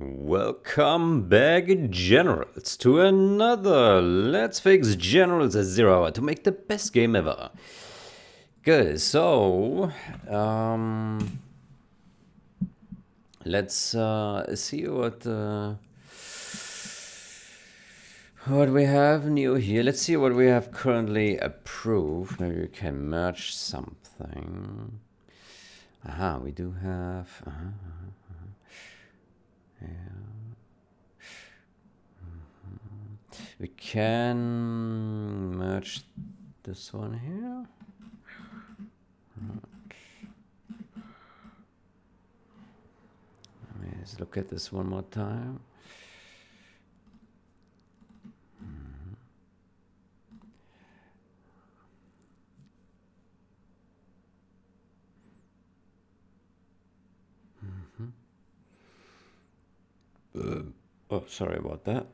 Welcome back, generals, to another Let's Fix Generals at 0 Hour to make the best game ever. Good, so let's see what we have new here. Let's see what we have currently approved. Maybe we can merge something. Aha, we do have. Yeah. We can merge this one here. Let's look at this one more time. Oh, sorry about that.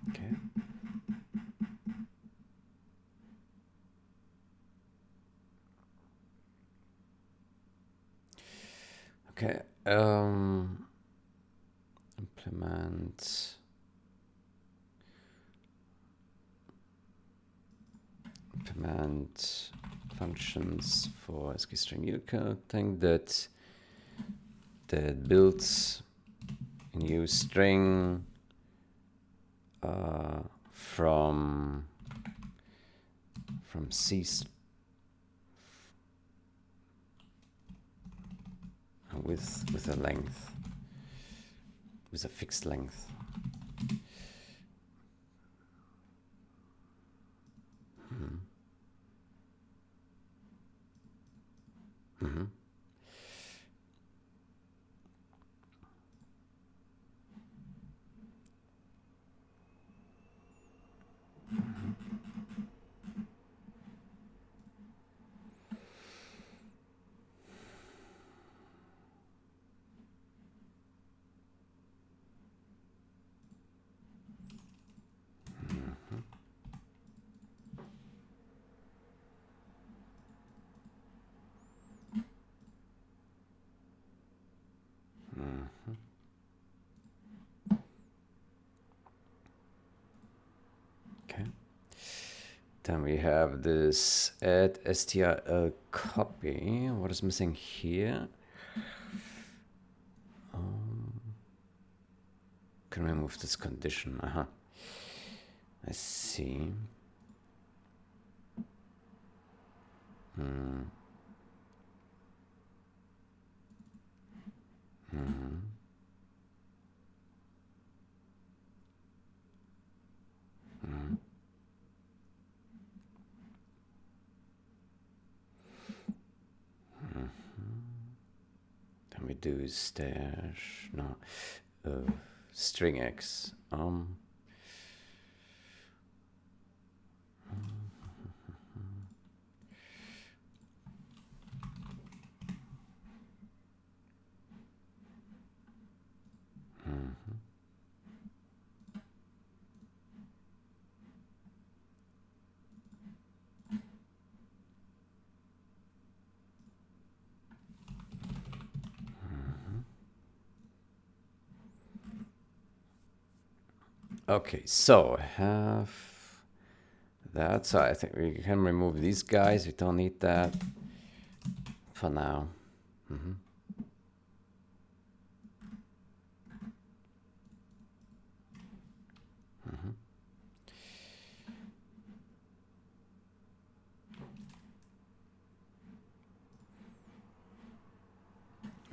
Okay. Okay. Implement functions for ASCII string Unicode thing that builds a new string from C with a length, with a fixed length. Okay. Then we have this add strl copy. What is missing here? Can remove this condition. I see. Then we do stash, no, string x. Okay, so I have that. So I think we can remove these guys. We don't need that for now.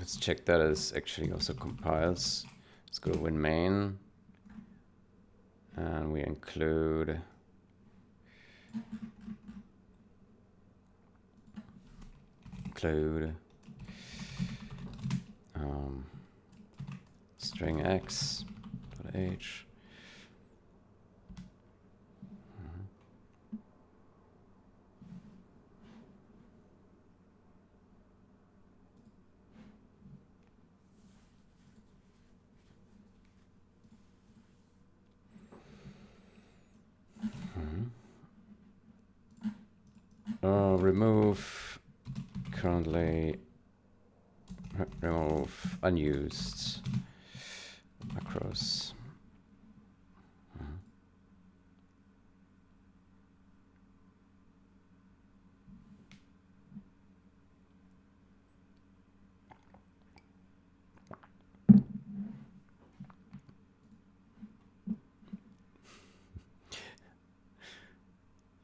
Let's check that it actually also compiles. Let's go win main. And we include String x dot h. Remove currently remove unused macros.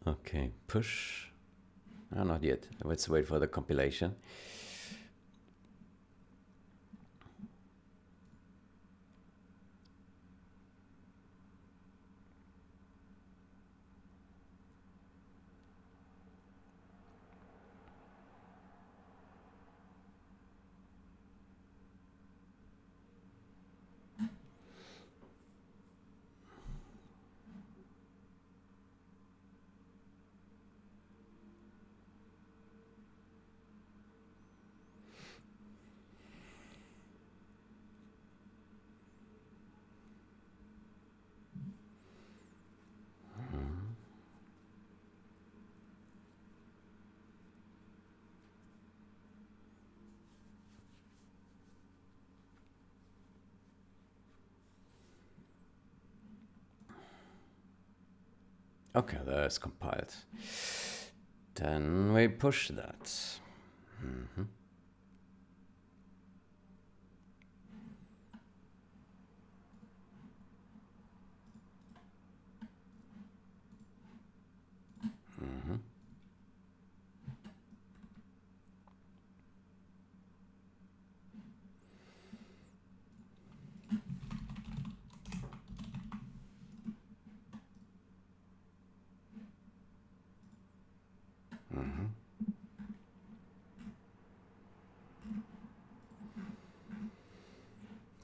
Okay, push. Not yet. Let's wait for the compilation. Okay, that's compiled. Then we push that.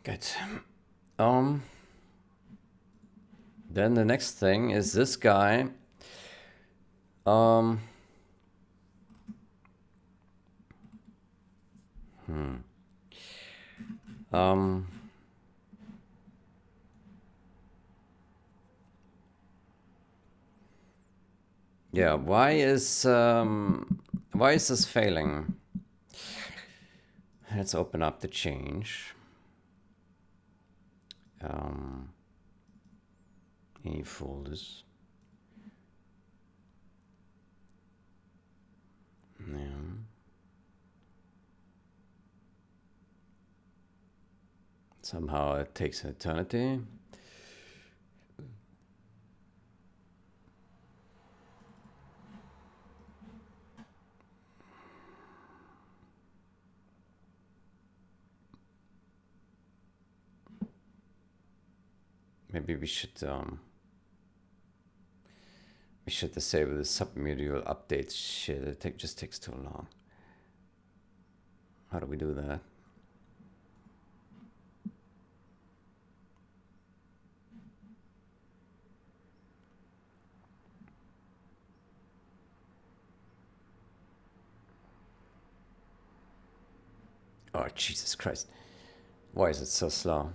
Good. Then the next thing is this guy. Yeah, why is this failing? Let's open up the change. Any folders? Yeah. Somehow it takes an eternity. Maybe we should disable the submodule updates shit. It just takes too long. How do we do that? Oh, Jesus Christ. Why is it so slow?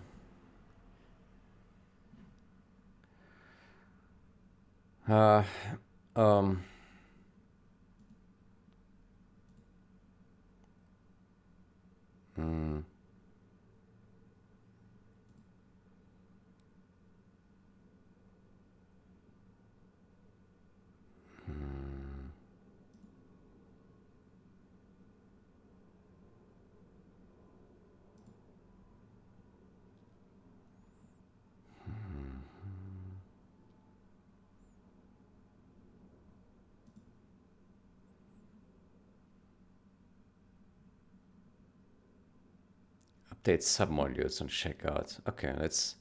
Update submodules on checkout. Okay, let's.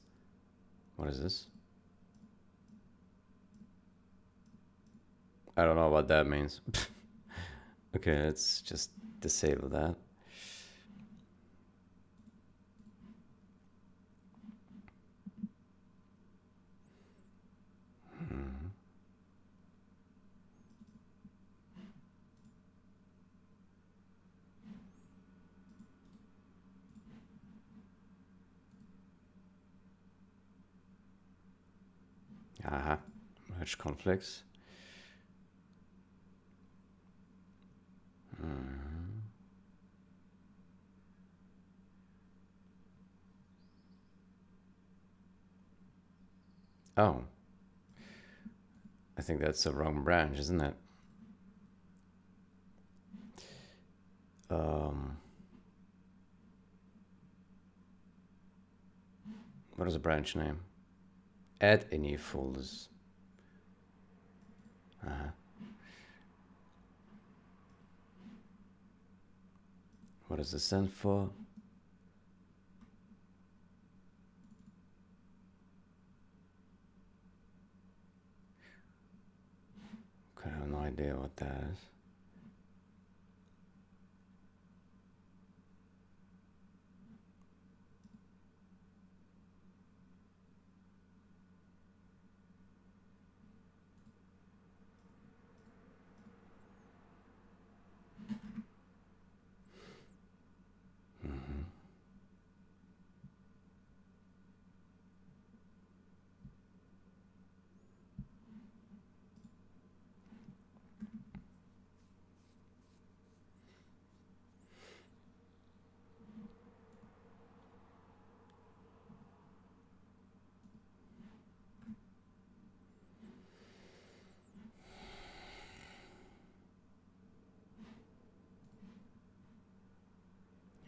What is this? I don't know what that means. Okay, let's just disable that. Aha, merge conflicts. Oh, I think that's the wrong branch, isn't it? What is the branch name? Add any folders. What does this stand for? I have no idea what that is.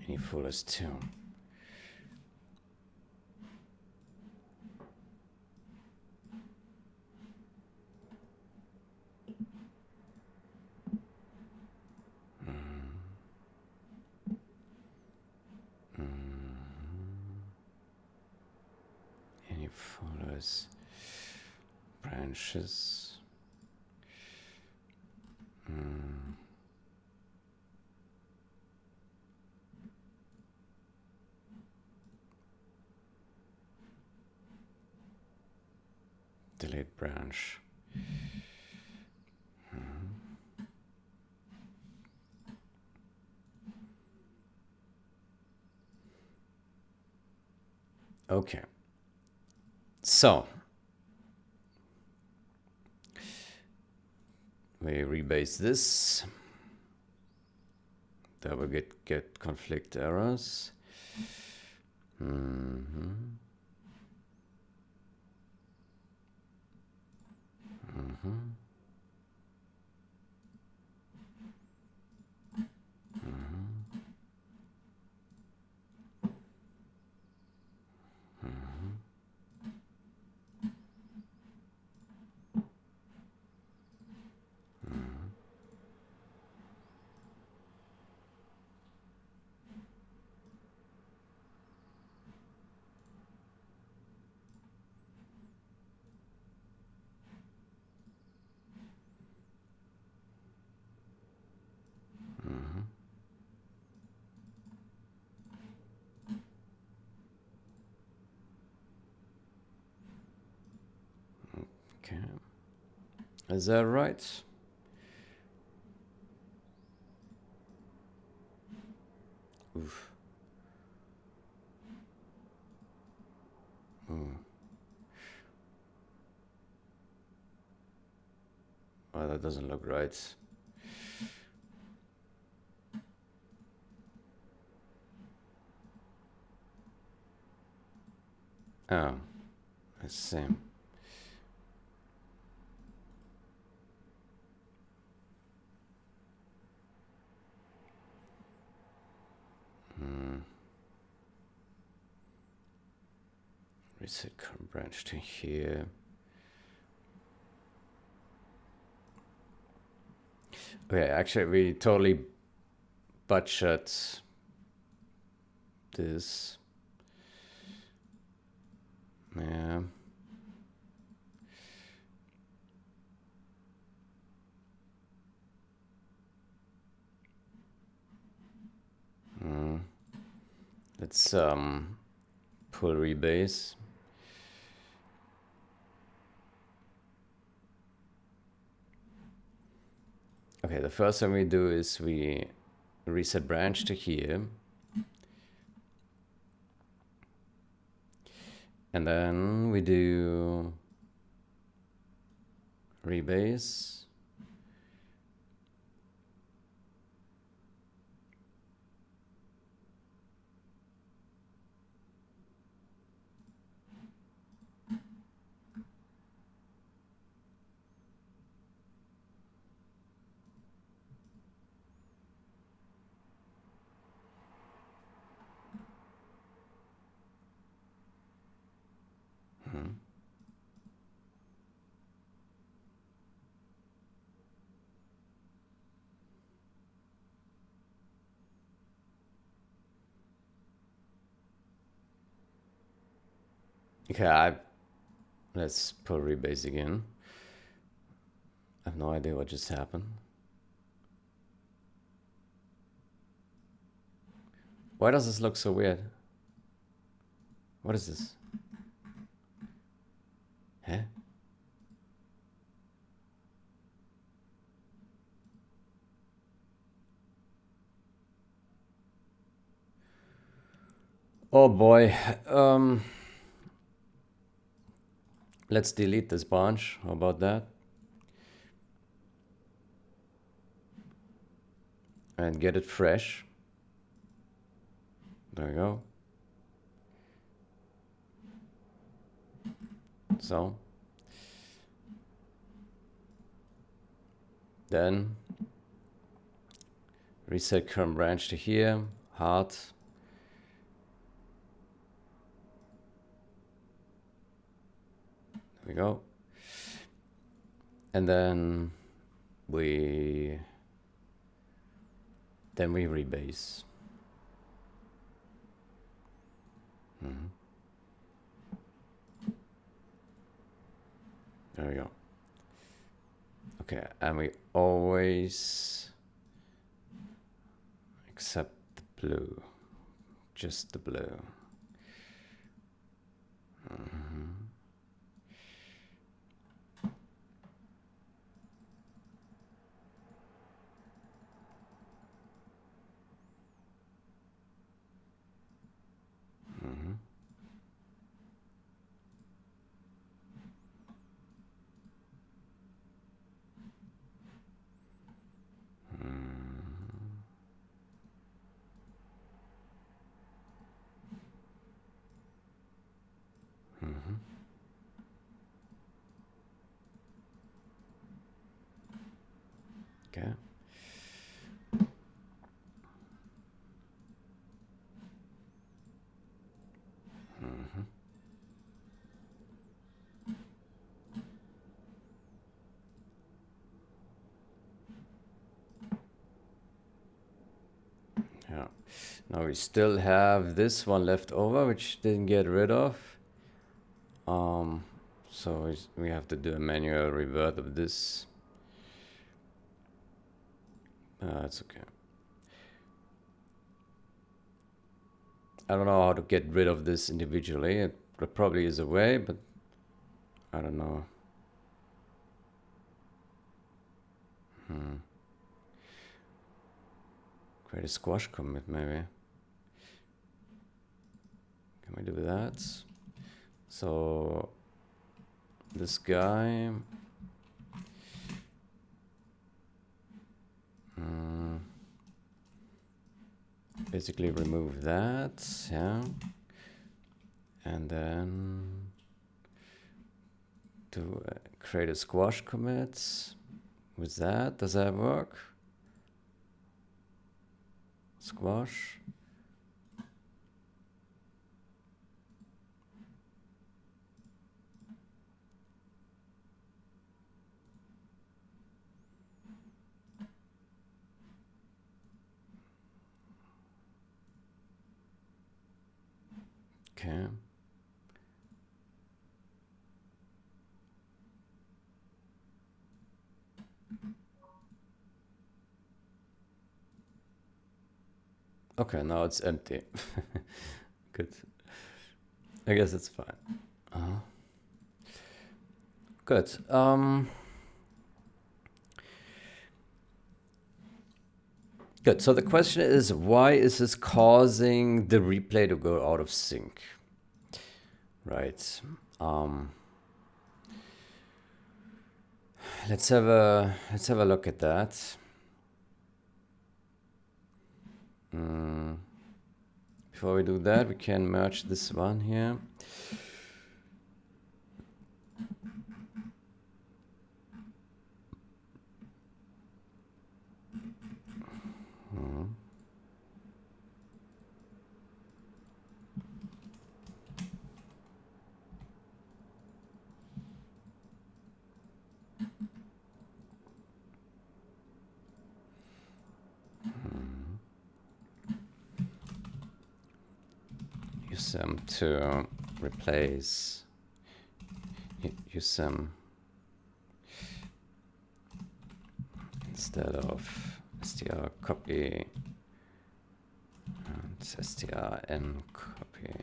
Any folders too. Any folders, branches. Delete branch. Okay. So we rebase this. That will get conflict errors. Okay. Is that right? Oof. Well, that doesn't look right. Oh, I see. Reset current branch to here. Okay, actually, we totally butchered this. Yeah. Let's pull rebase. Okay, the first thing we do is we reset branch to here. And then we do rebase. Okay, let's pull rebase again. I have no idea what just happened. Why does this look so weird? What is this? Huh? Oh boy. Let's delete this bunch. How about that? And get it fresh. There we go. So. Then reset current branch to here. Hard. There we go. And then we rebase. There we go. Okay, and we always accept the blue, just the blue. Okay. Yeah. Now we still have this one left over, which didn't get rid of. So we have to do a manual revert of this. That's okay. I don't know how to get rid of this individually. It probably is a way, but I don't know. Create a squash commit, maybe. Can we do that? So this guy. Basically remove that, yeah. And then to create a squash commit with that. Does that work? Squash. Okay. Okay, now it's empty. Good. I guess it's fine. Good. Good. So the question is, why is this causing the replay to go out of sync? Right. let's have a look at that. Before we do that, we can merge this one here. Use them to replace. Use them instead of str copy and strn copy.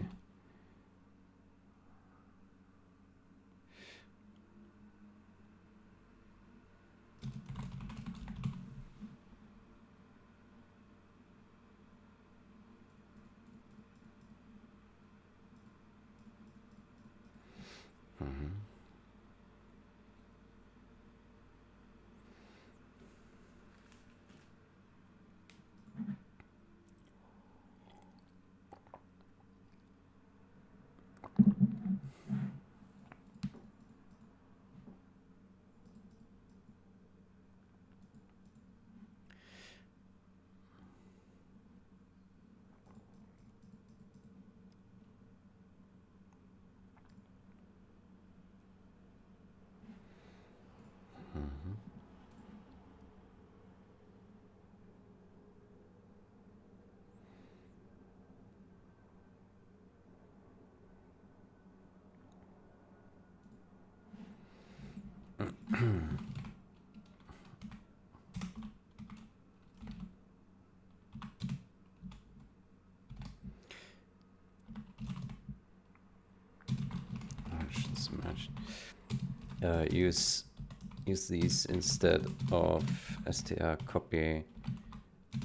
Use these instead of str copy,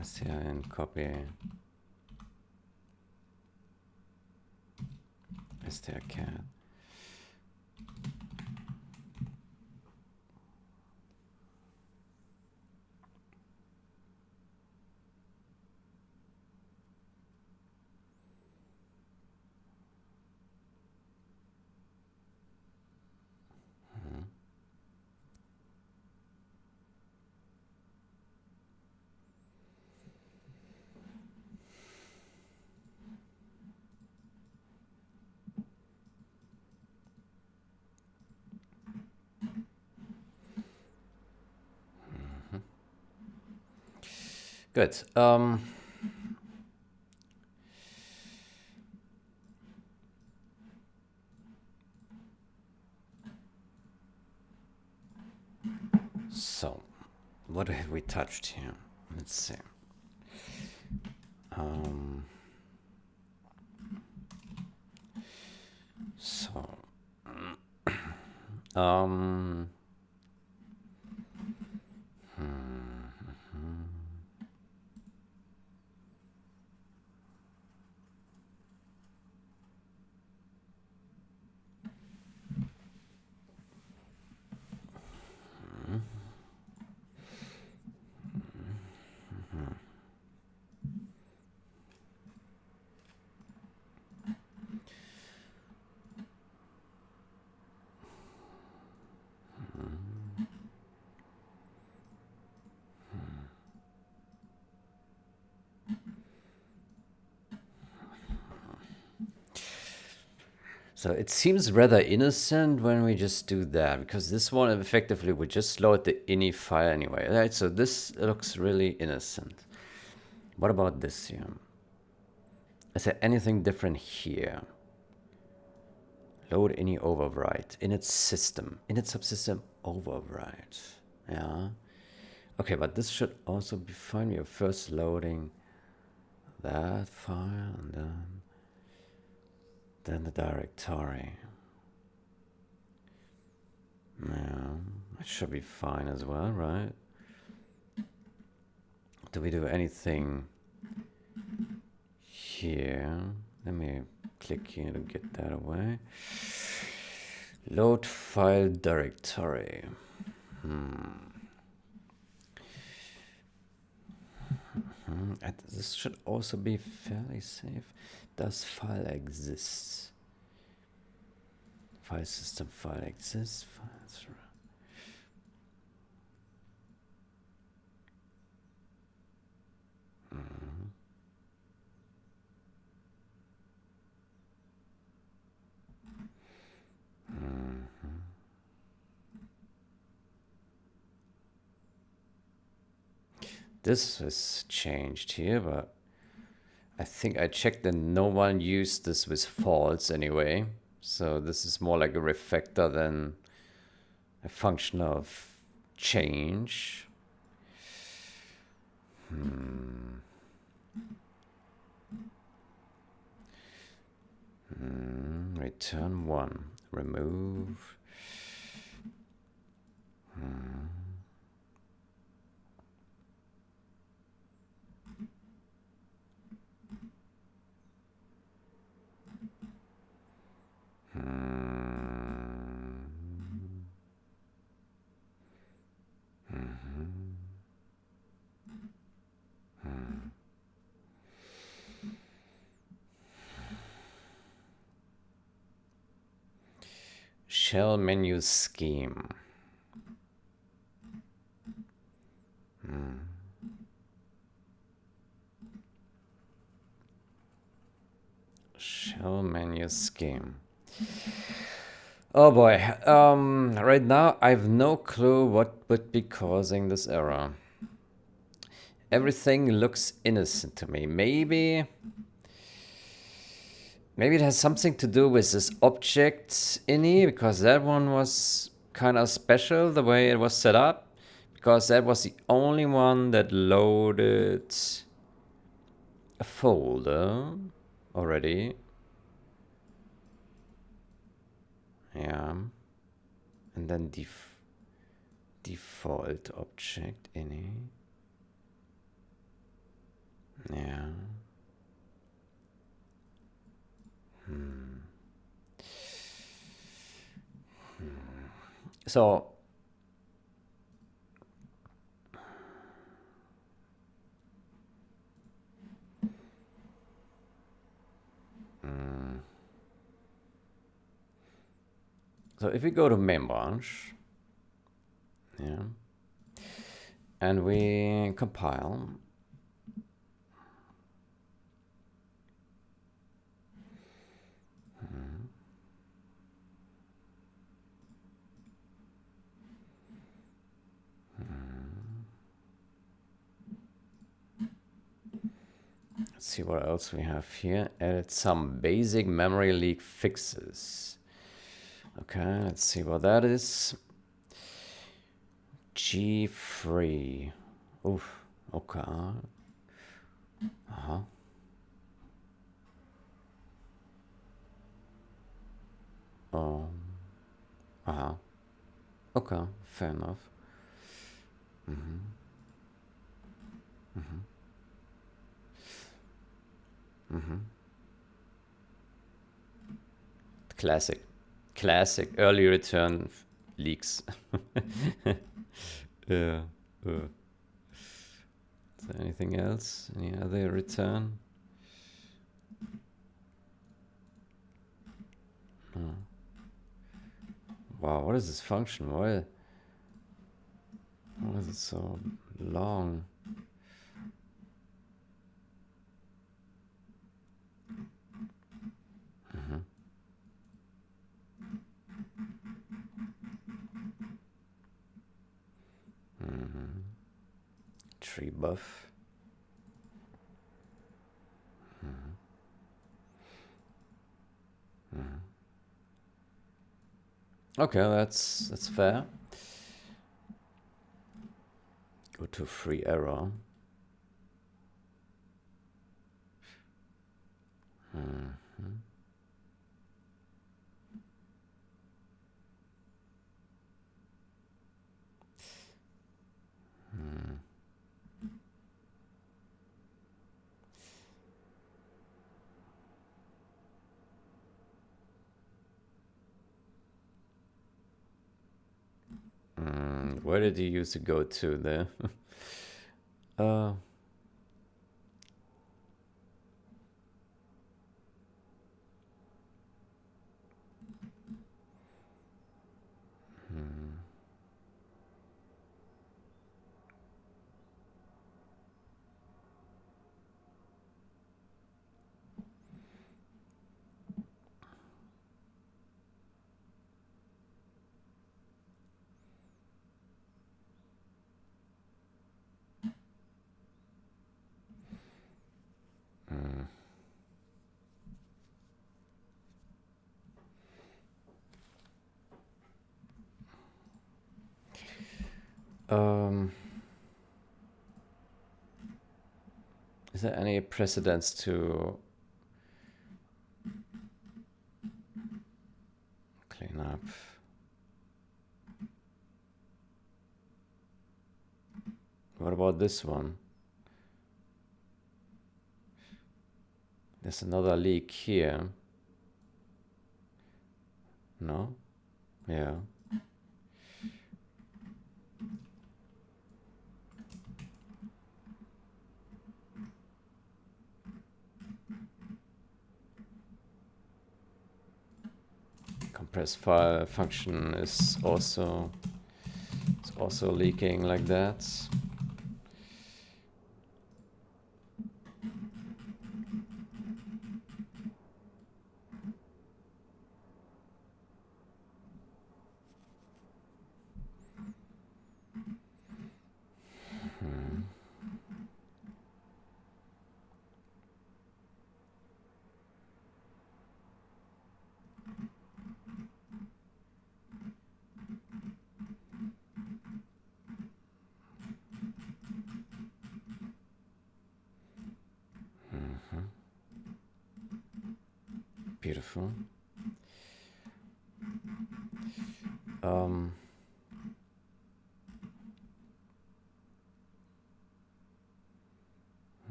strn copy, strcat. Good. So, what have we touched here? Let's see. So it seems rather innocent when we just do that, because this one effectively we just load the ini file anyway, right? So this looks really innocent. What about this here? Is there anything different here? Load ini overwrite in its system, in its subsystem overwrite. Yeah. Okay, but this should also be fine. We are first loading that file and then the directory. Yeah, it should be fine as well, right? Do we do anything here? Let me click here to get that away. Load file directory. This should also be fairly safe. Does file exist? File system file exists? Files. This is changed here, but I think I checked and no one used this with false anyway. So this is more like a refactor than a function of change. Return 1. Remove. Shell menu scheme. Shell menu scheme. Oh boy. Right now I have no clue what would be causing this error. Everything looks innocent to me. Maybe it has something to do with this object ini, because that one was kind of special the way it was set up, because that was the only one that loaded a folder already. Yeah. And then default object ini. Yeah. So if we go to main branch, yeah, and we compile, let's see what else we have here. Added some basic memory leak fixes. Okay, let's see what that is. G free. Oof. Okay. Okay, fair enough. Classic early return leaks. Yeah. Is there anything else? Any other return? Wow, what is this function? Why is it so long? Tree buff. Okay, that's fair. Go to free error. Where did you use the go to there? uh, um, is there any precedence to clean up? What about this one? There's another leak here. No? Yeah. Compress file function is also leaking like that. Beautiful.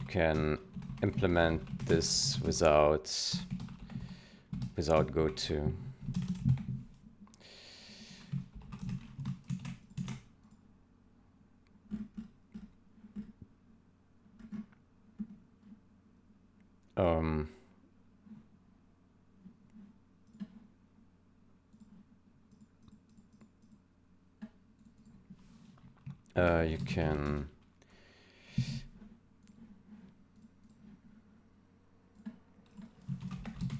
Can implement this without goto.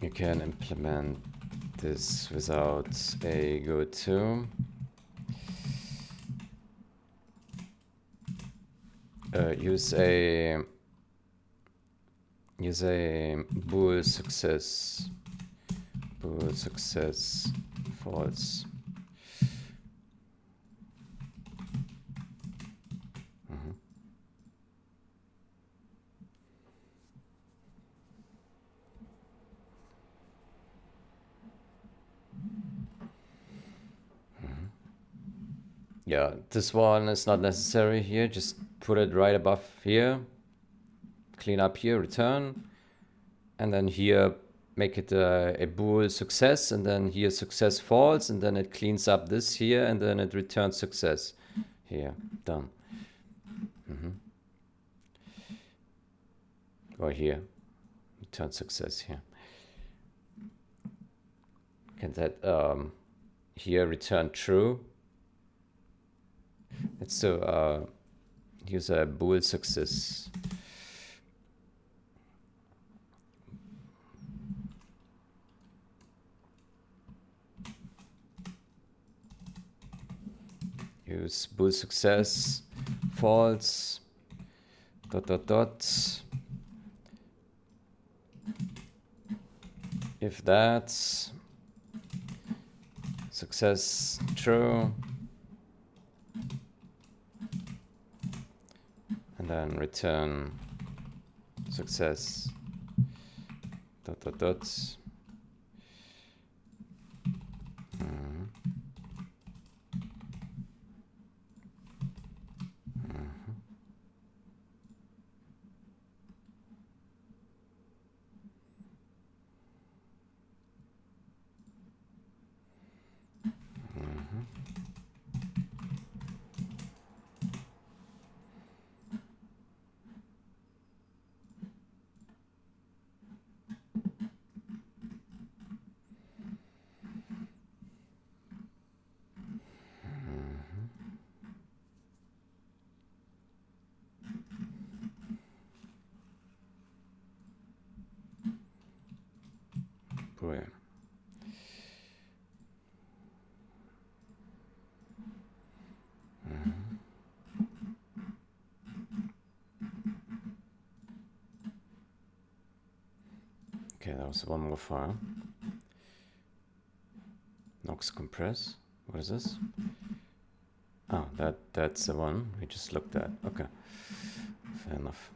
You can implement this without a goto. Use a bool success false. Yeah, this one is not necessary here. Just put it right above here. Clean up here, return. And then here, make it a bool success. And then here, success false. And then it cleans up this here. And then it returns success here. Done. Or here. Return success here. Can that here return true? Let's do use a bool success. Use bool success false dot dot dot if that's success true, and then return success dot dot dots. Brilliant. Okay, that was one more file. Nox compress. What is this? Oh, that's the one we just looked at. Okay, fair enough.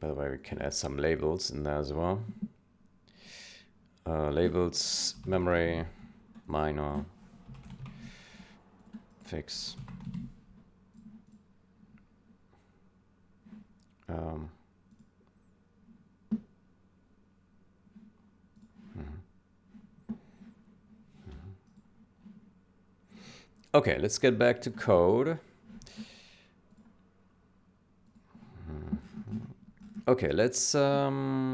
By the way, we can add some labels in there as well. Labels, memory, minor, fix. Okay, let's get back to code. Okay, let's run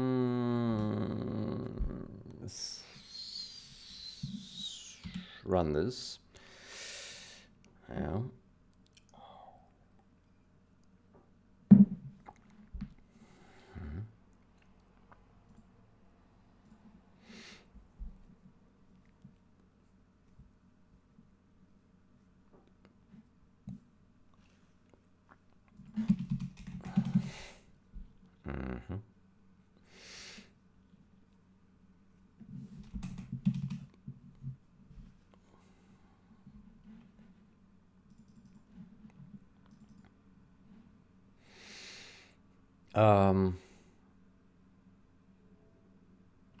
this. Yeah.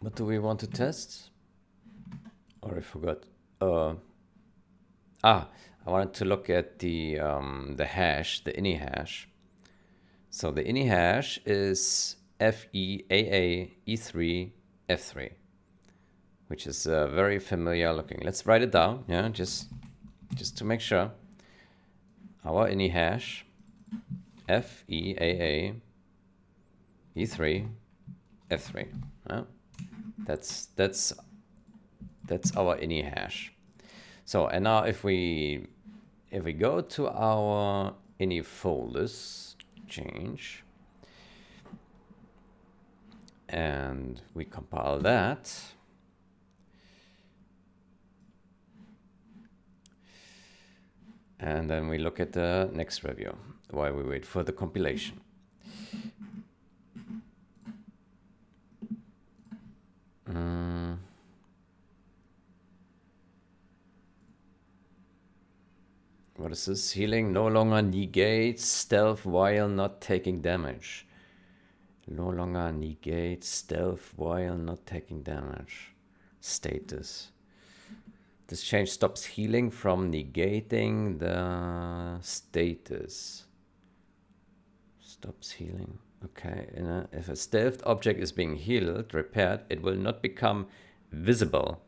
What do we want to test? Or I forgot. I wanted to look at the hash, the ini hash. So the ini hash is FEAA E3 F3, which is very familiar looking. Let's write it down, yeah, just to make sure. Our ini hash FEAA E3 F3. Yeah? That's our ini hash. So, and now if we go to our ini folders, change, and we compile that, and then we look at the next review while we wait for the compilation. What is this? Healing no longer negates stealth while not taking damage. No longer negates stealth while not taking damage. Status. This change stops healing from negating the status. Stops healing. Okay. If a stealth object is being healed, repaired, it will not become visible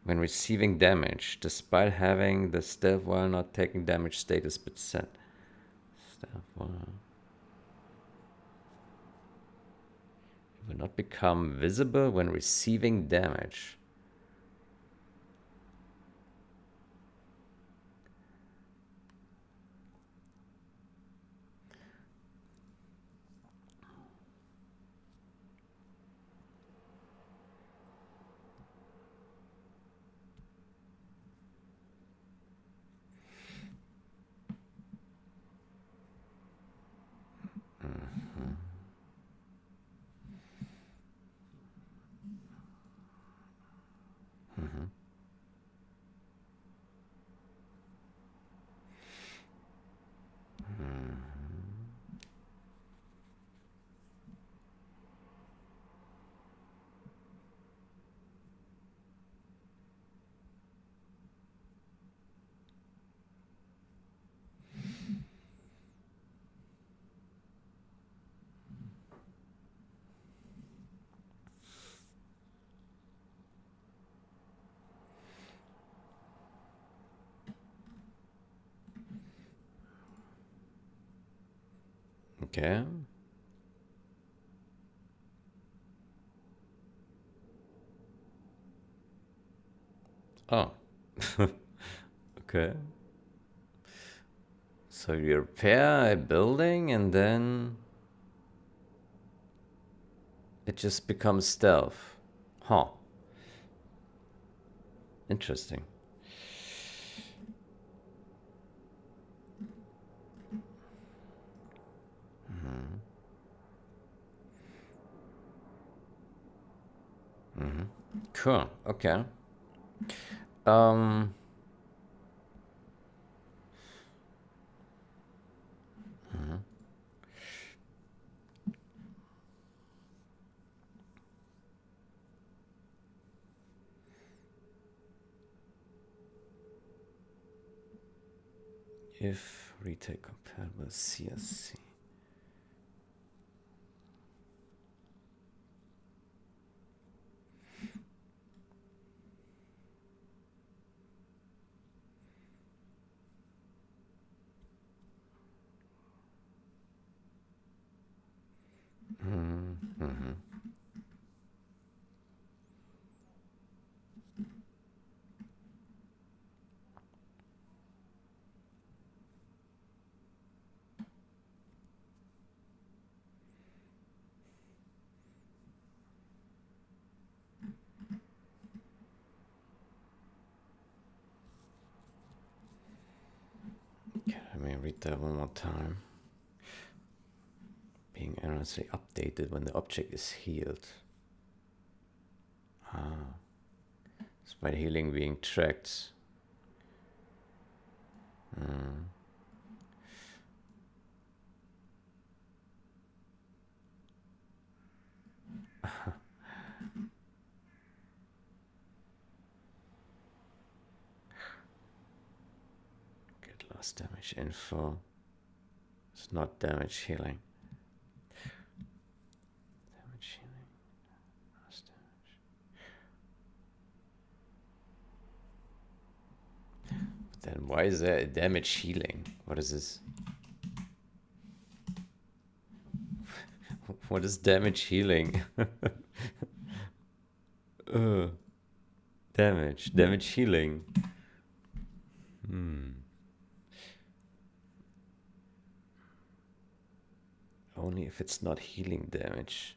when receiving damage, despite having the stealth while not taking damage status bit set. Stealth while... It will not become visible when receiving damage. Okay. Oh. Okay. So you repair a building and then it just becomes stealth. Huh. Interesting. Cool. Okay. Um. If retake compatible CSC. Okay, let me read that one more time. Being erroneously updated when the object is healed. Despite healing being tracked. Get lost damage info. It's not damage healing. Damage healing. Lost damage. But then why is there a damage healing? What is this? What is damage healing? Damage healing. Only if it's not healing damage.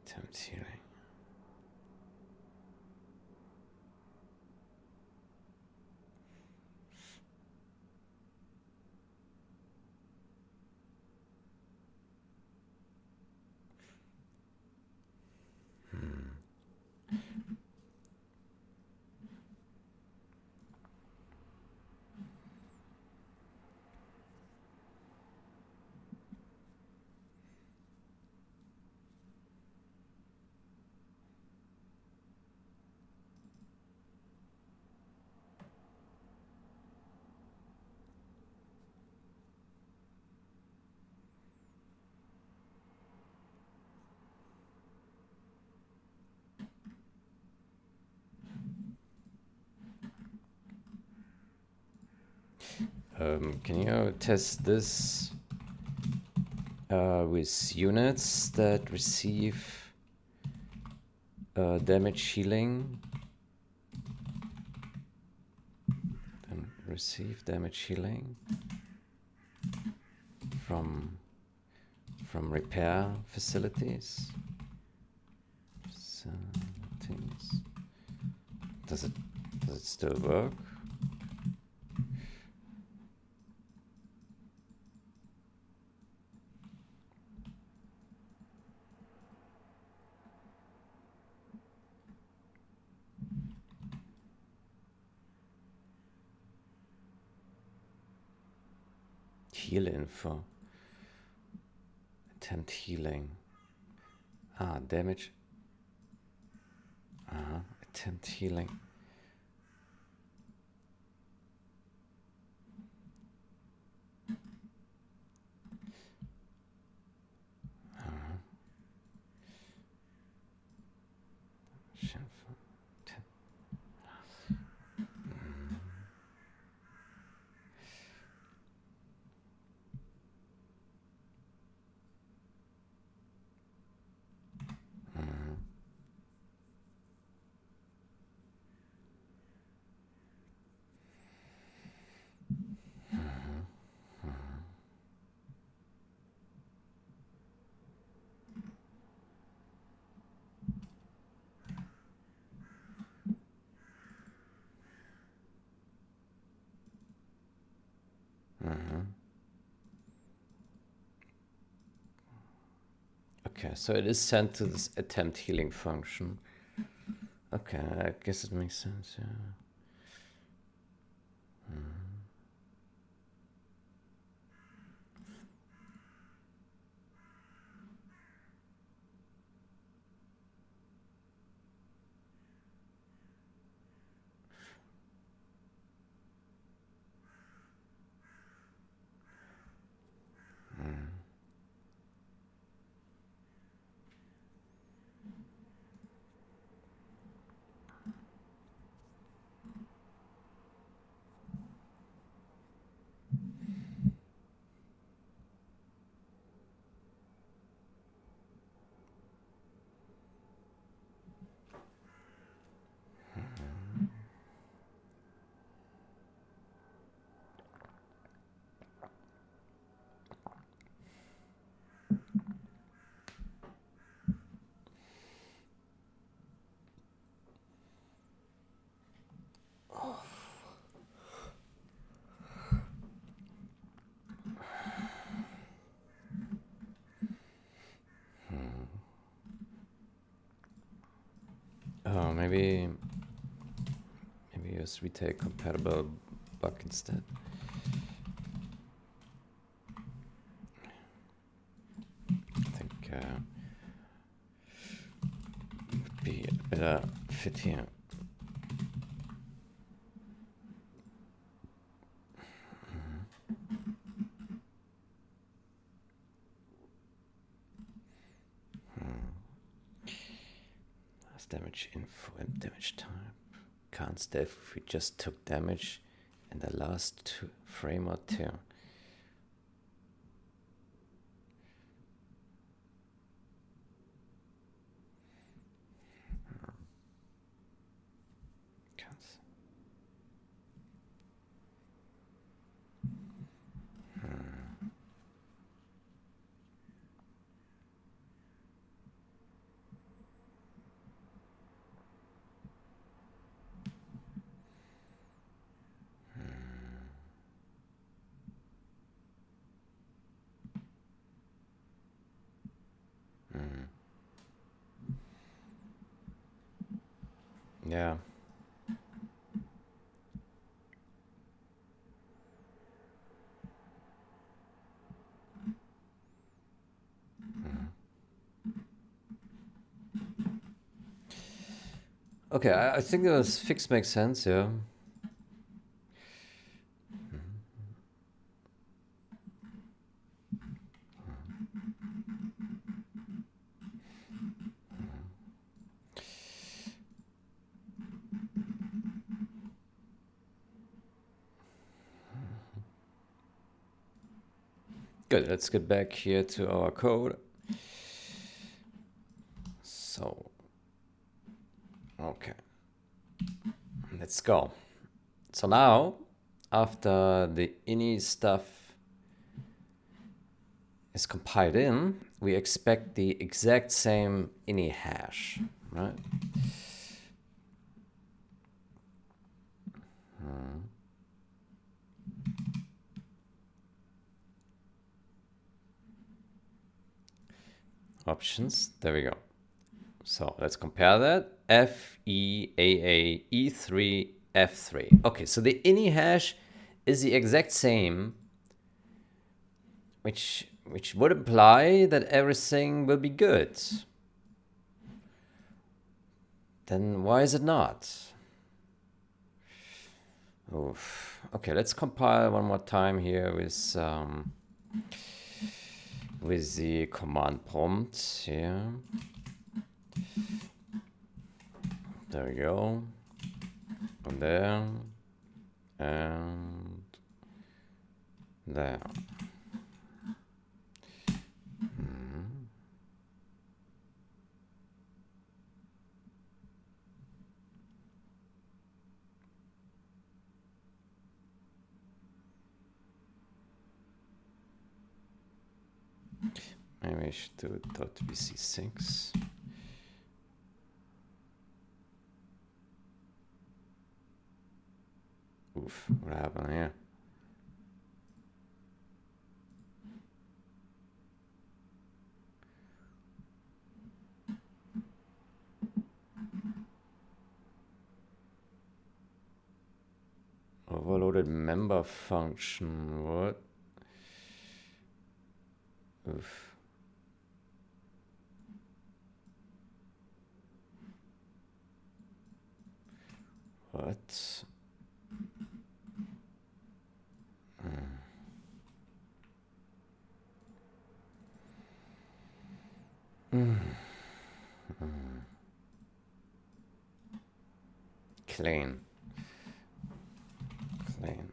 Damage healing. Can you test this with units that receive damage healing? Then receive damage healing from repair facilities. Does it still work? Heal info. Attempt healing. Damage. Attempt healing. Okay, so it is sent to this attempt healing function. Okay, I guess it makes sense, yeah. Oh, maybe use retake compatible bug instead. I think would be a better fit here. That's damage info and damage type. Can't stay if we just took damage in the last frame or two. Yeah. Okay, I think this fix makes sense, yeah. Good, let's get back here to our code. So, okay, let's go. So now, after the ini stuff is compiled in, we expect the exact same ini hash, right? Options, there we go. So let's compare that. F, E, A, A, E3, F3. Okay, so the ini hash is the exact same, which would imply that everything will be good. Then why is it not? Oof. Okay, let's compile one more time here with the command prompt here. There we go. And there. And there. Maybe I should do .bc6. Oof, what happened here? Overloaded member function, what? Oof. What? Clean. Clean.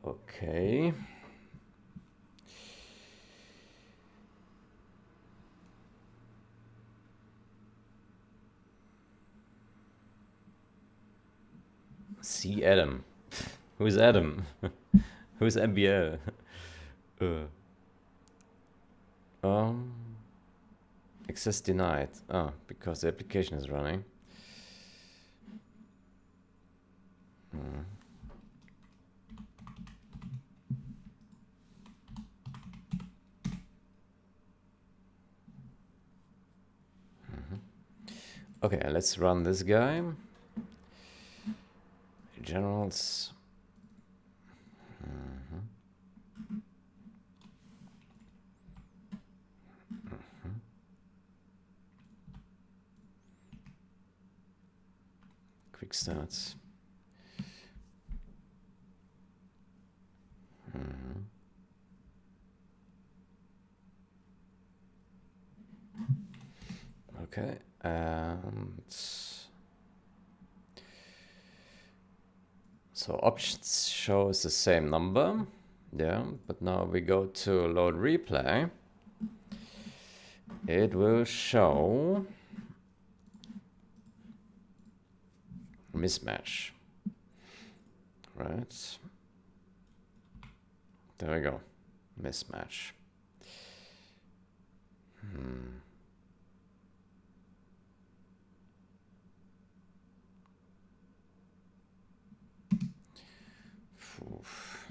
Okay. See Adam. Who's Adam? Who's MBL? Um, access denied. Oh, because the application is running. Okay, let's run this guy. Generals. Quick starts. Okay, and so options shows the same number. Yeah, but now we go to load replay. It will show mismatch. Right. There we go. Mismatch. Oof.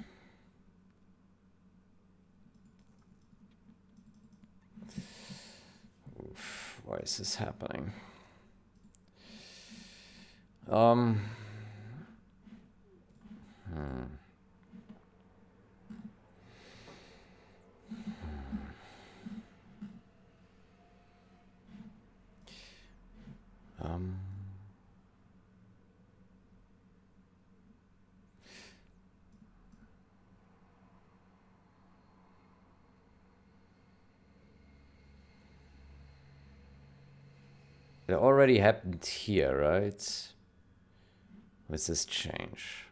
Oof. Why is this happening? Um. It already happened here, right? With this change.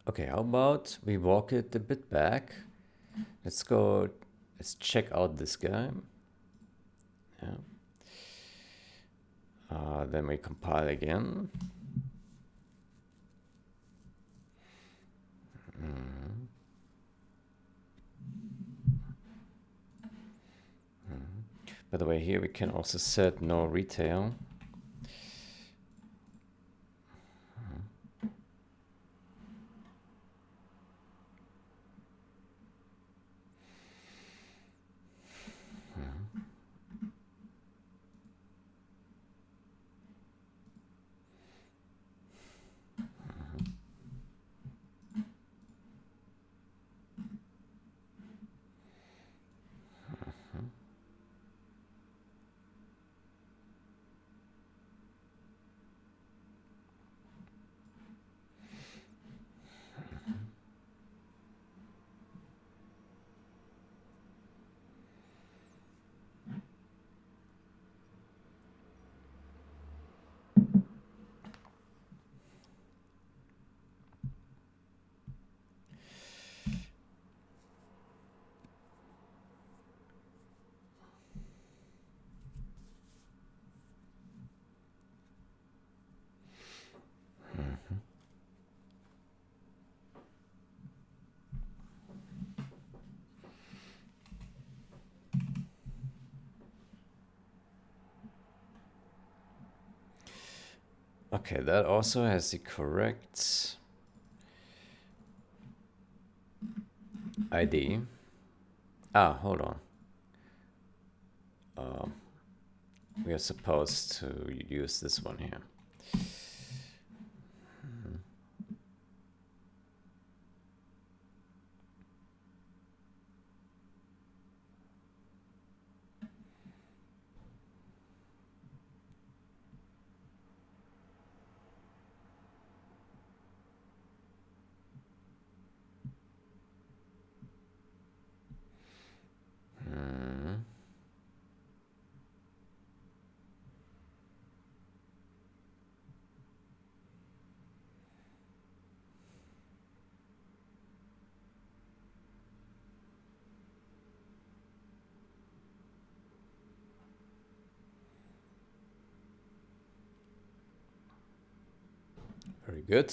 Okay, how about we walk it a bit back Let's go. Let's check out this guy. Yeah. Then we compile again. By the way, here we can also set no retail. Okay, that also has the correct ID. Hold on. We are supposed to use this one here. Very good.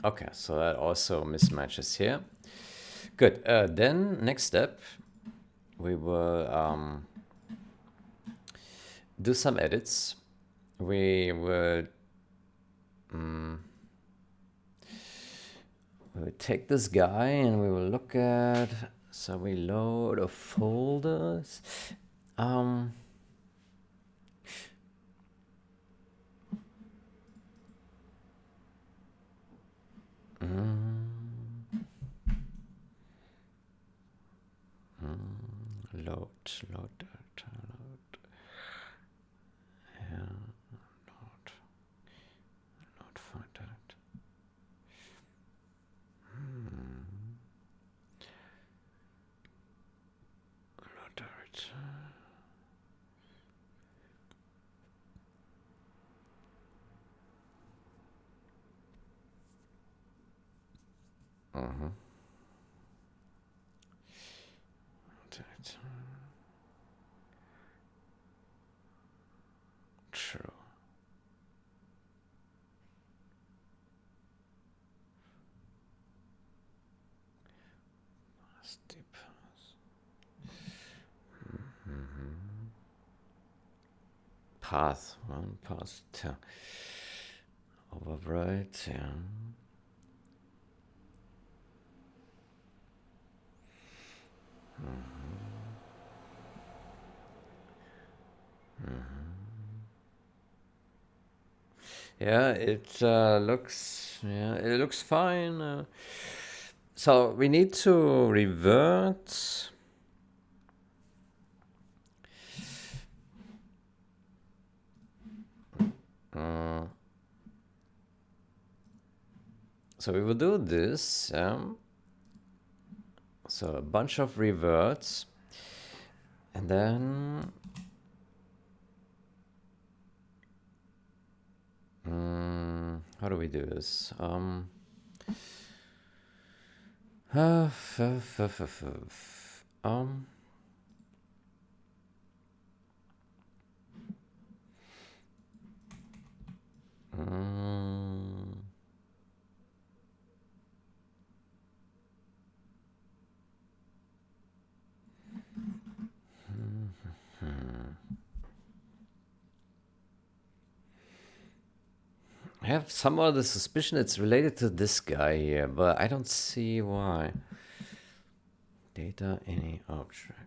Okay, so that also mismatches here. Good. Then next step, we will do some edits. We will take this guy and we will look at. So we load of folders. Load. Yeah, not find that. Load it. True. Steep. Path. One path. Overwrite. Yeah. Yeah, it looks. Yeah, it looks fine. So we need to revert. So we will do this. So a bunch of reverts. And then how do we do this? Um, I have somehow the suspicion it's related to this guy here, but I don't see why. Data any object.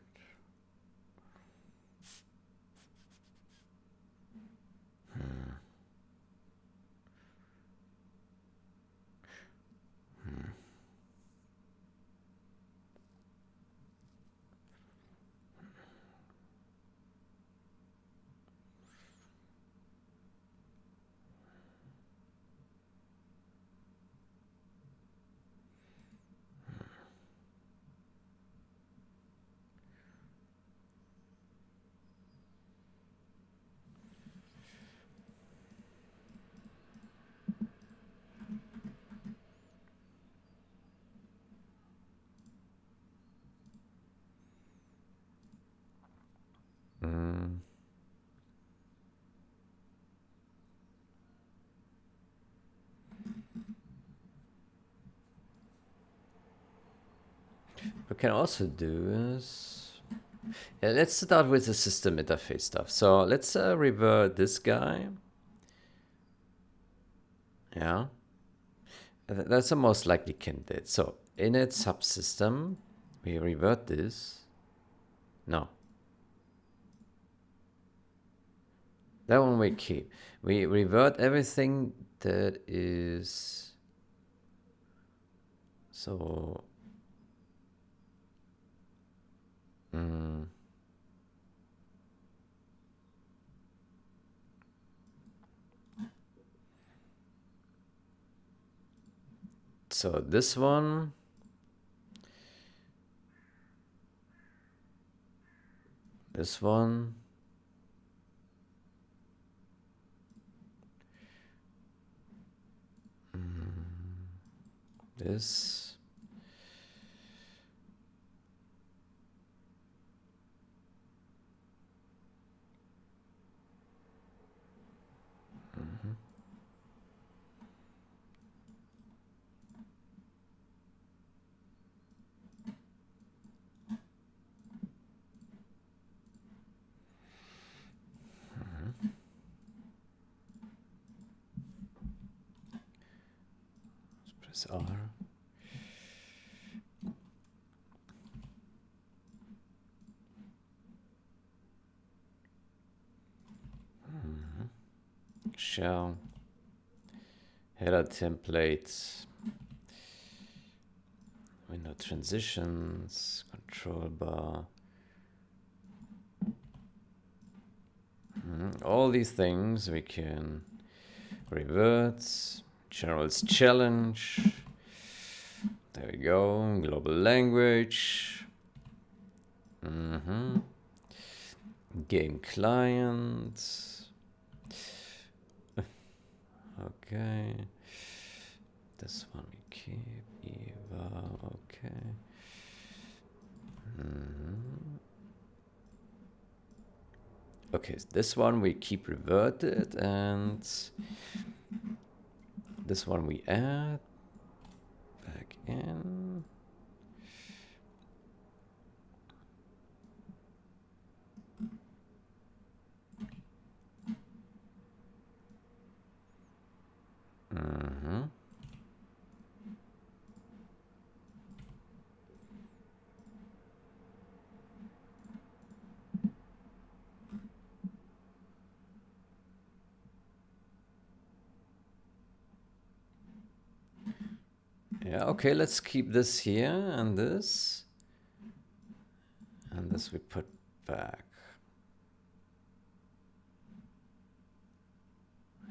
What we can also do is let's start with the system interface stuff. So let's revert this guy. Yeah, that's the most likely candidate. So init subsystem, we revert this. No, that one we keep. We revert everything that is so. So this one. This one. This. Press R. Shell. Header templates. Window transitions. Control bar. All these things we can revert. General's challenge. There we go. Global language. Game client. Okay. This one we keep. Eva. Okay. Okay, so this one we keep reverted, and this one we add back in. Yeah, Okay, let's keep this here and this. And this we put back.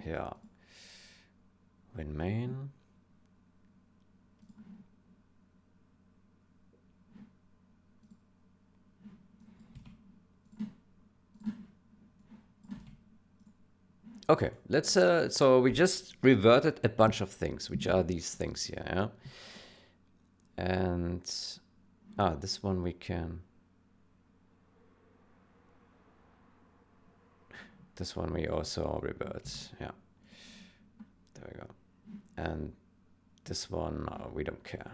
Here. Win main. Okay, let's, so we just reverted a bunch of things, which are these things here, yeah? And, this one we can, this one we also revert, yeah. There we go. And this one, we don't care.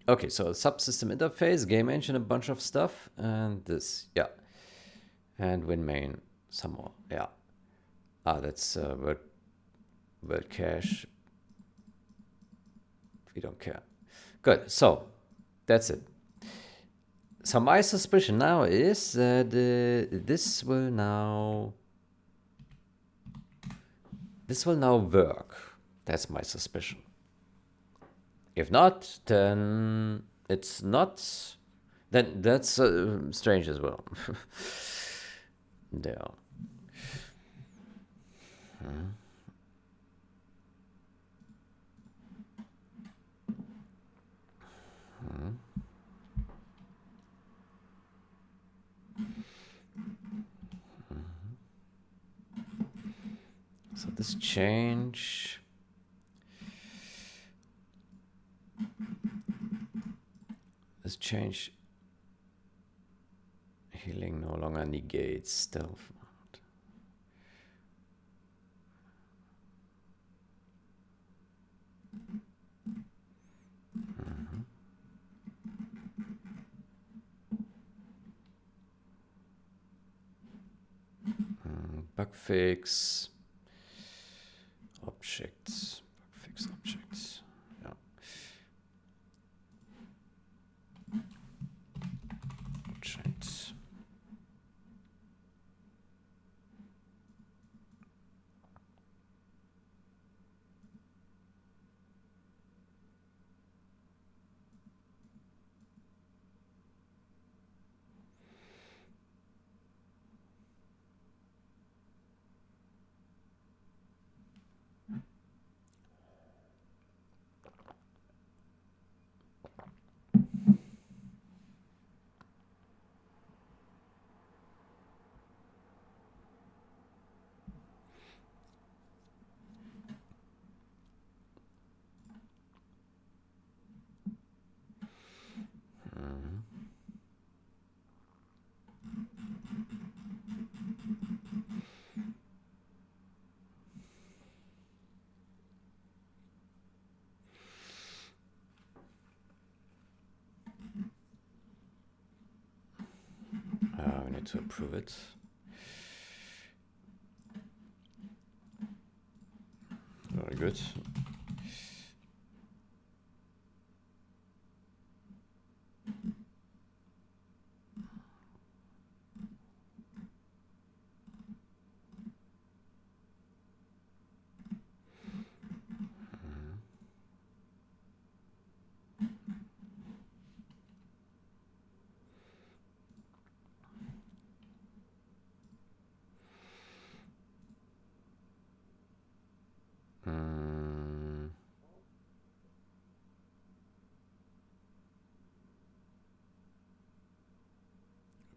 Okay, so subsystem interface, game engine, a bunch of stuff, and this, yeah. And win main, some more, yeah. That's word cache. We don't care. Good, so that's it. So my suspicion now is that this will now work. That's my suspicion. If not, then it's not. Then that's strange as well. There. So this change. This change. Healing no longer negates stealth. Bug fix. Objects. Bug fix objects. Yeah. Objects. We need to approve it. Very good.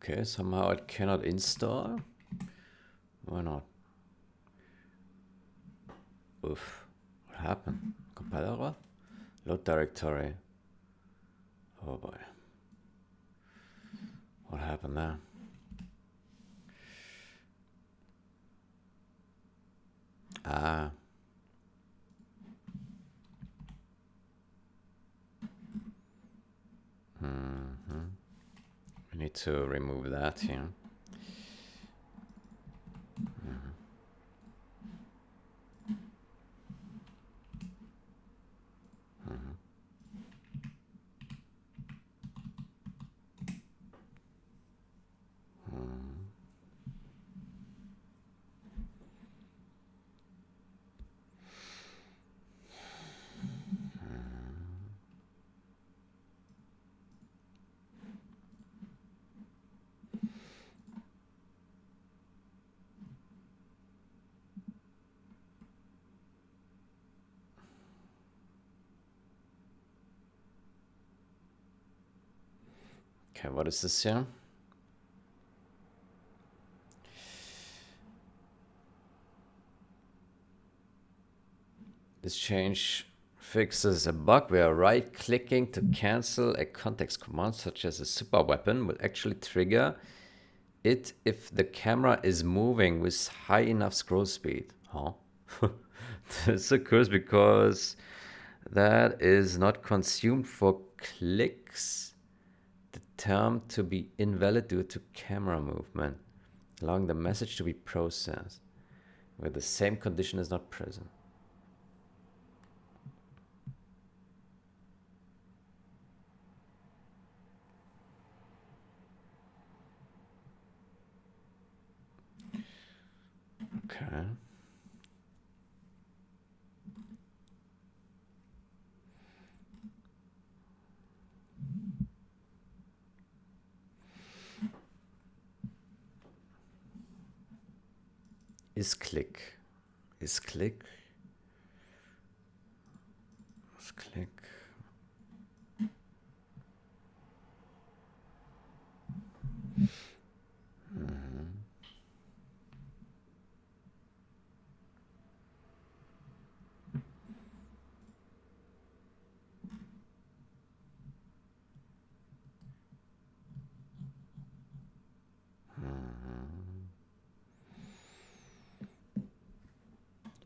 Okay, somehow it cannot install. Why not? Oof. What happened? Compiler error? Load directory. Oh boy. What happened there? Ah. We need to remove that here. Okay, what is this here? This change fixes a bug where right-clicking to cancel a context command, such as a super weapon, will actually trigger it if the camera is moving with high enough scroll speed. Huh? This occurs because that is not consumed for clicks, the term to be invalid due to camera movement, allowing the message to be processed, where the same condition is not present. Okay. Is click. Is click. Is click.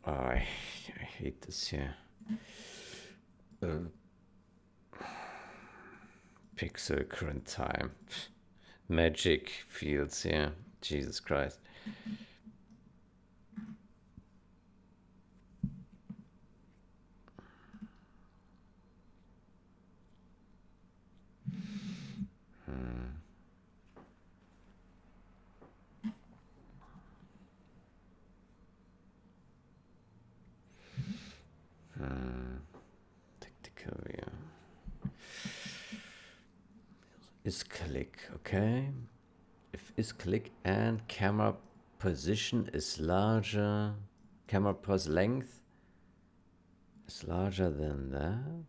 Oh, I hate this here. Pixel current time. Magic fields, yeah. Jesus Christ. Tactical view. Is click, okay. If is click and camera position is larger, camera pose length is larger than that.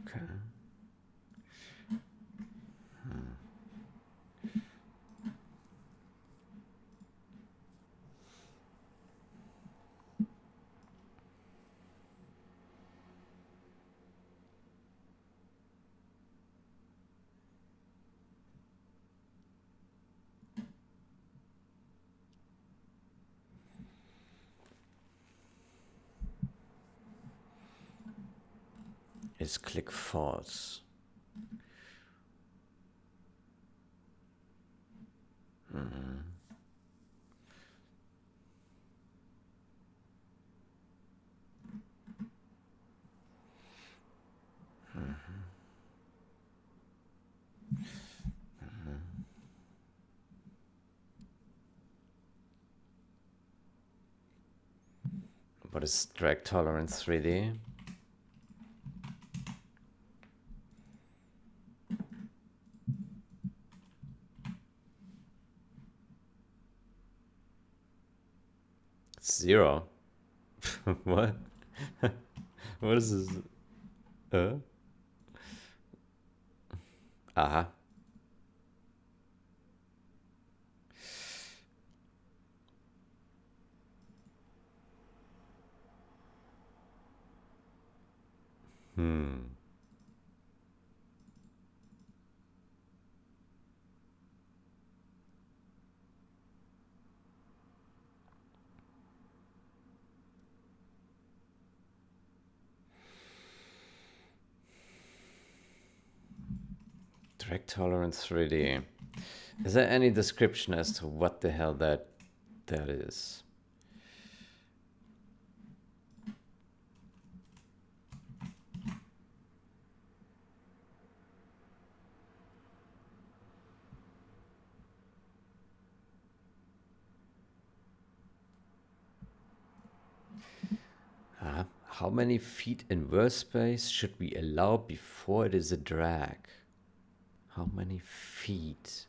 Okay. Is click false. What is drag tolerance 3D? It's 0. What? What is this? Aha. Drag tolerance 3D. Is there any description as to what the hell that is? How many feet in verse space should we allow before it is a drag? How many feet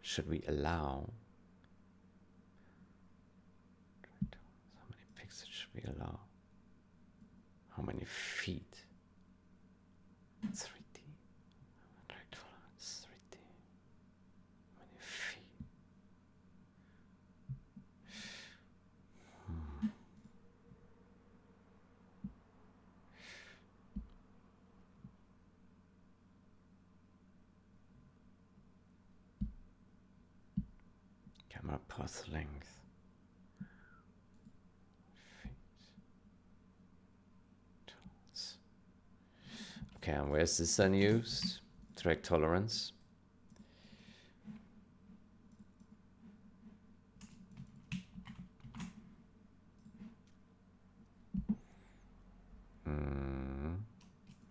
should we allow? we allow? How many feet? 3D. Drag tolerance, 3D. How many feet? Camera path length. Okay, and where's this unused? Drag tolerance.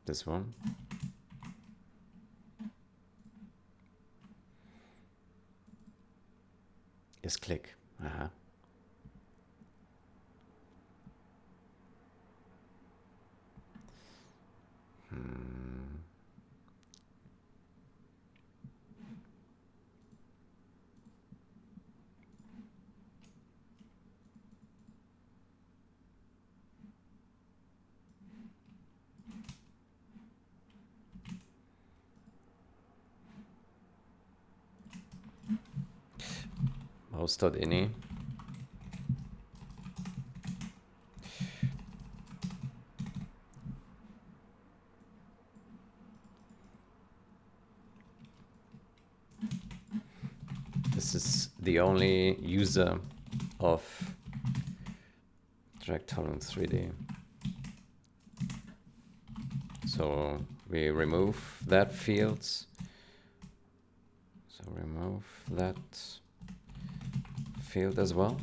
This one. Yes, click. Mouse.ini. This is the only user of drag tolerance 3D. So we remove that field. So remove that field as well.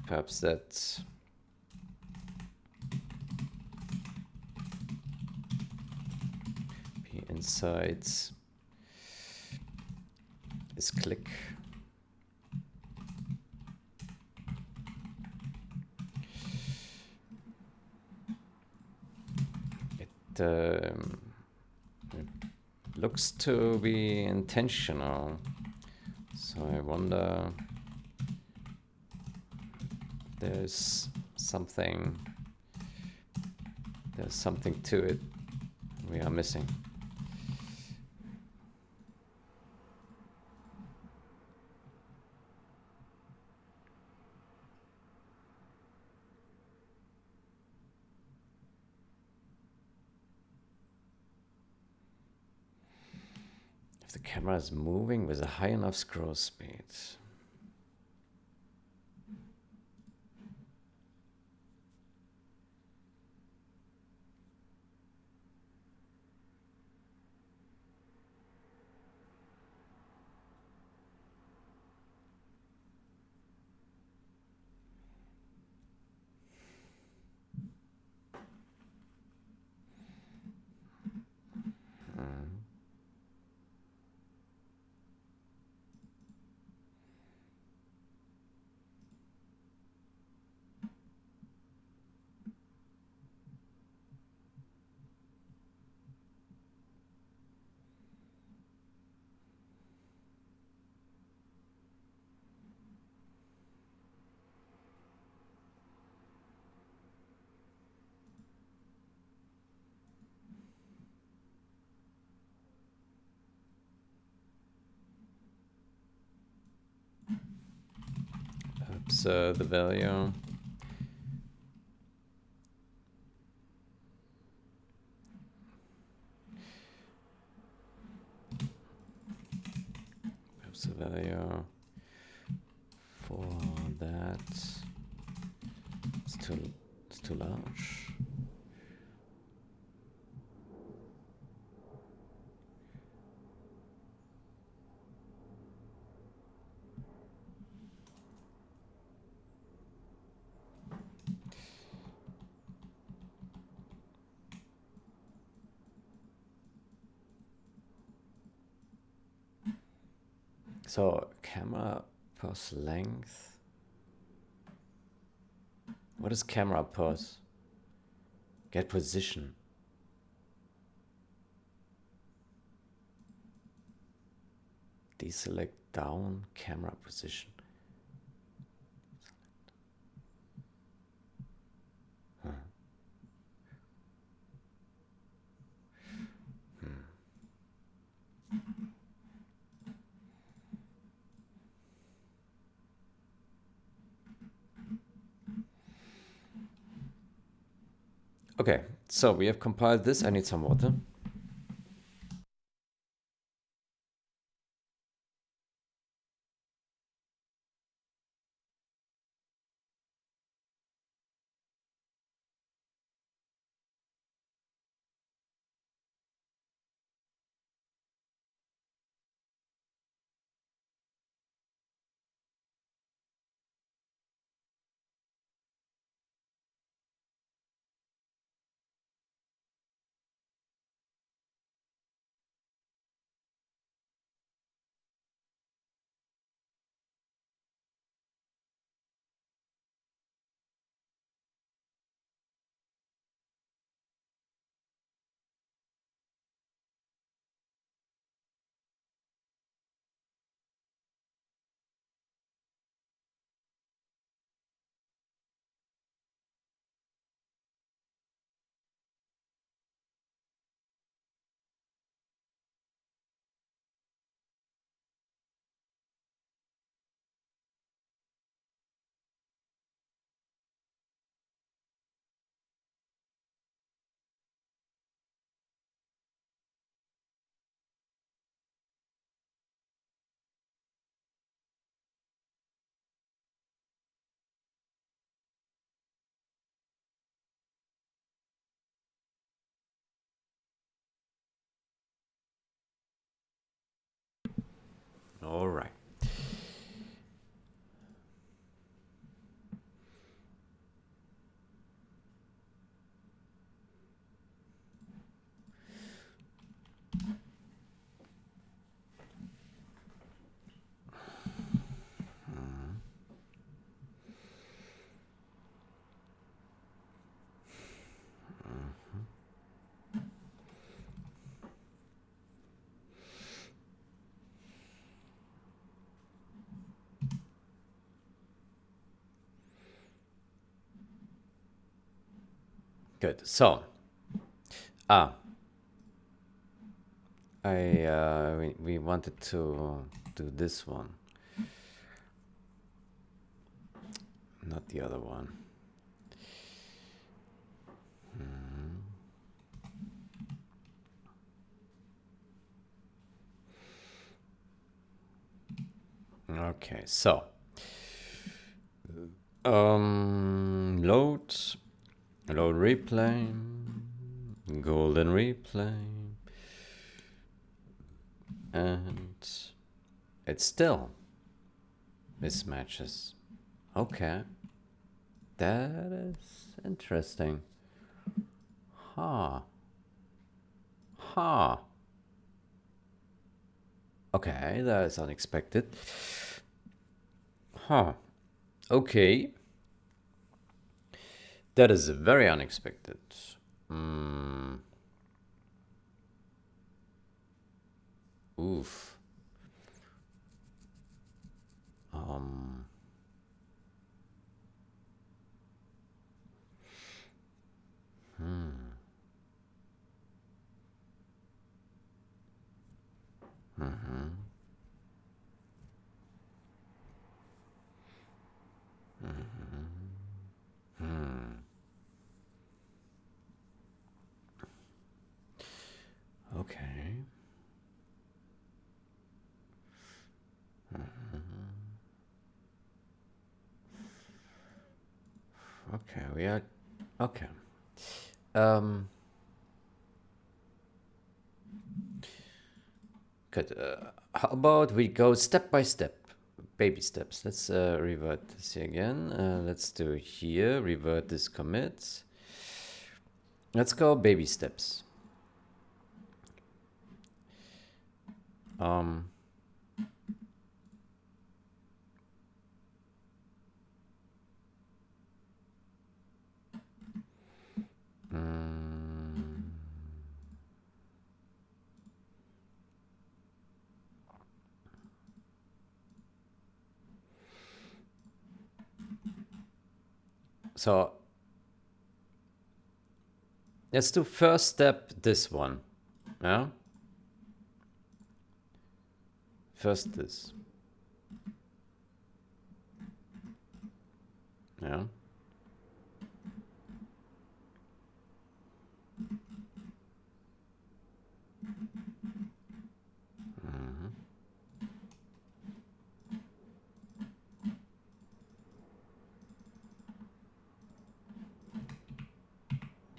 Perhaps that be inside is click. It looks to be intentional, so I wonder if there's something to it we are missing. If the camera is moving with a high enough scroll speed. Perhaps the value. Perhaps the value for that it's too large. So camera pose length. What is camera pose? Get position. Deselect down camera position. Okay, so we have compiled this. I need some water. All right. Good. So, we wanted to do this one, not the other one. Okay, so load replay, golden replay, and it still mismatches. Okay, that is interesting. Huh. Huh. Okay, that is unexpected. Huh. Okay. That is very unexpected. Oof. Okay, we are okay. Um, Good. How about we go step by step, baby steps. Let's revert this here again. Let's do here, revert this commit. Let's go baby steps. Um, mm, so let's do first step, this one. Yeah? First this. Yeah?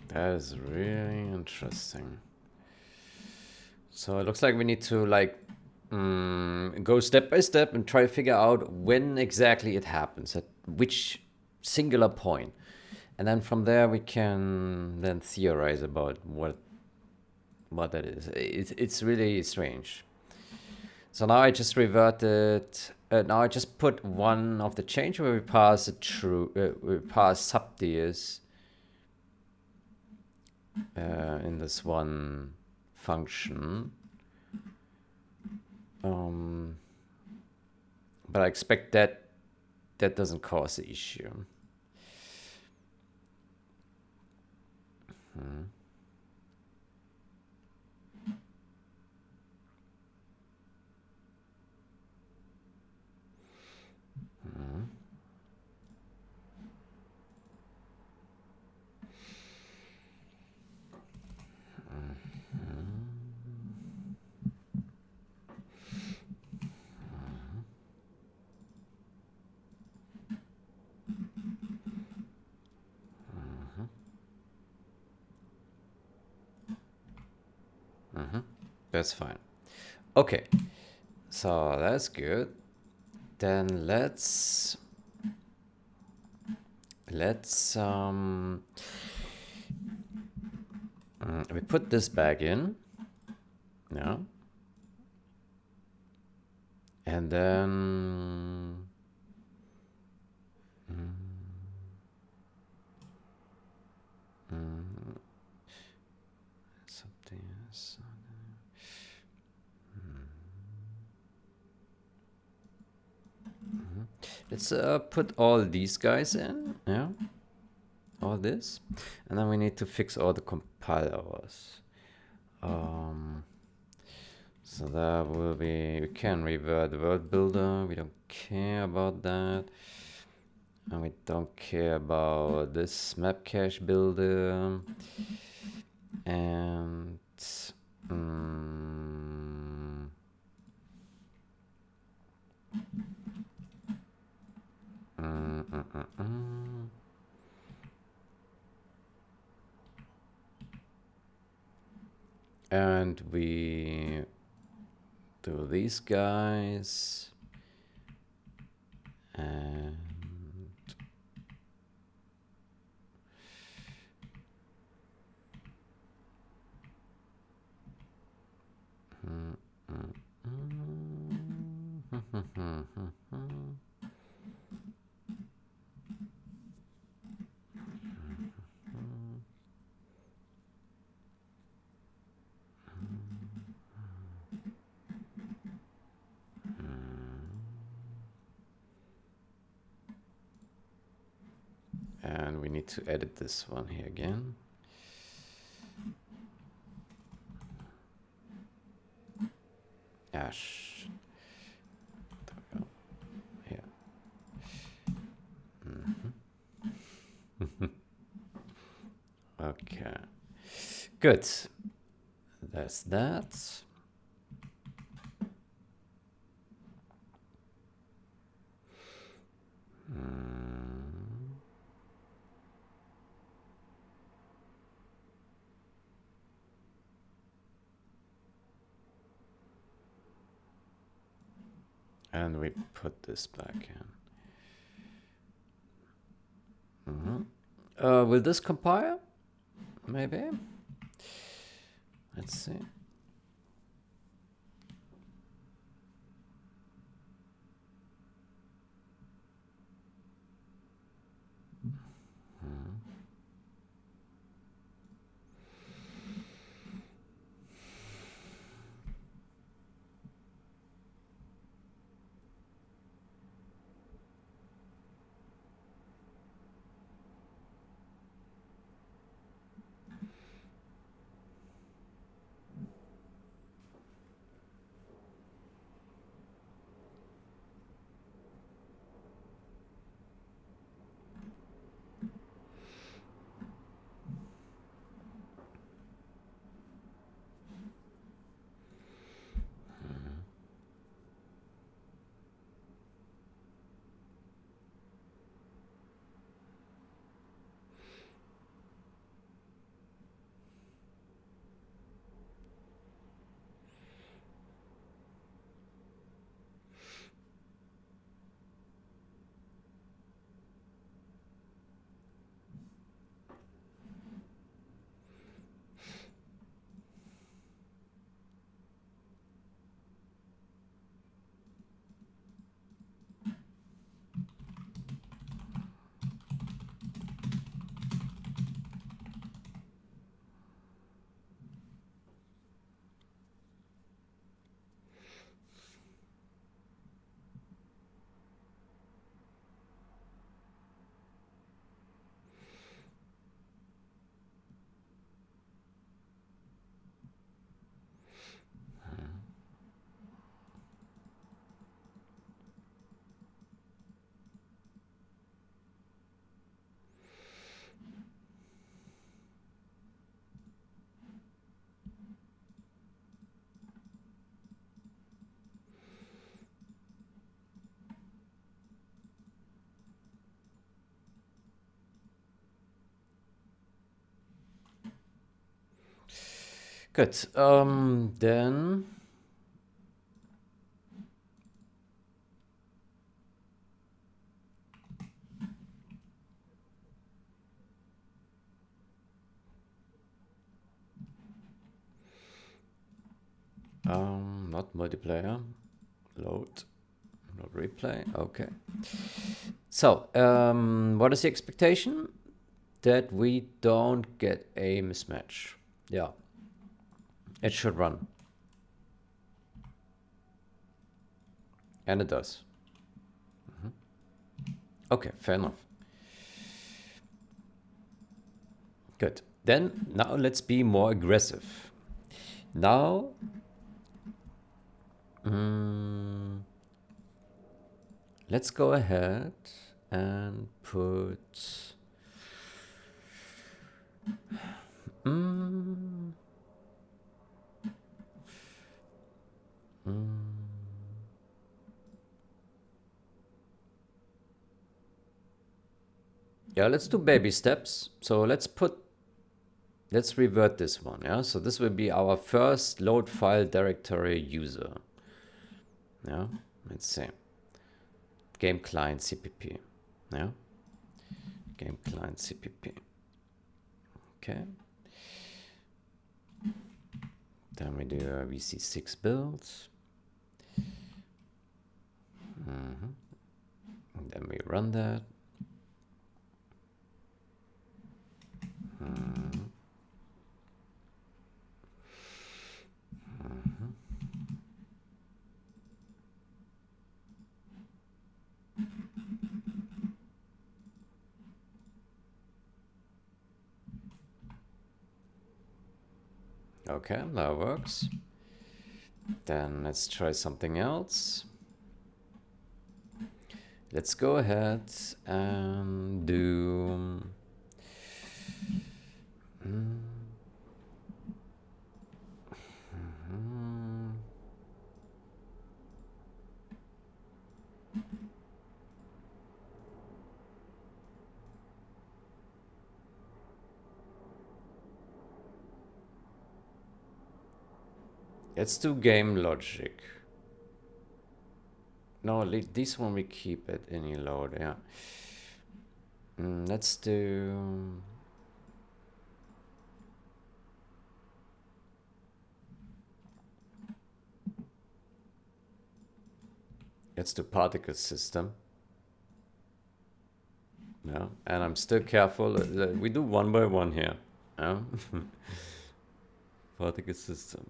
That is really interesting. So it looks like we need to like go step by step and try to figure out when exactly it happens, at which singular point. And then from there we can then theorize about what that is. It's really strange. So now I just reverted. Now I just put one of the change where we pass a true, we pass subdias in this one function. But I expect that that doesn't cause the issue. That's fine. Okay, so that's good. Then let's we put this back in. Yeah. And then something else. Let's put all these guys in. Yeah. All this. And then we need to fix all the compilers. So that will be, we can revert the world builder. We don't care about that. And we don't care about this map cache builder. And and we do these guys. And and we need to edit this one here again. Ash. Here. Okay. Good. That's that. And we put this back in. Will this compile? Maybe. Let's see. Good. Then not multiplayer. Load. Not replay. Okay. So, what is the expectation? That we don't get a mismatch. Yeah. It should run. And it does. Okay, fair enough. Good. Then, now let's be more aggressive. Now, let's go ahead and put... Yeah, let's do baby steps. So let's revert this one. Yeah, so this will be our first load file directory user. Yeah, let's see. Game client CPP. Yeah, game client CPP. Okay. Then we do a VC6 build. And then we run that. Okay, that works. Then let's try something else. Let's go ahead and do... Let's do game logic. No, this one we keep at any load, yeah. Let's do... Let's do particle system. Yeah, and I'm still careful. We do one by one here. Yeah. Particle system.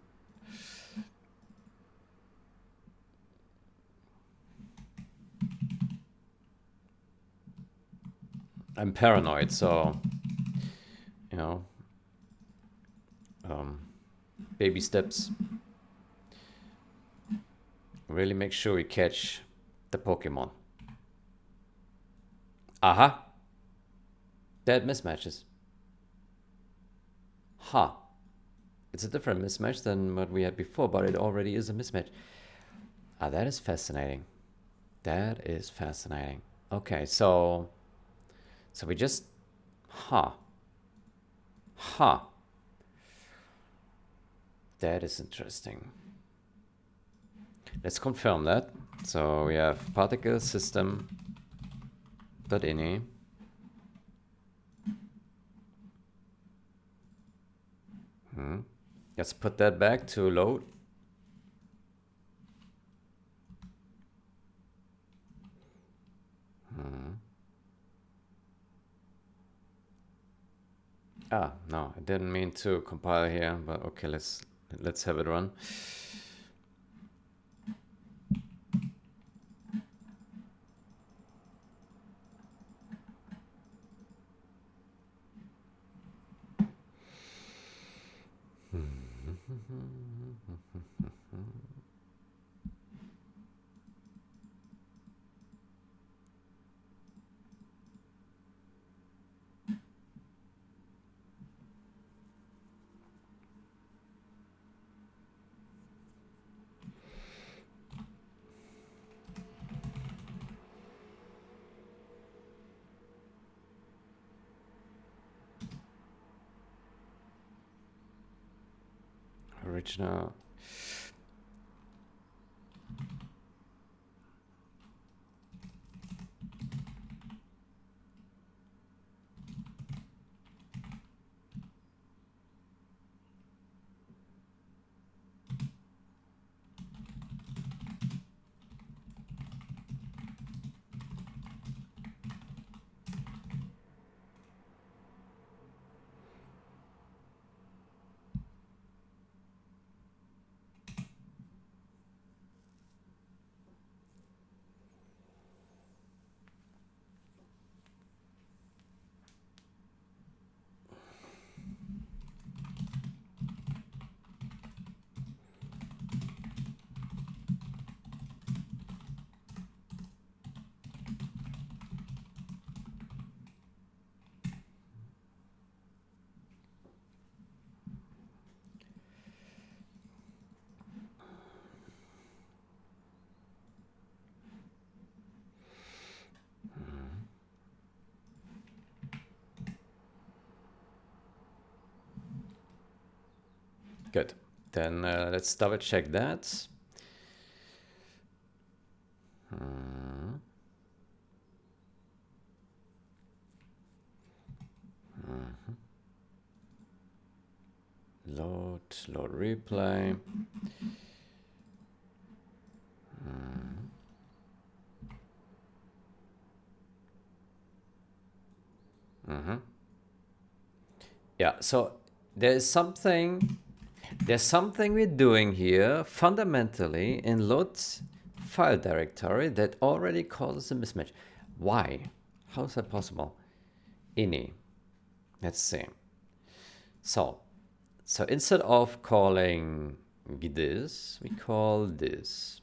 I'm paranoid, so you know, um, baby steps. Really make sure we catch the Pokemon. Aha! Dead mismatches. Ha! It's a different mismatch than what we had before, but it already is a mismatch. Ah, that is fascinating. That is fascinating. Okay, so we just... Ha! Ha! That is interesting. Let's confirm that. So we have particle system dot ini. Let's put that back to load. Ah, no, I didn't mean to compile here, but okay, let's have it run. Original. Good. Then let's double check that. Load replay. Yeah, so there's something we're doing here fundamentally in load file directory that already causes a mismatch. Why? How is that possible? Ini. Let's see. So instead of calling this, we call this.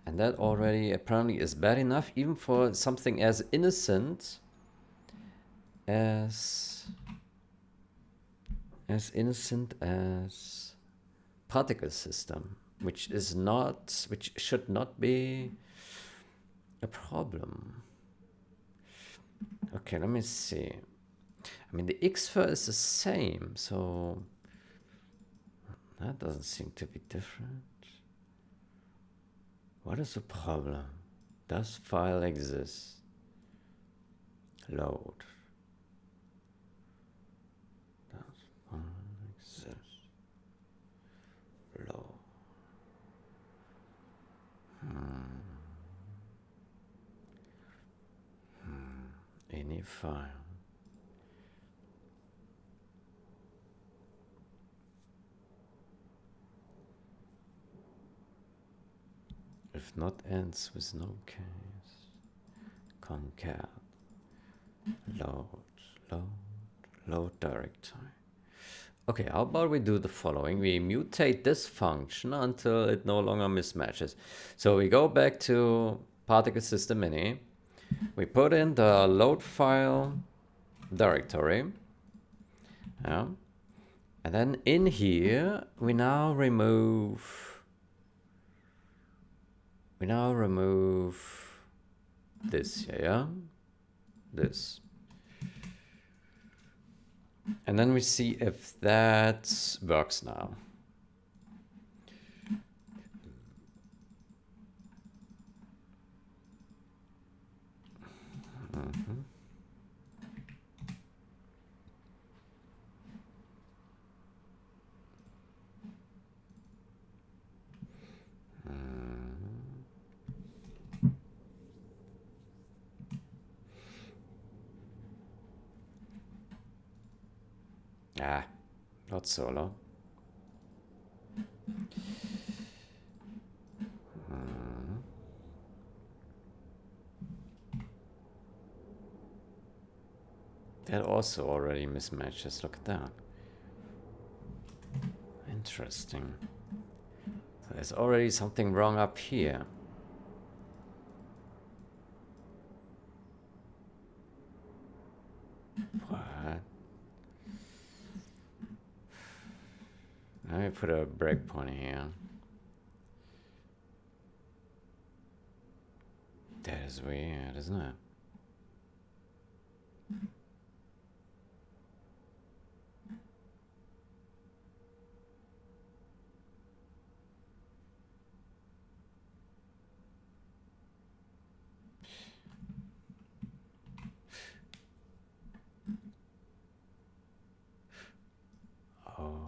And that already apparently is bad enough even for something as innocent as particle system, which should not be a problem. Okay, let me see. I mean, the X-fur is the same, so that doesn't seem to be different. What is the problem? Does file exist? Load. Does file exist? Load. Any file. If not ends with no case. Concat. Load. Load. Load directory. Okay, how about we do the following? We mutate this function until it no longer mismatches. So we go back to particle system mini. We put in the load file directory. Yeah. And then in here, we now remove this here, yeah? This. And then we see if that works now. Ah, not solo. That also already mismatches. Look at that. Interesting. So there's already something wrong up here. What? Let me put a breakpoint here. That is weird, isn't it? Oh.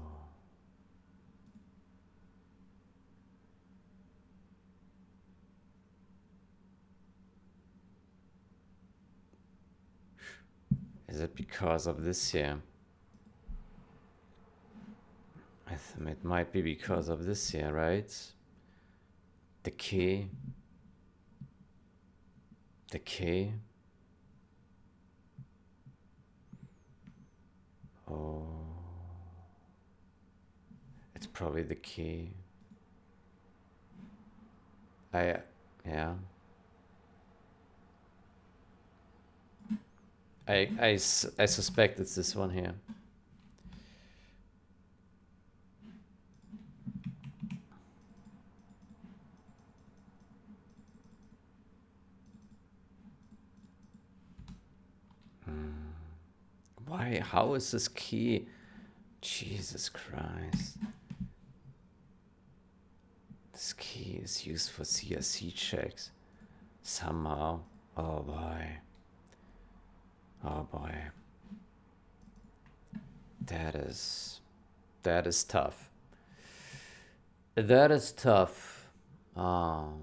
Is it because of this here? It might be because of this here, right? The key. The key. Oh. It's probably the key. Yeah. I suspect it's this one here. Why? How is this key? Jesus Christ. This key is used for CSC checks. Somehow. Oh boy. Oh boy. That is tough. That is tough. Wow.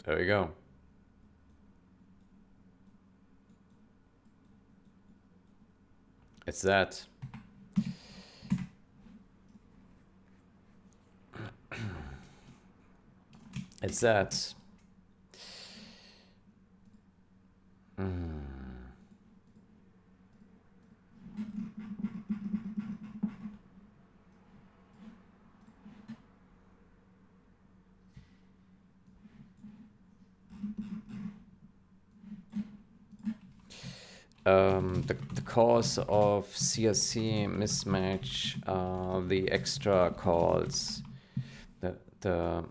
There we go. It's that. It's that. the cause of CRC mismatch, the extra calls, the, the,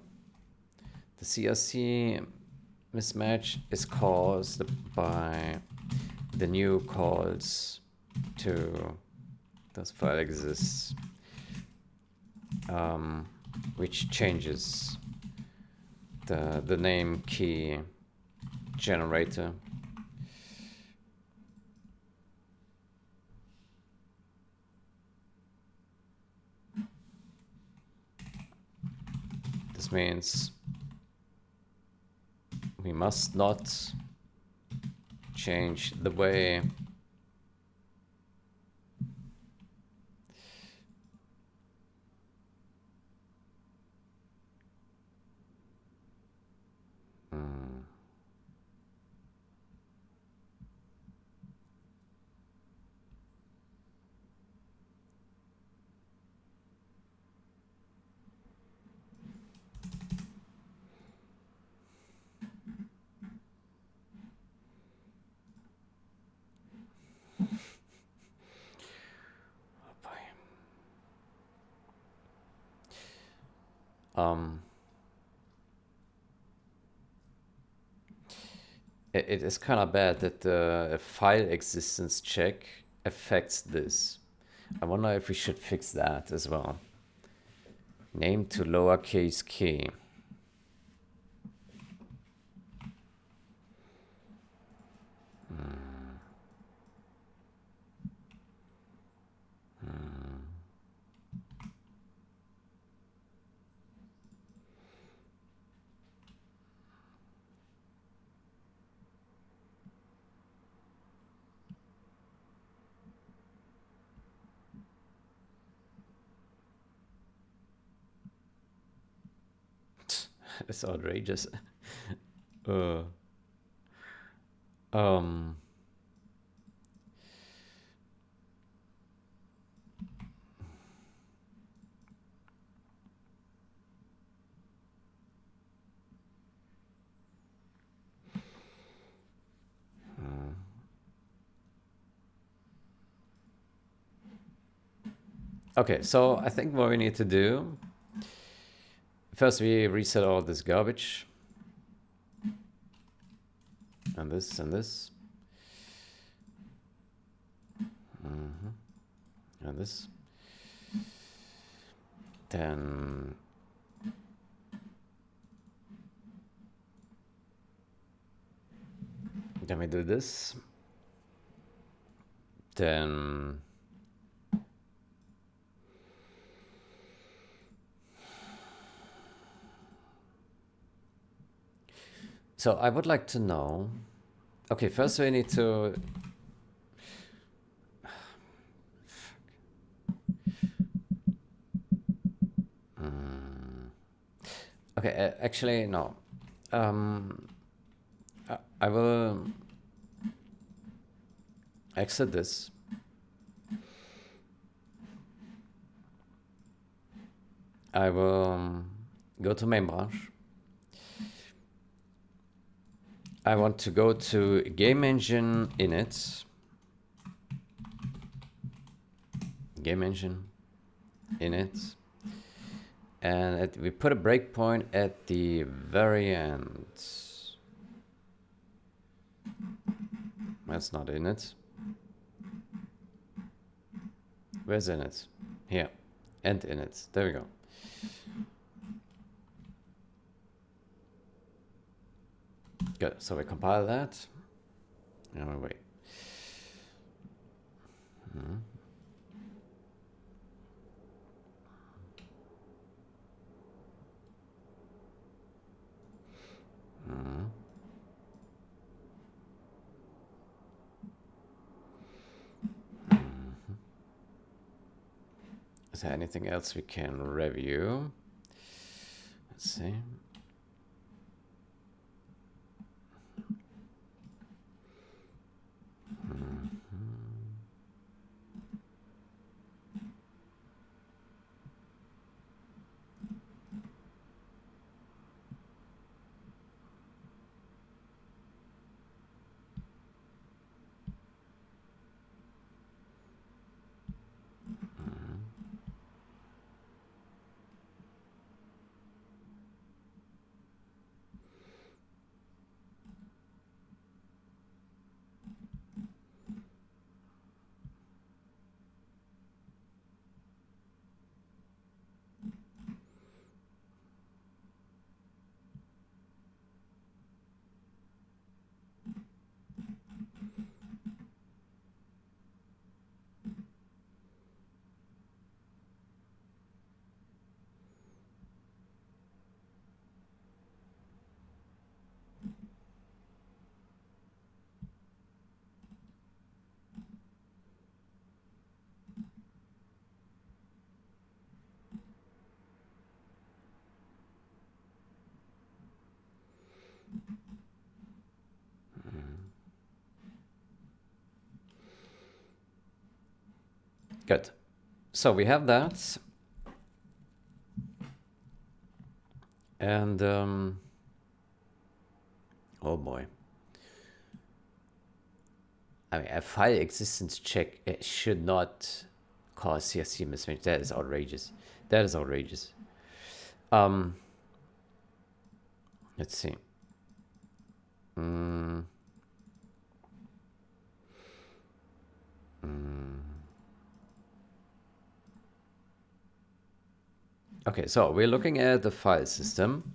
the CRC mismatch is caused by the new calls to this file exists, which changes the name key generator. This means we must not change the way it is kind of bad that the file existence check affects this. I wonder if we should fix that as well. Name to lowercase k. It's outrageous. uh, um, okay, so I think what we need to do, first we reset all this garbage. And this and this. And this. Then we do this. Then so I would like to know, okay, first we need to okay, actually no. I will exit this. I will go to main branch. I want to go to game engine init. Game engine init. And we put a breakpoint at the very end. That's not init. Where's init? Here. End init. There we go. Good. So we compile that. And we wait. Is there anything else we can review? Let's see. Good. So we have that. And, oh boy. I mean, a file existence check should not cause CSC mismatch. That is outrageous. That is outrageous. Let's see. Okay, so we're looking at the file system.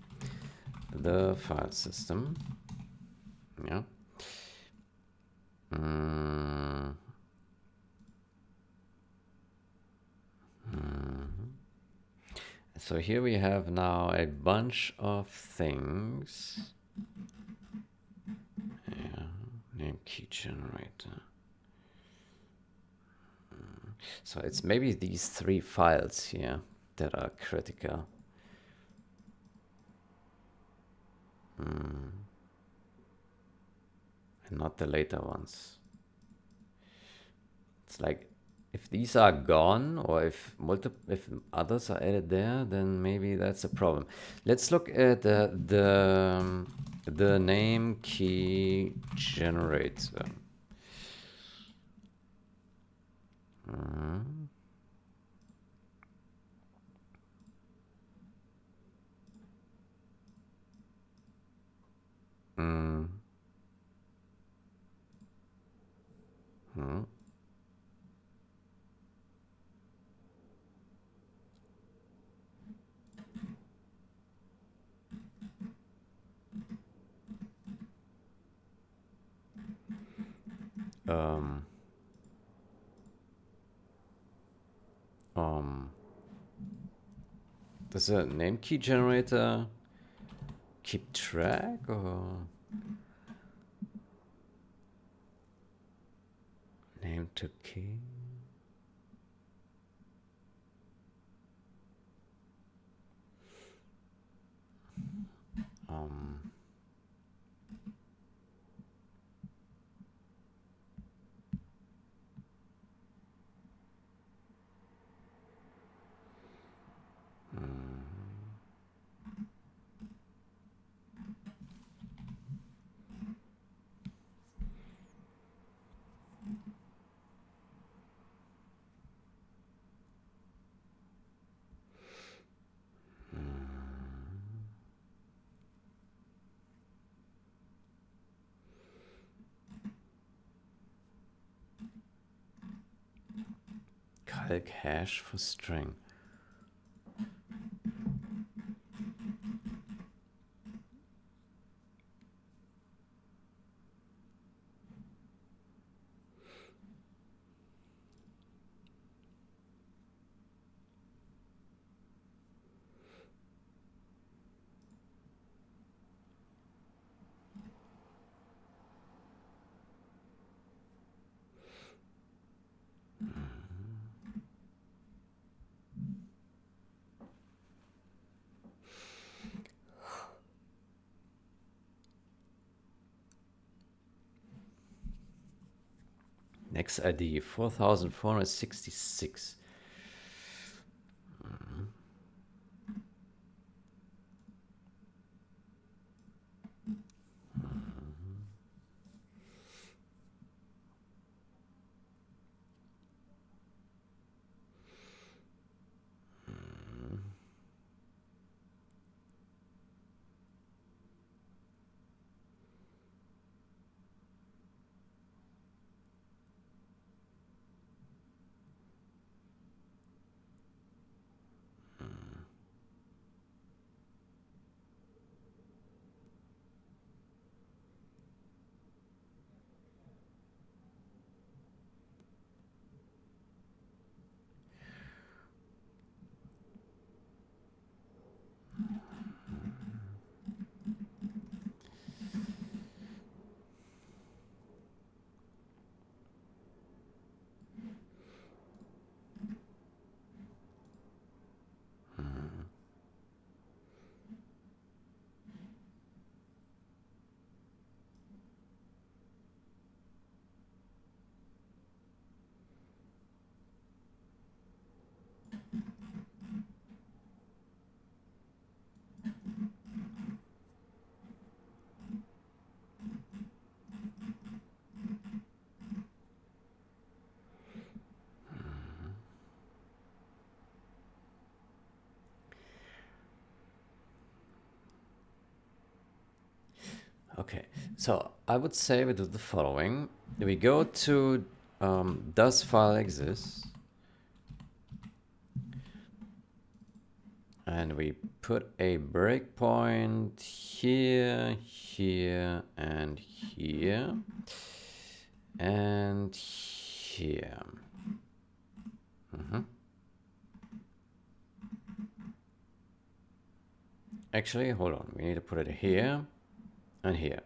The file system. Yeah. So here we have now a bunch of things. Yeah. Name key generator. So it's maybe these three files here that are critical. And not the later ones. It's like if these are gone or if others are added there, then maybe that's a problem. Let's look at the name key generator. Um, does a name key generator keep track or name to key? Calc hash for string. Next ID 4466. Okay, so I would say we do the following. We go to does file exist, and we put a breakpoint here, here, and here, and here. Actually, hold on. We need to put it here and here.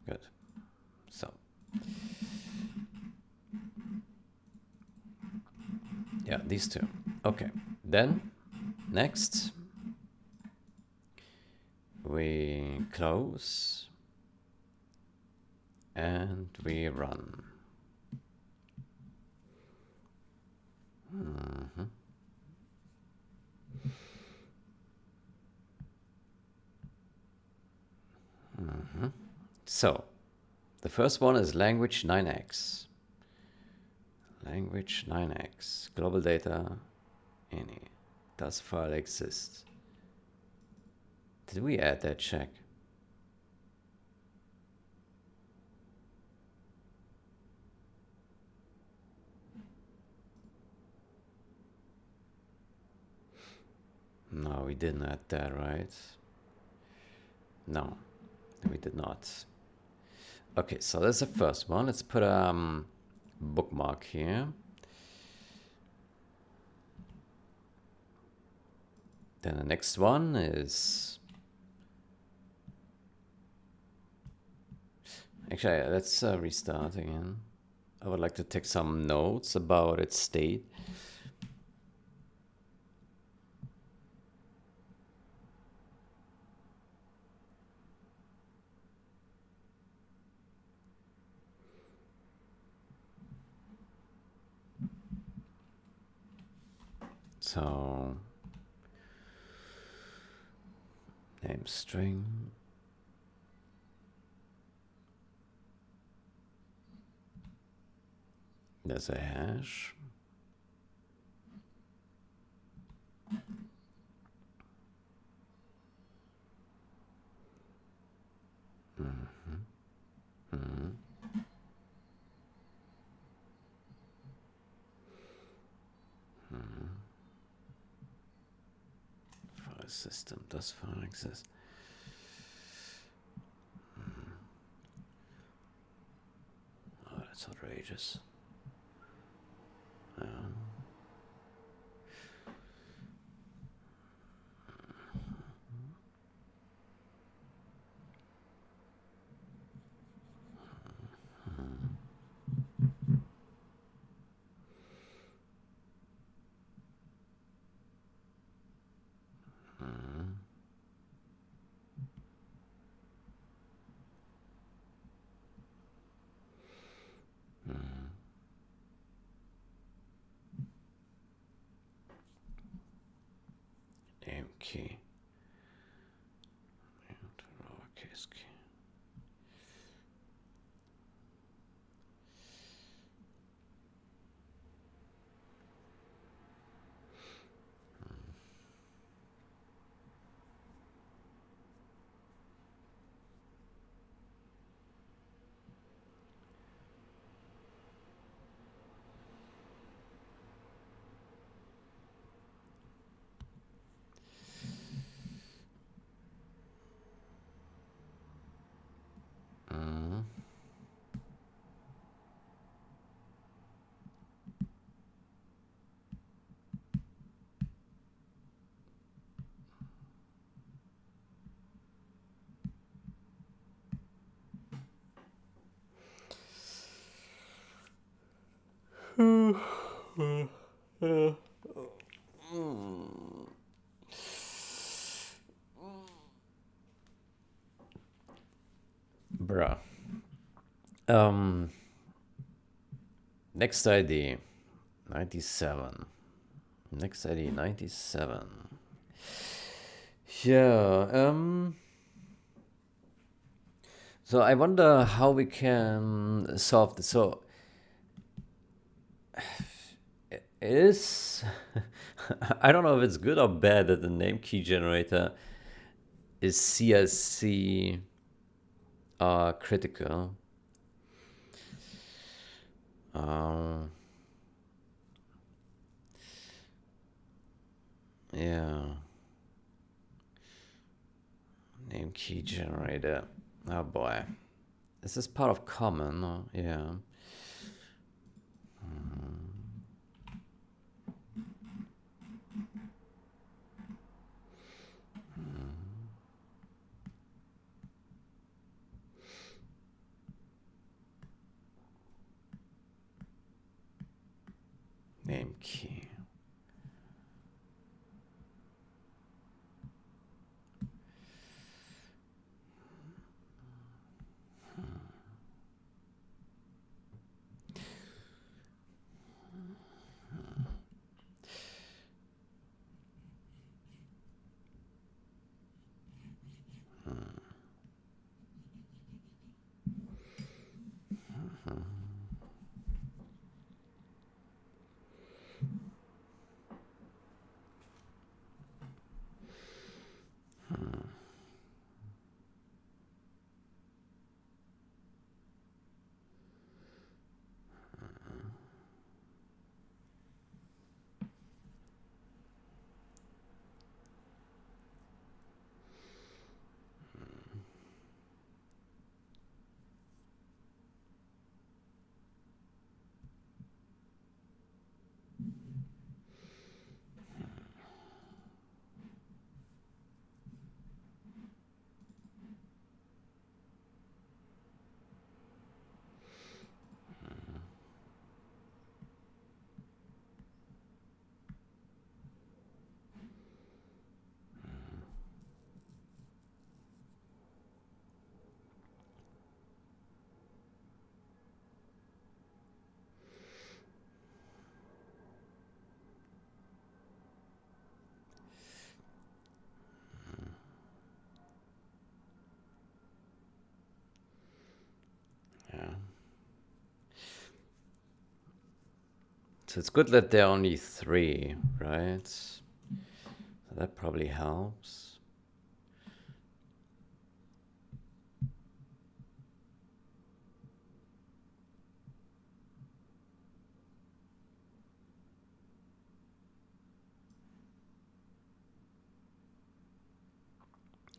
Good. So, yeah, these two. Okay. Then, next, we close and we run. So, the first one is language 9x. Language 9x. Global data, any. Does file exist? Did we add that check? No, we didn't add that, right? No, we did not. Okay, so that's the first one. Let's put a bookmark here. Then the next one is... Actually, let's restart again. I would like to take some notes about its state. So, name string. There's a hash. File system, does file exist? Oh, that's outrageous. Name key. Lowercase key. Bruh. Next ID 97. Next ID 97. Yeah, so I wonder how we can solve this. So it is I don't know if it's good or bad that the name key generator is CSC critical. Um, yeah. Name key generator. Oh boy. Is this part of common? Or, yeah. Name key. Yeah. So it's good that there are only 3, right? So that probably helps.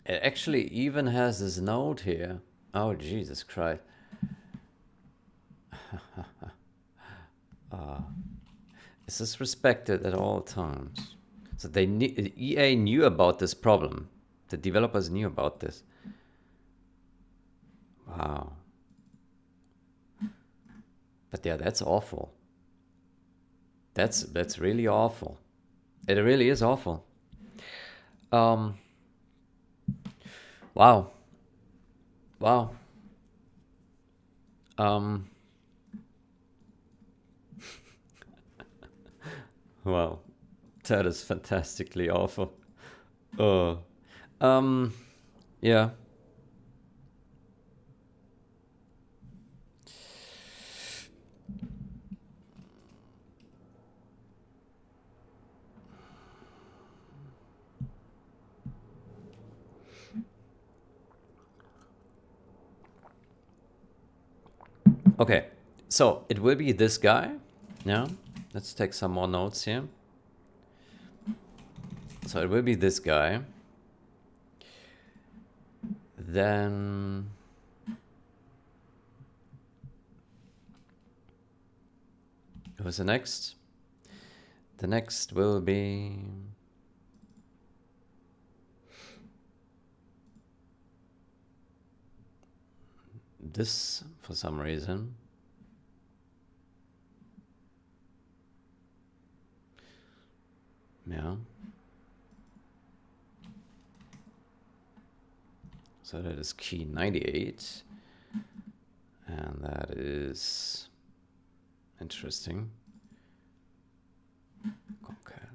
It actually even has this note here. Oh, Jesus Christ. This is respected at all times. So EA knew about this problem. The developers knew about this. Wow. But yeah, that's awful. That's really awful. It really is awful. Um. Wow. Wow. Um. Wow. That is fantastically awful. Oh. Yeah. Okay. So it will be this guy. Yeah. Let's take some more notes here. So it will be this guy. Then who's the next? The next will be this for some reason. Yeah. So that is key 98. And that is interesting. Okay.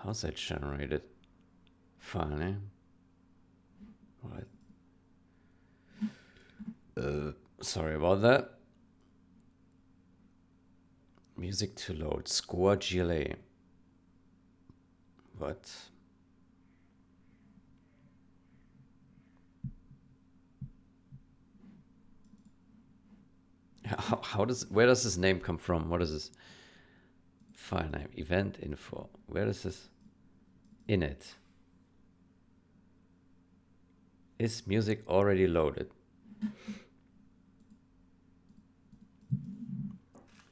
How's that generated? Funny. Right. Sorry about that. Music to load. Score GLA. What? Where does this name come from? What is this file name? Event info. Where is this? Init. Is music already loaded?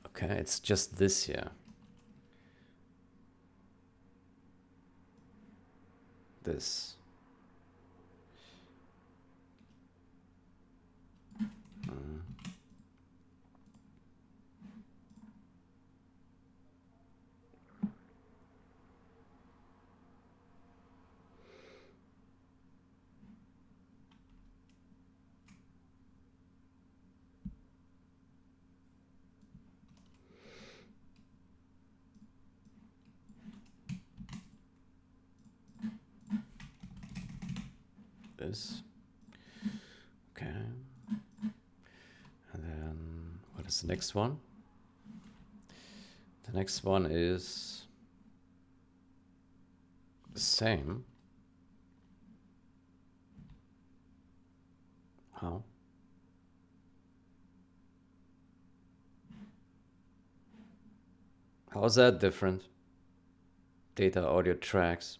Okay, it's just this here. This. This. Okay. And then what is the next one? The next one is the same. How? How is that different? Data audio tracks.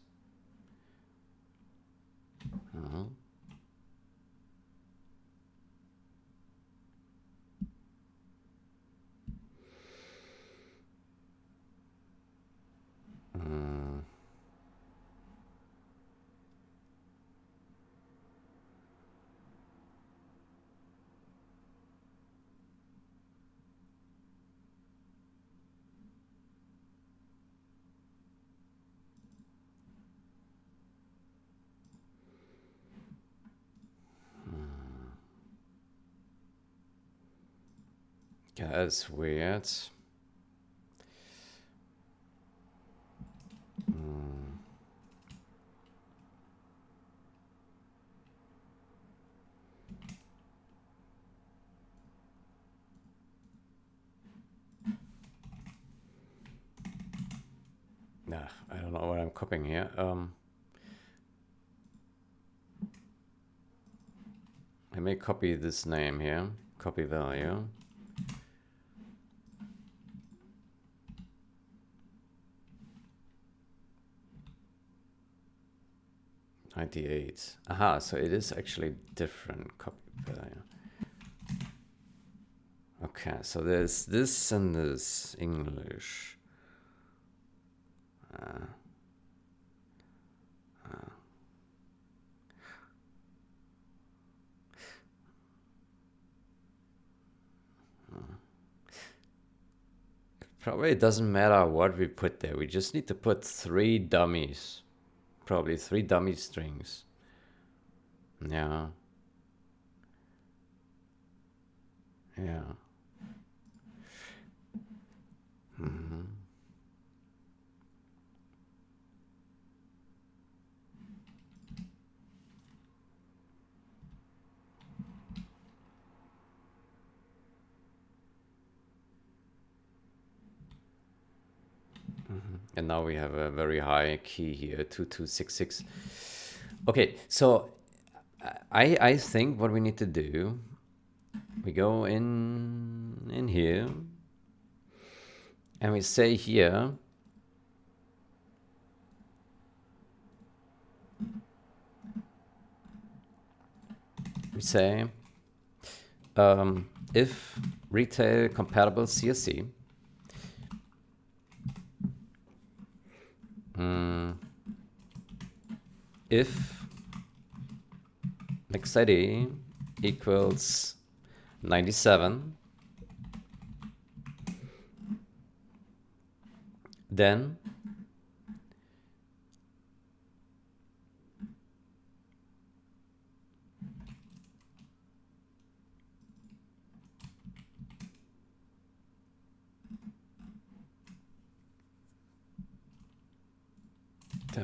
Yeah, that's weird. Nah, I don't know what I'm copying here. I may copy this name here. Copy value. $98. Aha, so it is actually different copy value. Okay, so there's this and this English. Probably it doesn't matter what we put there. We just need to put 3 dummies. Probably 3 dummy strings. Yeah. Yeah. And now we have a very high key here, 2266. Okay, so I think what we need to do, we go in here, and we say here, we say if retail compatible CSC, if mix ID equals 97, then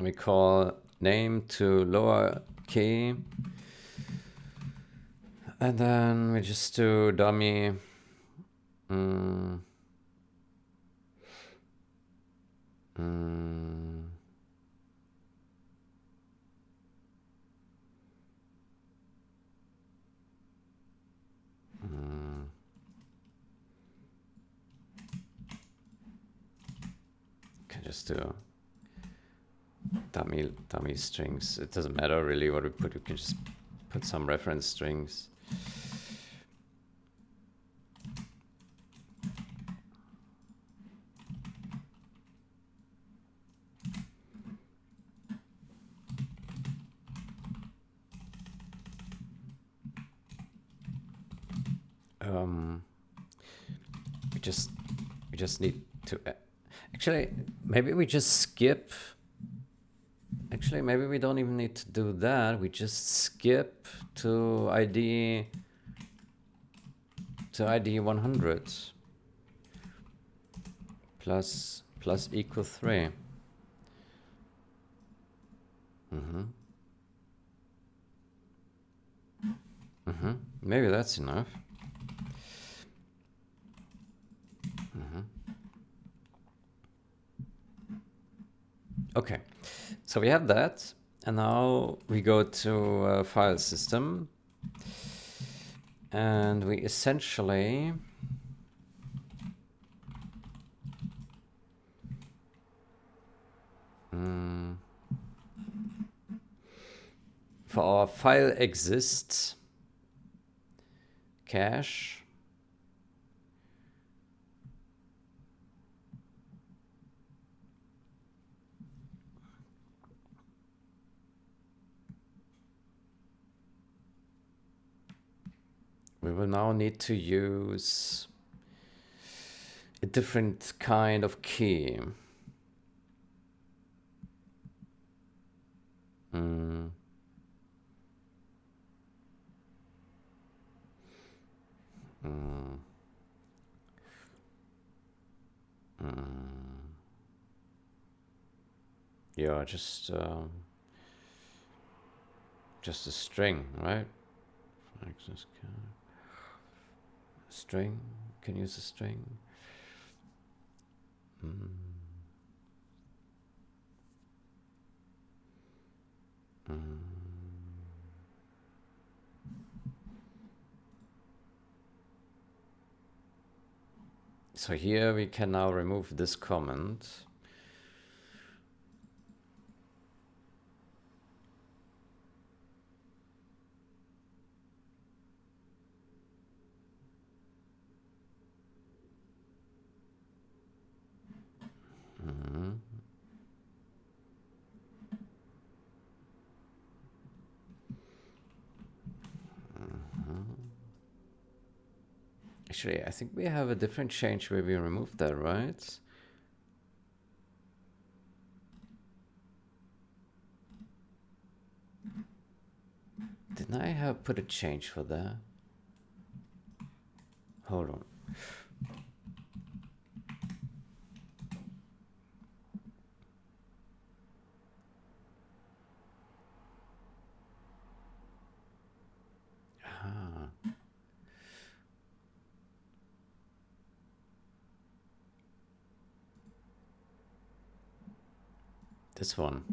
we call name to lower key, and then we just do dummy just do dummy strings. It doesn't matter really what we put. We can just put some reference strings. We just need to actually maybe we just skip. Actually, maybe we don't even need to do that. We just skip to ID 100 plus equal 3. Maybe that's enough. Okay, so we have that, and now we go to file system, and we essentially for our file exists cache we will now need to use a different kind of key. Yeah, just a string, right? String, can use a string. So here we can now remove this comment. Actually, I think we have a different change where we removed that, right? Didn't I have put a change for that? Hold on. This one.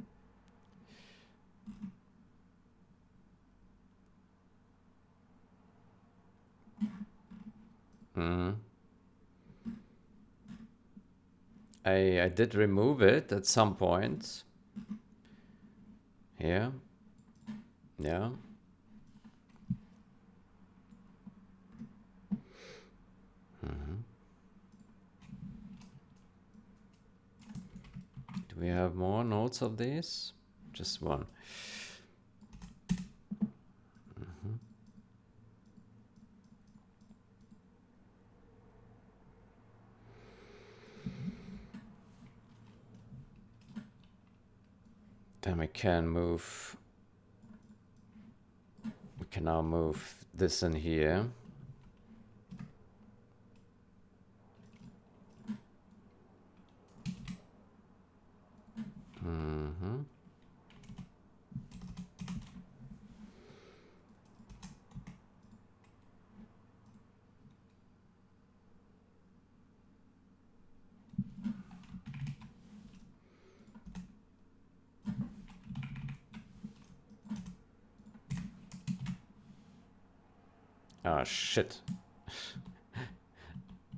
I did remove it at some point. Yeah. Yeah. Do we have more notes of these? Just one. Then we can move. We can now move this in here. Ah, shit.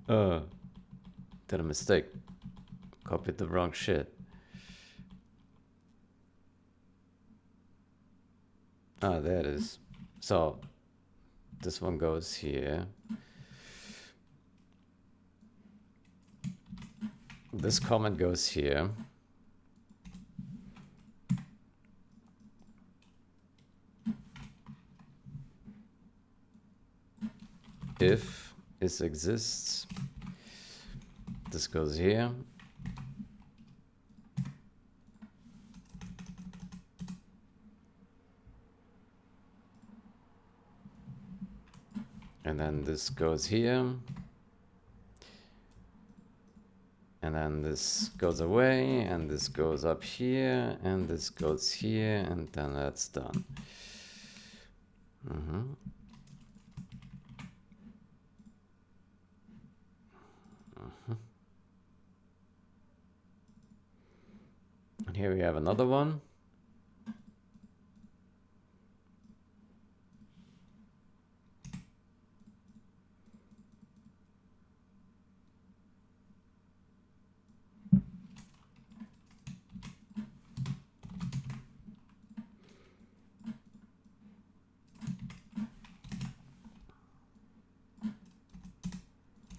Did a mistake. copied the wrong shit. Ah, there it is. So this one goes here. This comment goes here. If this exists, this goes here. And then this goes here. And then this goes away, and this goes up here, and this goes here, and then that's done. And here we have another one.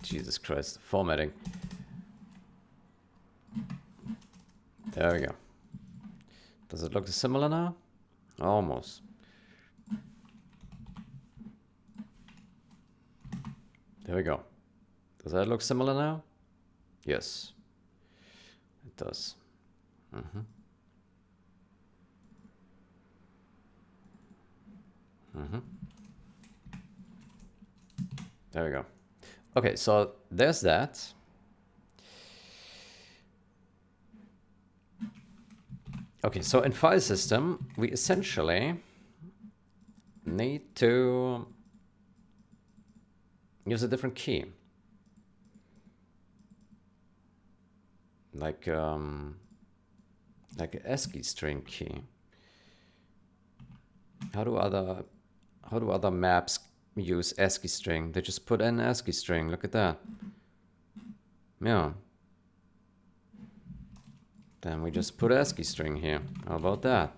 Jesus Christ, formatting. There we go. Does it look similar now? Almost. There we go. Does that look similar now? Yes, it does. There we go. Okay, so there's that. Okay, so in file system, we essentially need to use a different key. Like an ASCII string key. How do other maps use ASCII string? They just put in ASCII string. Look at that. Yeah. Then we just put ASCII string here. How about that?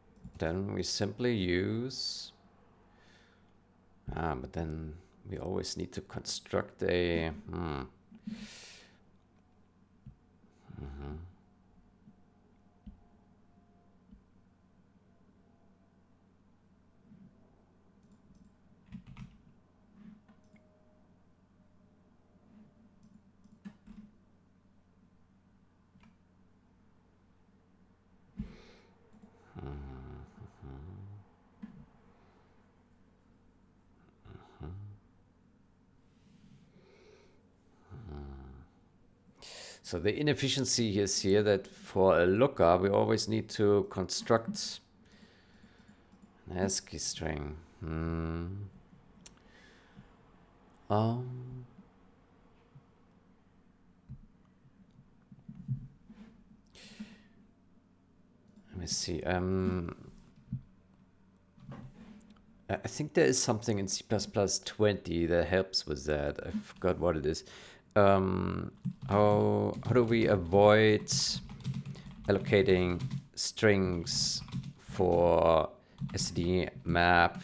And then we simply use, but then we always need to construct a, so the inefficiency is here that for a looker, we always need to construct an ASCII string. Let me see. I think there is something in C++20 that helps with that. I forgot what it is. How do we avoid allocating strings for SD map?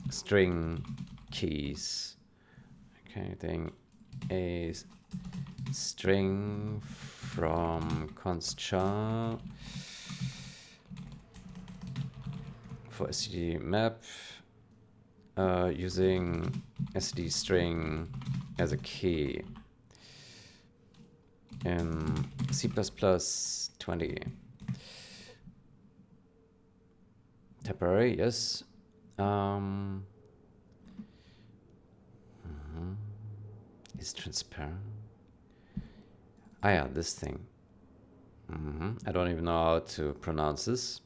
String keys. Okay, then a string from const char for std map using std string as a key in C++20. Temporary, yes. Is transparent. Ah yeah, this thing. I don't even know how to pronounce this.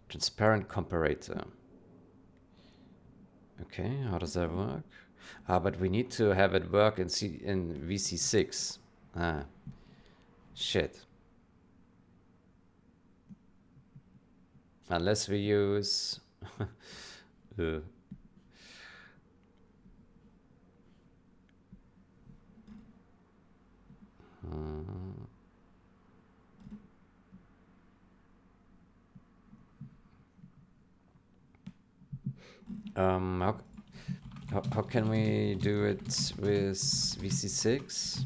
Transparent comparator. Okay, how does that work? Ah, but we need to have it work in VC6. Ah, shit. Unless we use... uh, how, how can we do it with VC6?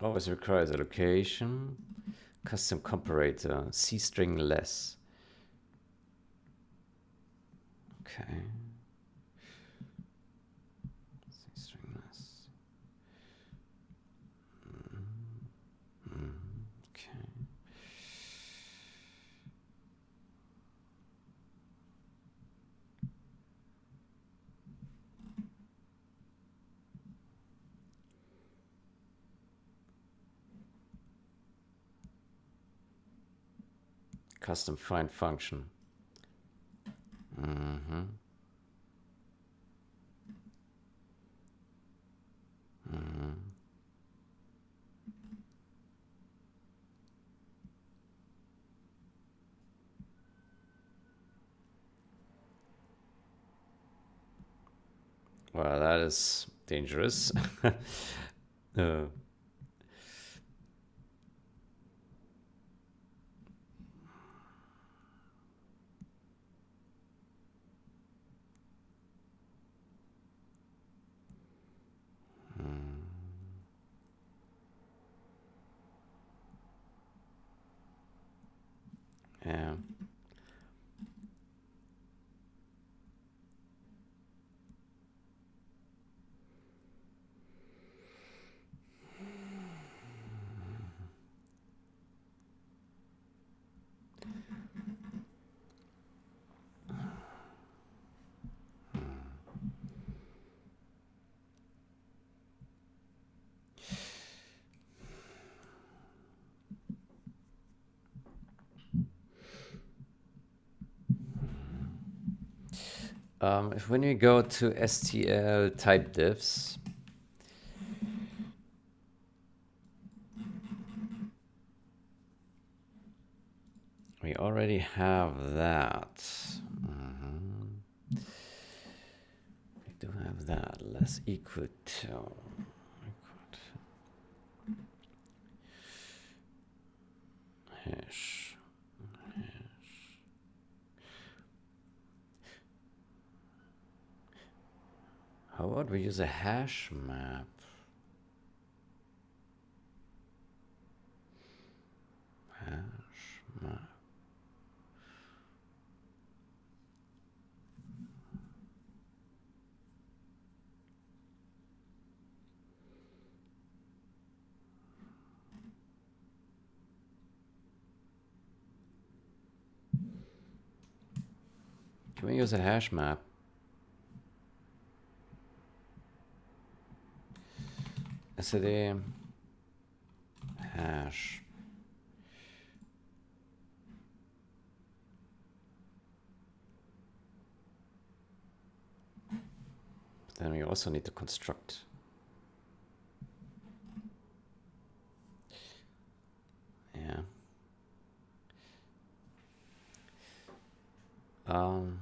Always requires a location. Custom comparator. C string less. Okay. C string less. Okay. Custom find function. Well, that is dangerous. uh, yeah. If when we go to STL type diffs, we already have that. We do have that. Less equal to. Hash. How about we use a hash map? Hash map. Can we use a hash map? SED hash. But then we also need to construct. Yeah. Um.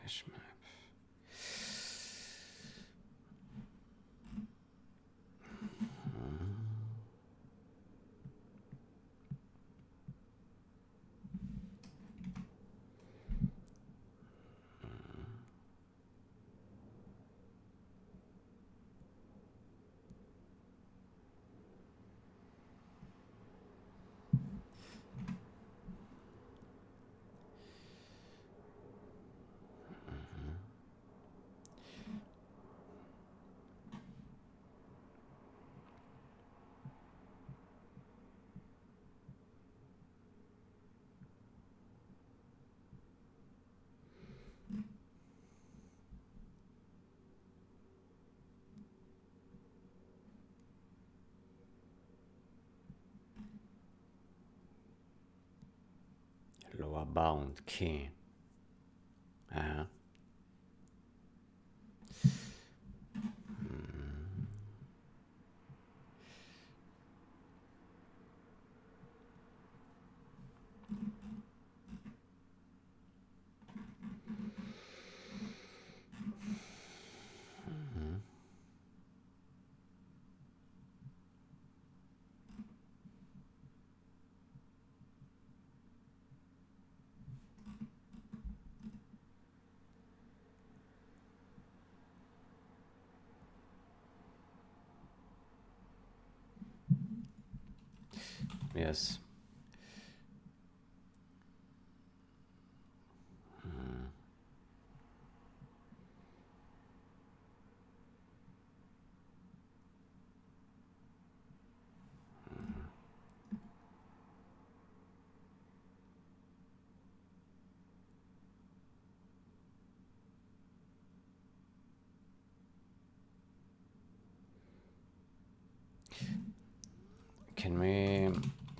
hash map. Lower bound key. Yes.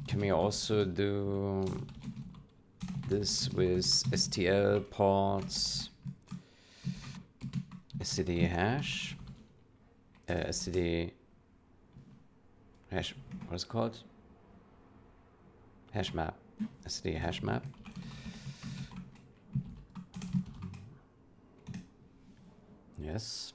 Can we also do this with STL ports, std hash, std hash, what is it called? Hash map, std hash map. Yes.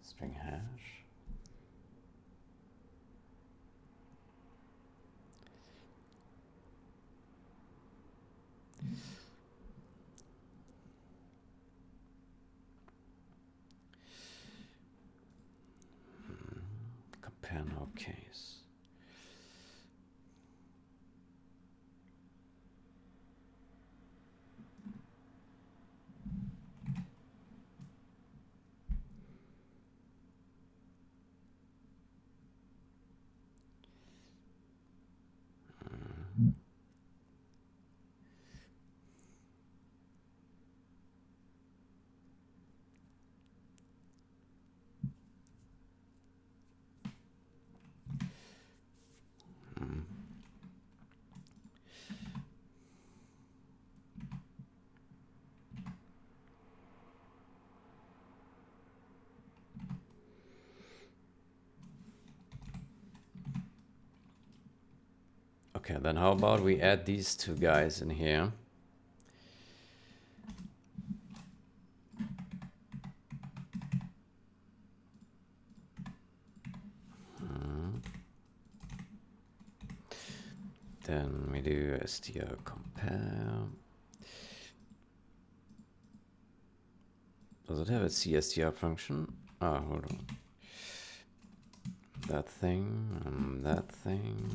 String hash. Compare no case. Okay, then how about we add these two guys in here? Then we do str compare. Does it have a cstr function? Ah, hold on. That thing, and that thing.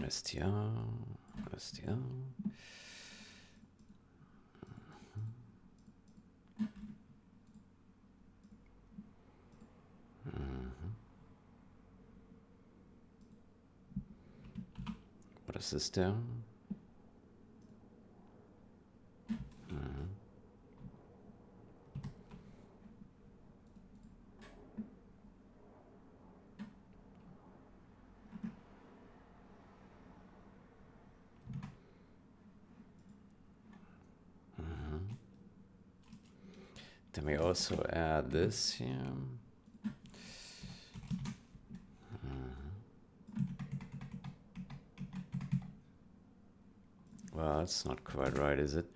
str, str. What is this there? Then we also add this here. Well, that's not quite right, is it?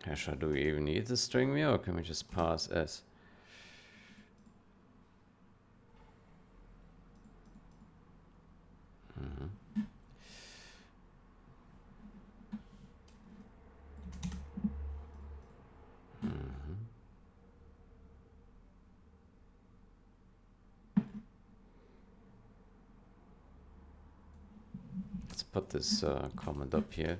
Hasher, do we even need the string view, or can we just pass S? Let's put this comment up here.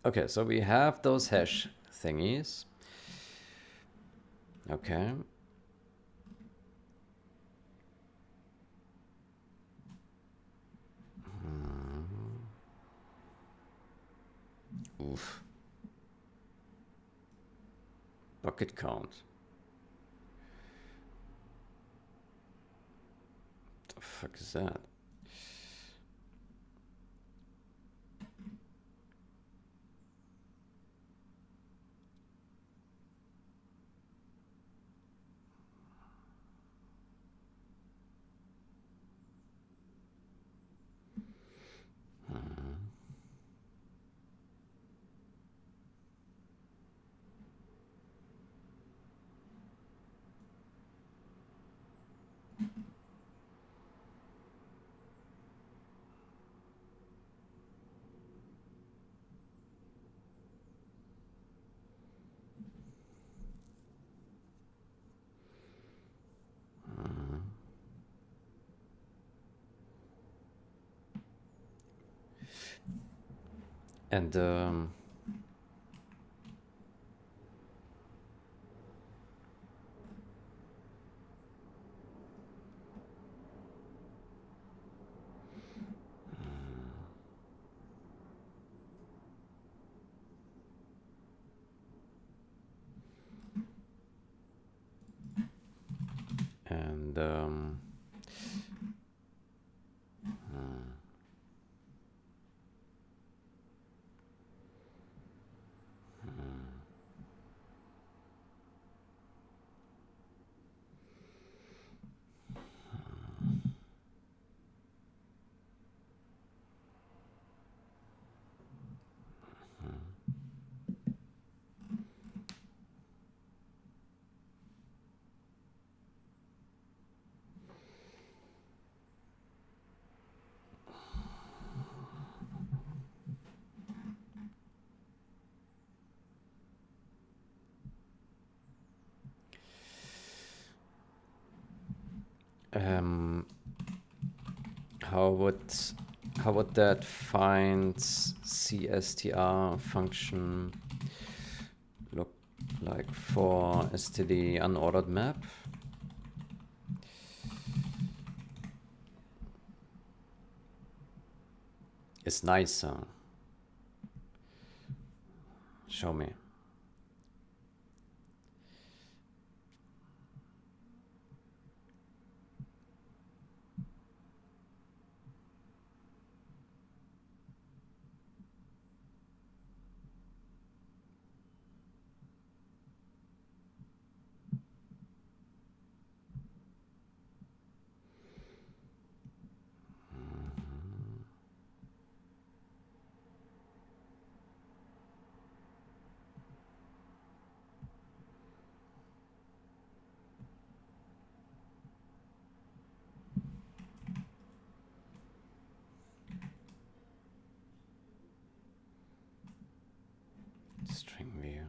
Okay, so we have those hash thingies. Okay. Oof. Bucket count. The fuck is that? And and um, how would that find CSTR function look like for std unordered map? It's nicer. Show me. String view.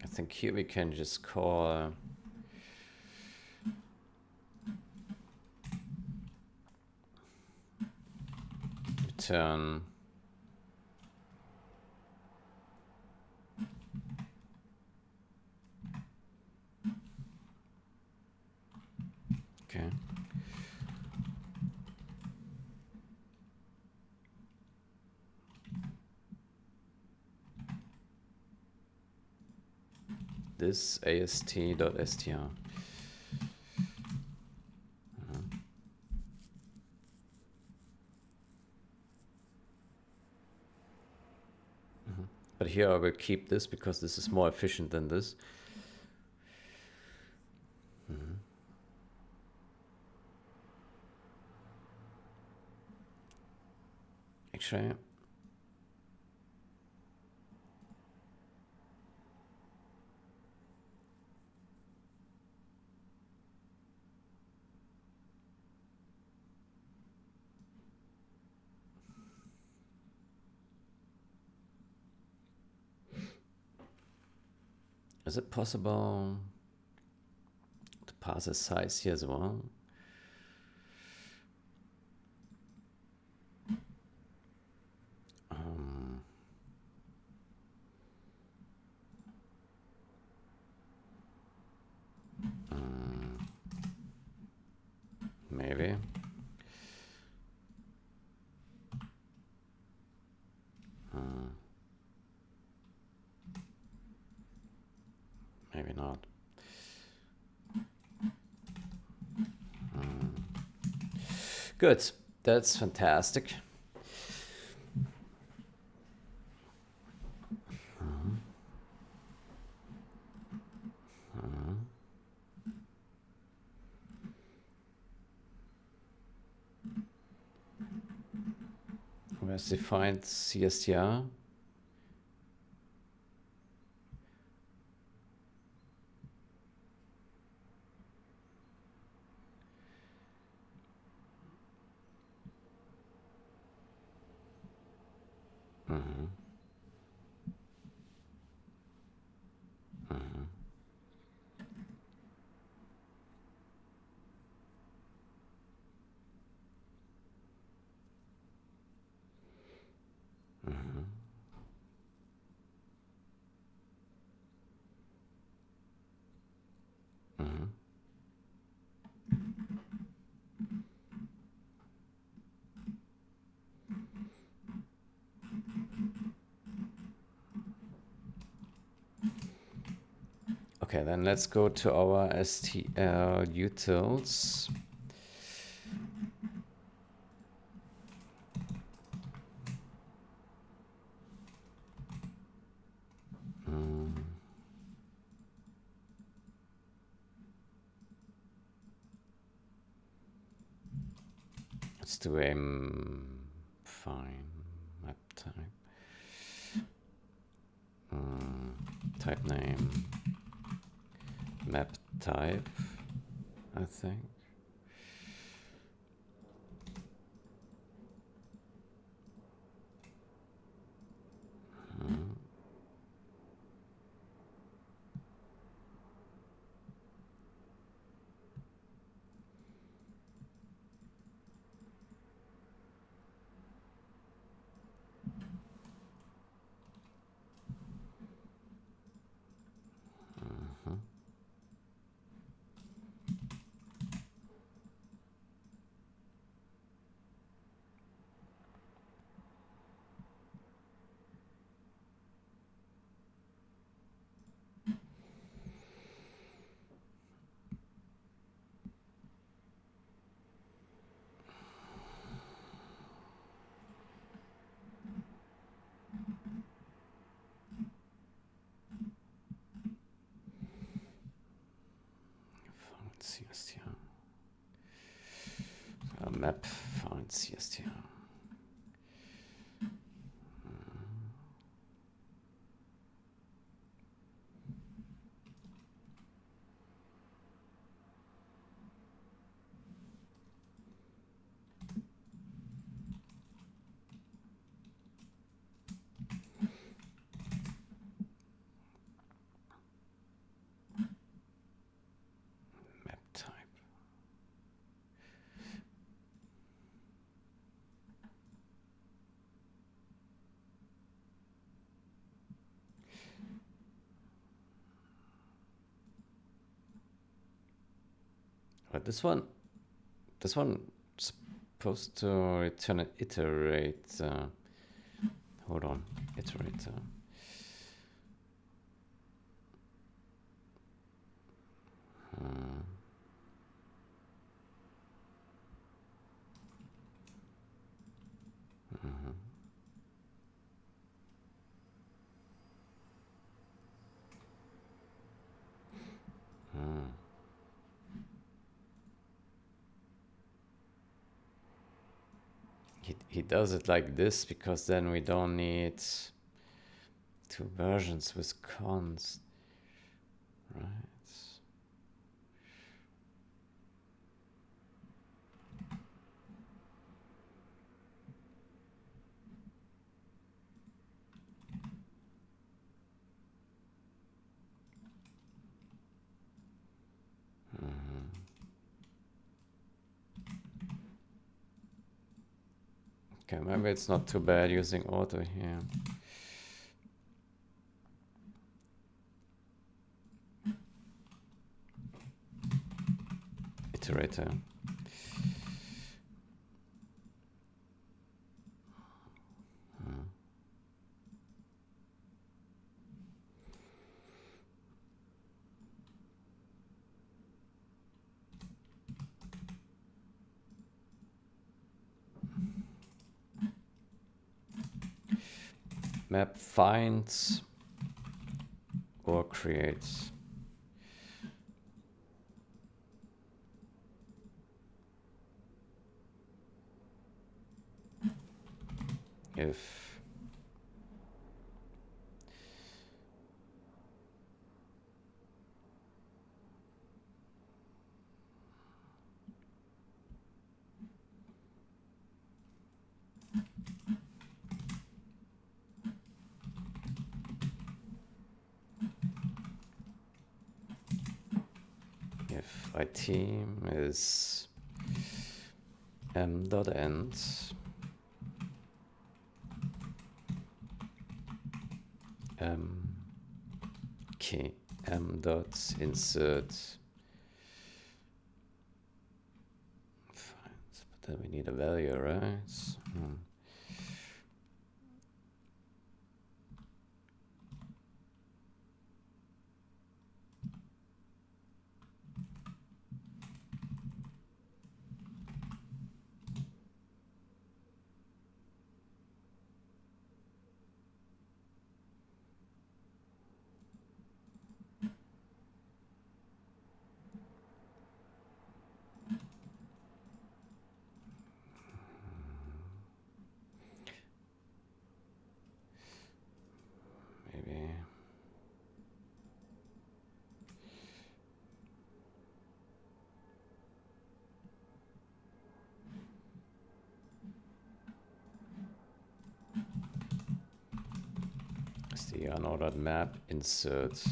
I think here we can just call return okay. This ast.str. But here I will keep this because this is more efficient than this. Actually, is it possible to pass a size here as well? Maybe. Maybe not. Good. That's fantastic. Where's defined CSTR? Okay, then let's go to our STL utils. Let's do a fine map type. Type name map type, I think. CSTR. Map find CSTR. Map type. But this one supposed to return an iterate. Hold on, iterate. He does it like this because then we don't need two versions with const, right? Okay, maybe it's not too bad using auto here. Iterator. Map finds or creates. If item is m.end key m.insert. Fine, but then we need a value, right? Maybe. It's the unordered map insert.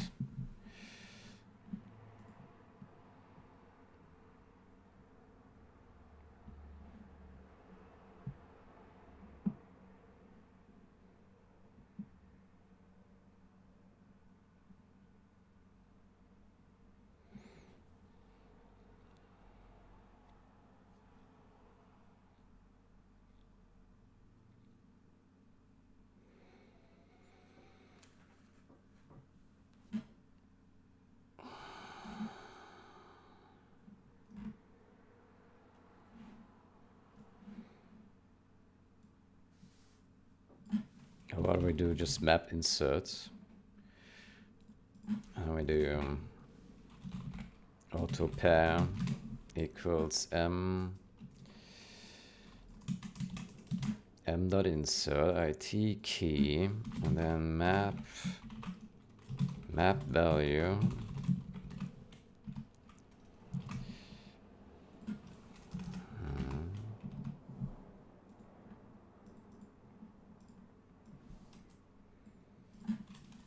How about we do just map insert? And we do auto pair equals m dot insert it key, and then map value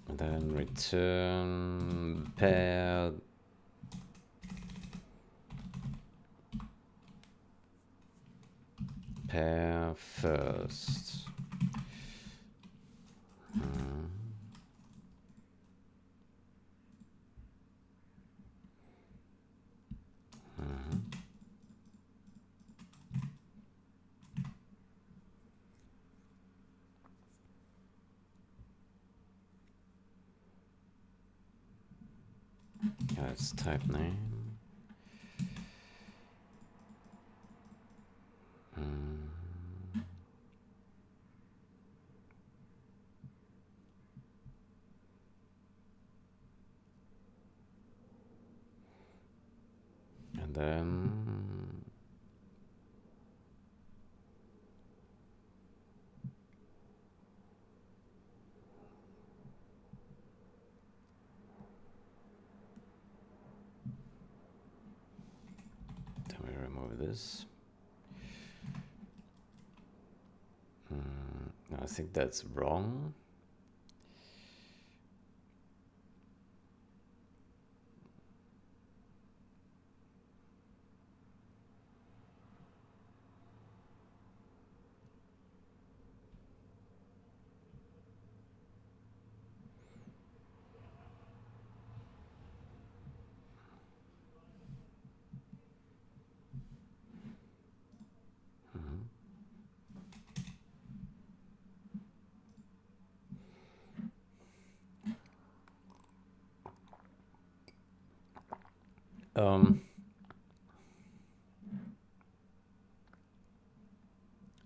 and then return pair first. Yeah, it's type name. And then we remove this. No, I think that's wrong.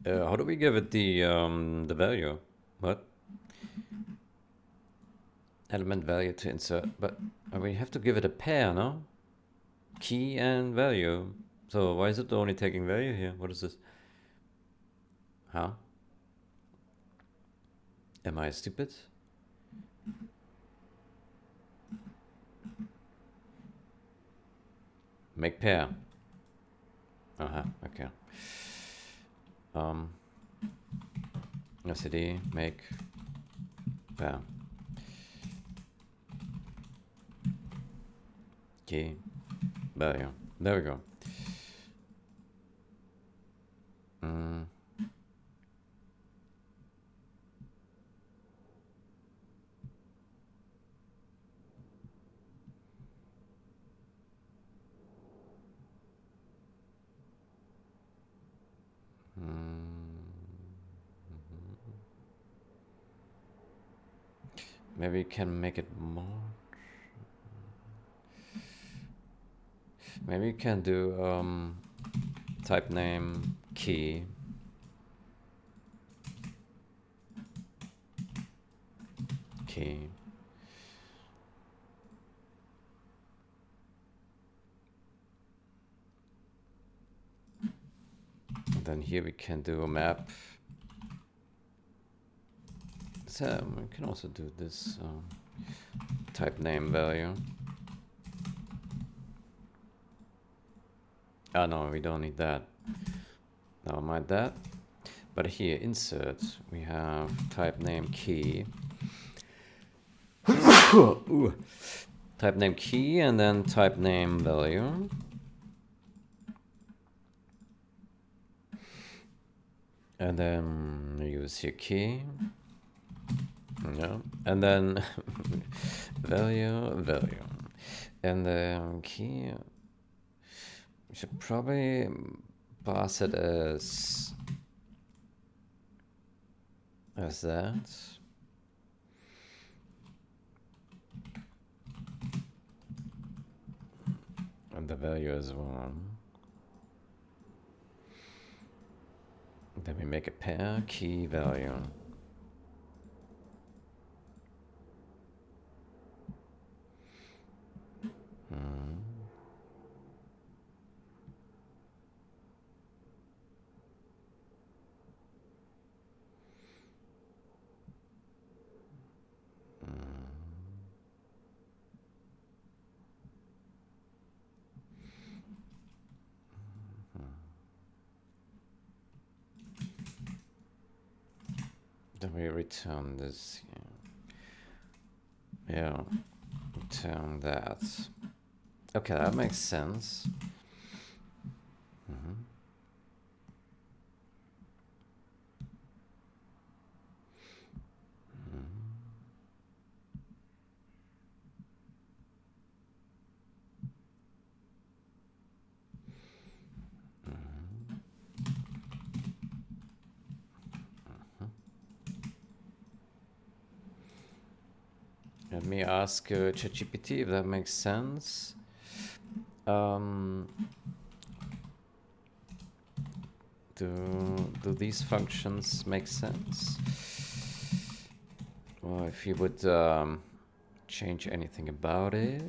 How do we give it the value? What? Element value to insert, but we have to give it a pair, no? Key and value. So why is it only taking value here? What is this? Huh? Am I stupid? Make pair. Okay. LCD make pair. Key value. There we go. Maybe we can make it more. Maybe we can do type name key. And then here we can do a map. So we can also do this type name value. Oh no, we don't need that. Never mind that. But here, insert, we have type name key. Ooh. Type name key and then type name value. And then use here key. Yeah. And then value. And then key. We should probably pass it as that. And the value is 1. Then we make a pair key value. Then we return this. Yeah, return that. Okay, that makes sense. Let me ask ChatGPT if that makes sense. Do these functions make sense? Or if you would change anything about it?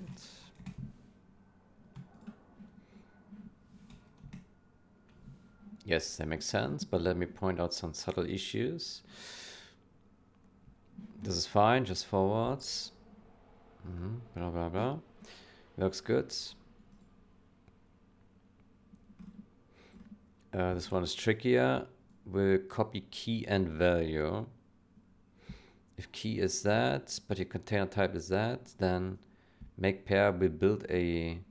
Yes, that makes sense, but let me point out some subtle issues. This is fine, just forwards. Blah, blah, blah. Looks good. This one is trickier. We'll copy key and value. If key is that, but your container type is that, then make pair will build an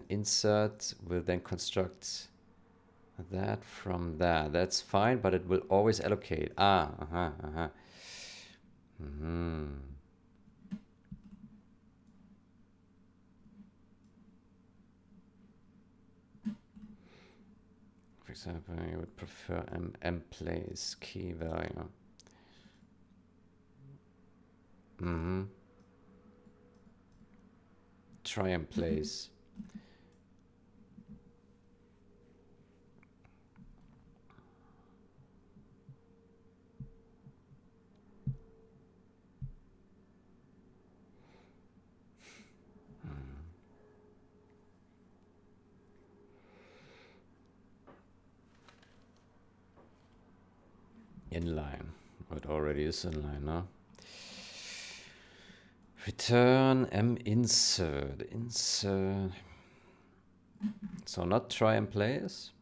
insert, will then construct that from that. That's fine, but it will always allocate. For example, you would prefer place key value. Try place. Inline. It already is inline, no? Return insert. Insert. So not try place.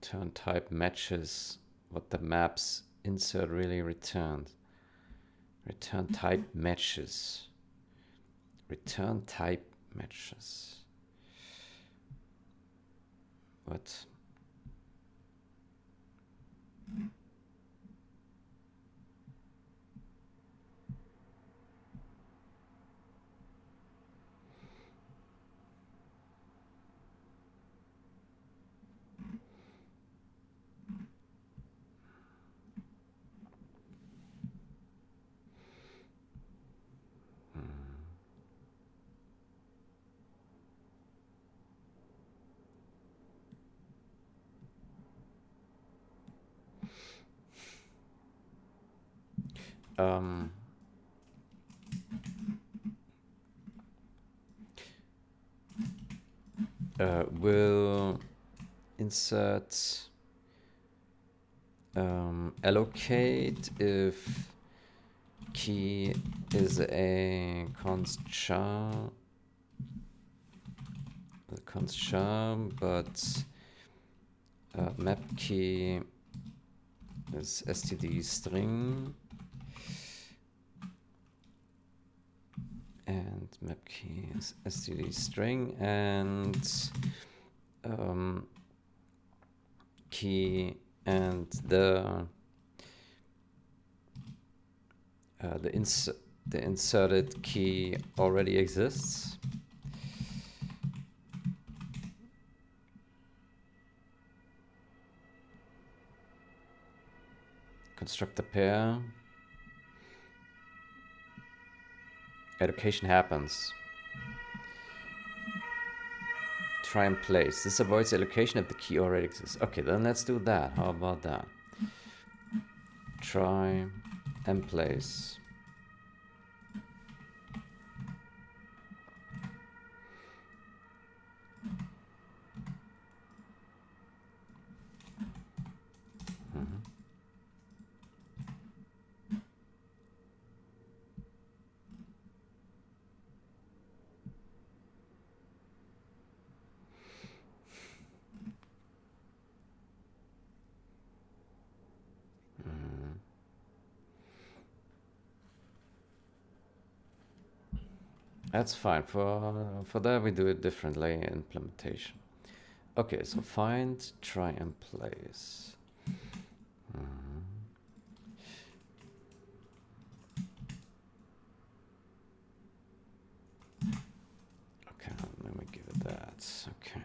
Return type matches what the maps insert really returned. Return type matches. Return type matches. What? Will insert allocate if key is a const char, but map key is std string and map key is std string and key and the inserted key already exists. Construct a pair. Allocation happens. Try and place. This avoids allocation if the key already exists. Okay, then let's do that. How about that? Try and place. That's fine. For that we do it differently in implementation. Okay, so find, try and place. Okay, let me give it that. Okay.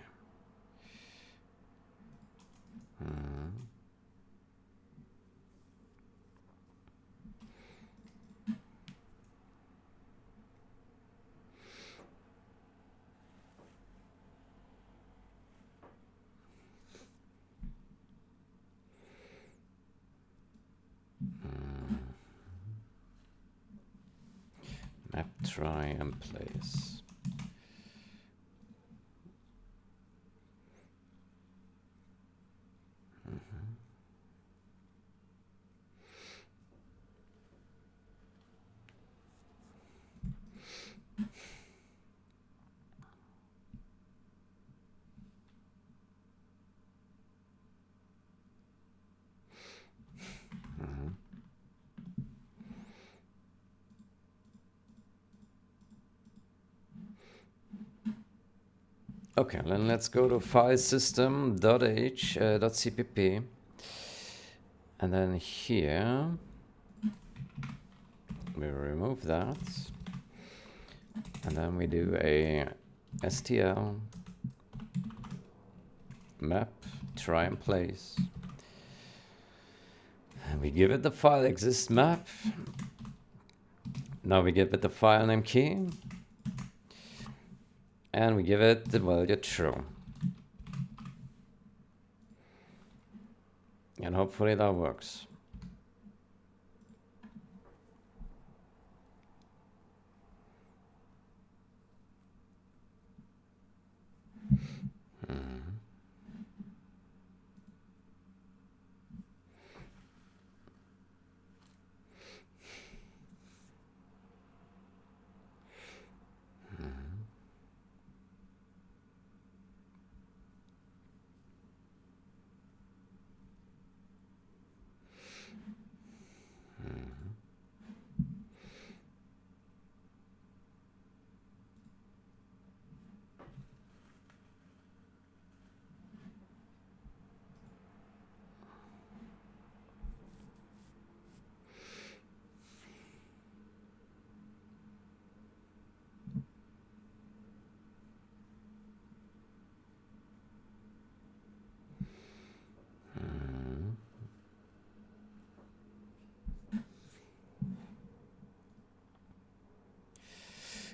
Map, try and place. Okay, then let's go to file system.h.cpp. And then here we remove that. And then we do a stl map try and place. And we give it the file exist map. Now we give it the file name key. And we give it the value true. And hopefully that works.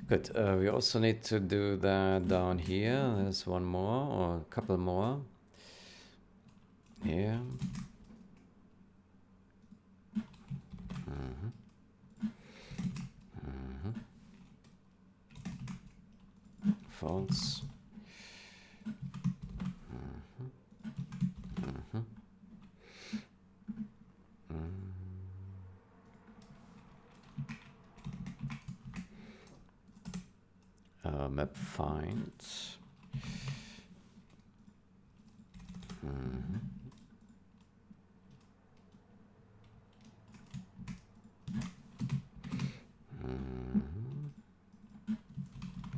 Good. We also need to do that down here. There's one more or a couple more. Here. False. Map find.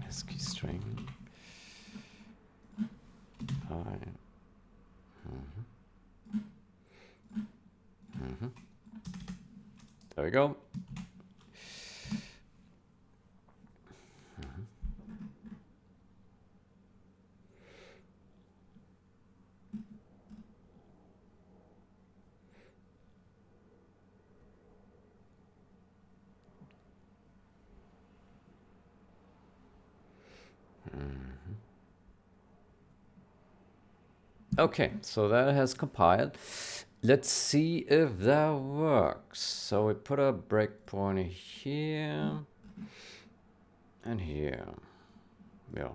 ASCII string. There we go. Okay, so that has compiled. Let's see if that works. So we put a breakpoint here and here. Yeah.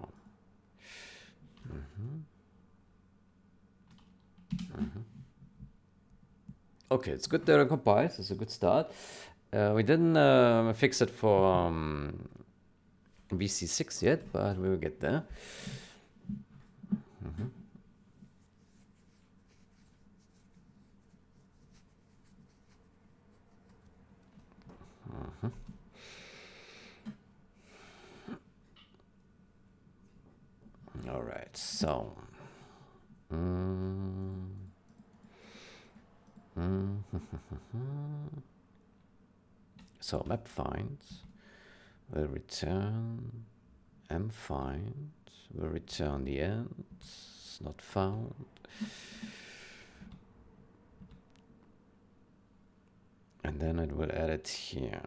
Okay, it's good that it compiles. It's a good start. We didn't fix it for VC6 yet, but we will get there. So. So map finds will return m find will return the end not found. And then it will add it here.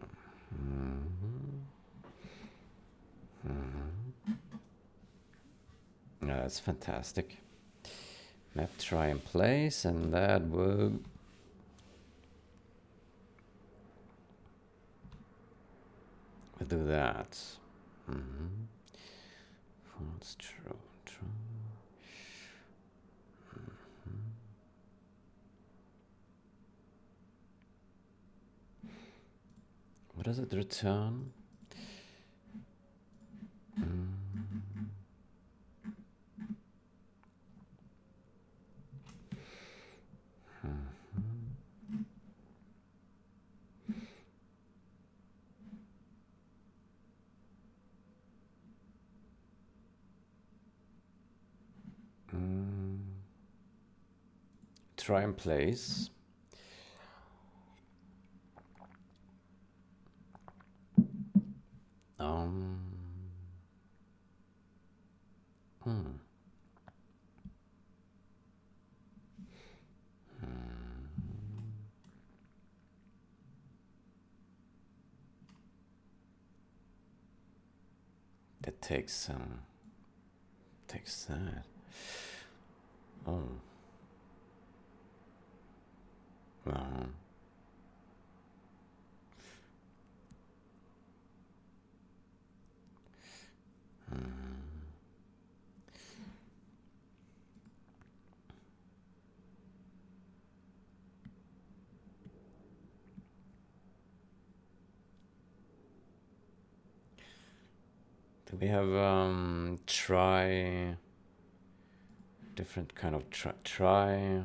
Yeah, that's fantastic. Map try in place, and that will do that. False, true, true. What does it return? Try in place. That takes that. Oh. Do we have try different kind of try?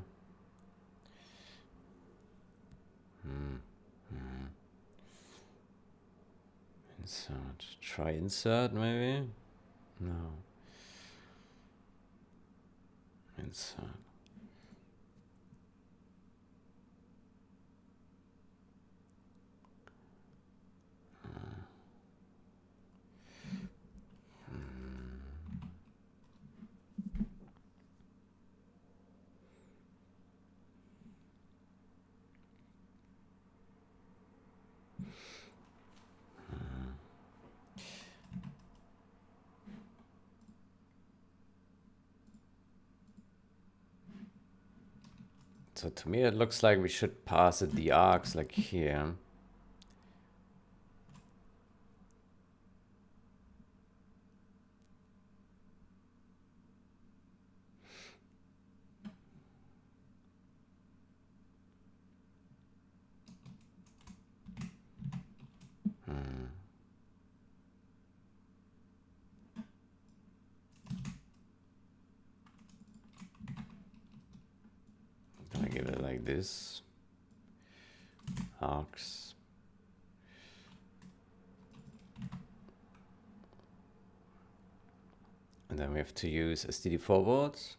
Insert. Try insert maybe? No. Insert. So to me it looks like we should pass it the arcs like here. Can I give it like this? Arcs. And then we have to use STD forwards.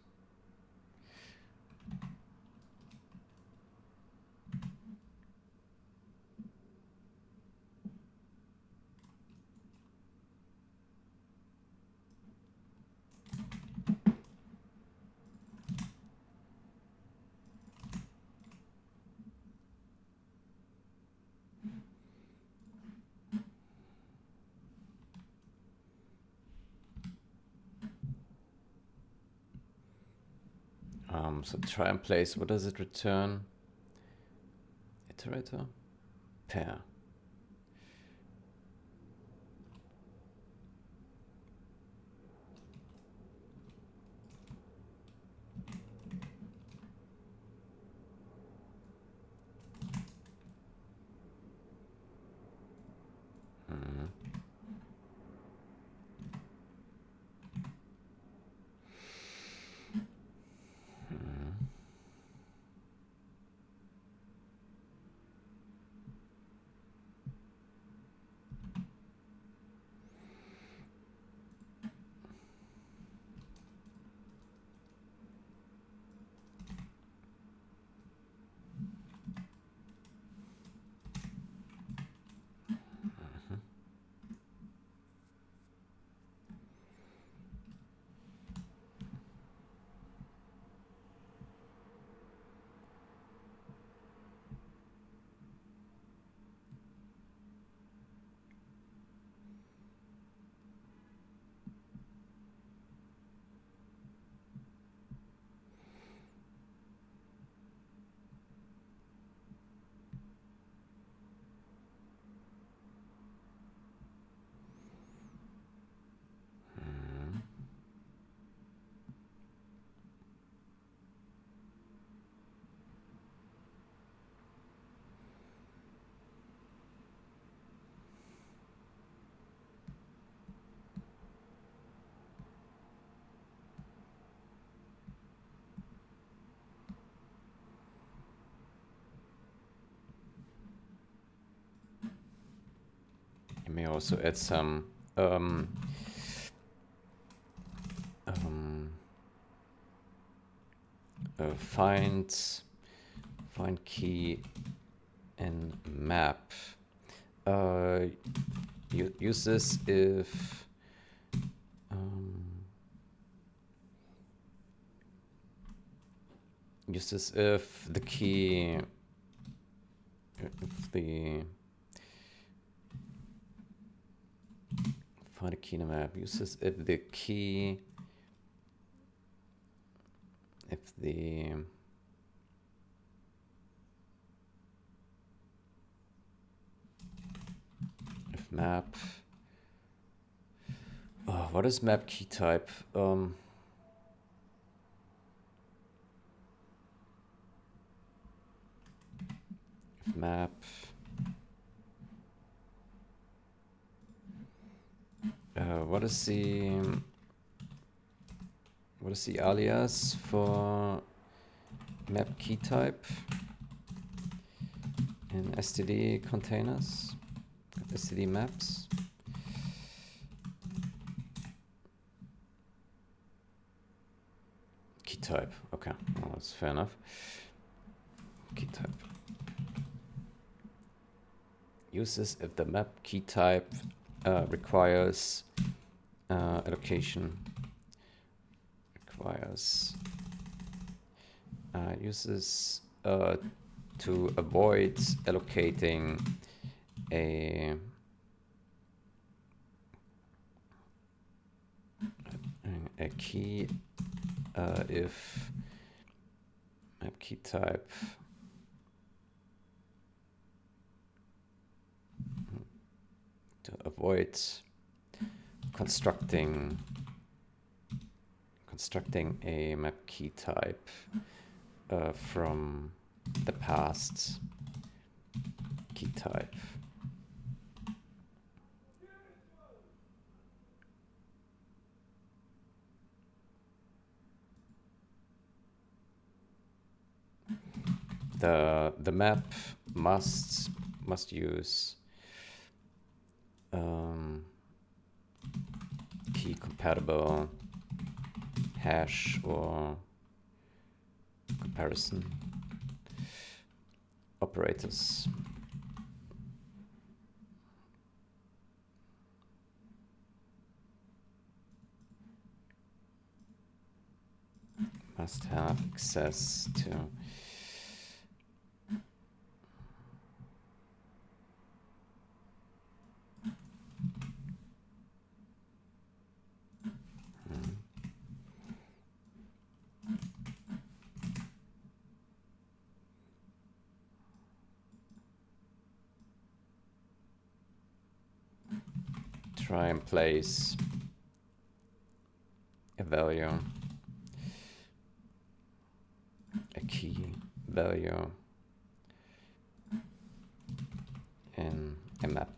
So try and place, what does it return? Iterator? Pair. also add some find key in map. Use this if the key, if the find a key in a map. Use this if the key, if the map. Oh, what is map key type? Map. What is the alias for map key type in STD containers, STD maps? Key type. Okay, well, that's fair enough. Key type. Use this if the map key type requires allocation. Uses to avoid allocating a key if map key type to avoid constructing a map key type from the past key type. The map must use key compatible hash or comparison operators. Must have access to try and place a value, a key value in a map.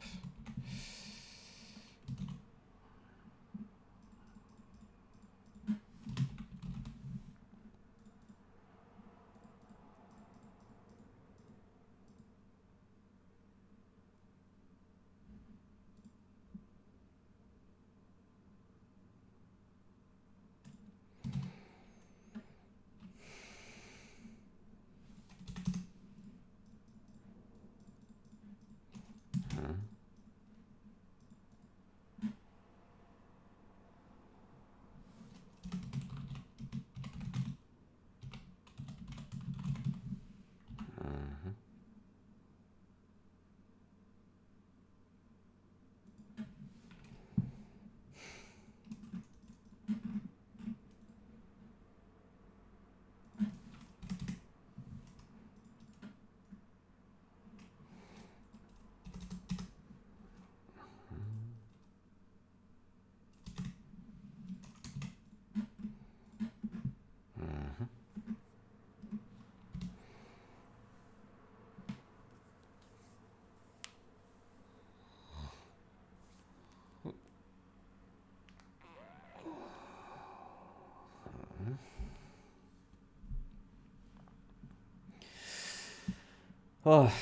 Oh,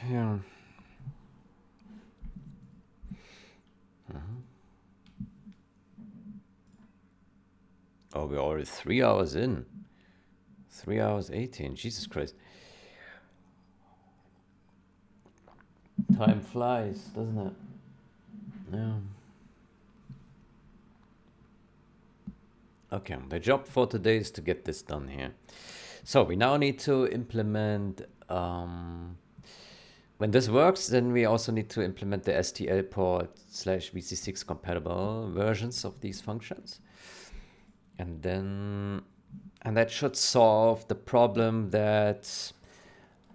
yeah. Oh, we're already 3 hours in. 3 hours 18. Jesus Christ. Time flies, doesn't it? Yeah. Okay, the job for today is to get this done here. So we now need to implement, when this works, then we also need to implement the STL port slash VC6 compatible versions of these functions. And then, and that should solve the problem that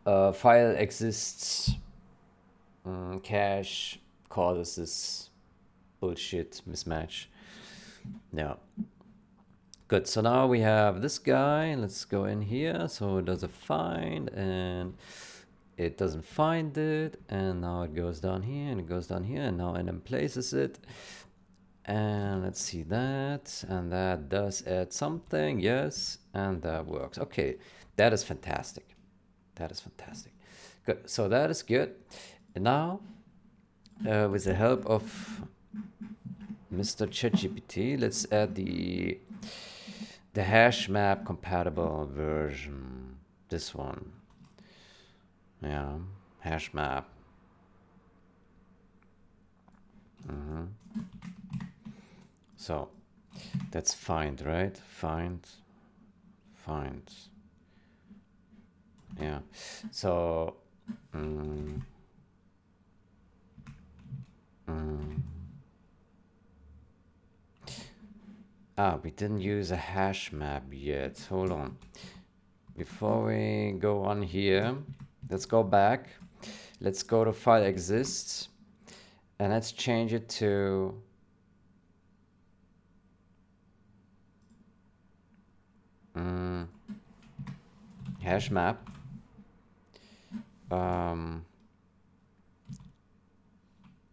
file exists cache causes this bullshit mismatch. Yeah. Good. So now we have this guy. Let's go in here. So it does a find and it doesn't find it. And now it goes down here and it goes down here. And now it then places it. And let's see that. And that does add something. Yes. And that works. Okay. That is fantastic. That is fantastic. Good. So that is good. And now, with the help of Mr. ChatGPT, let's add the hash map compatible version. This one. Yeah. Hash map. So that's find, right? Find. Yeah. So we didn't use a hash map yet. Hold on. Before we go on here, let's go back. Let's go to file exists and let's change it to hash map.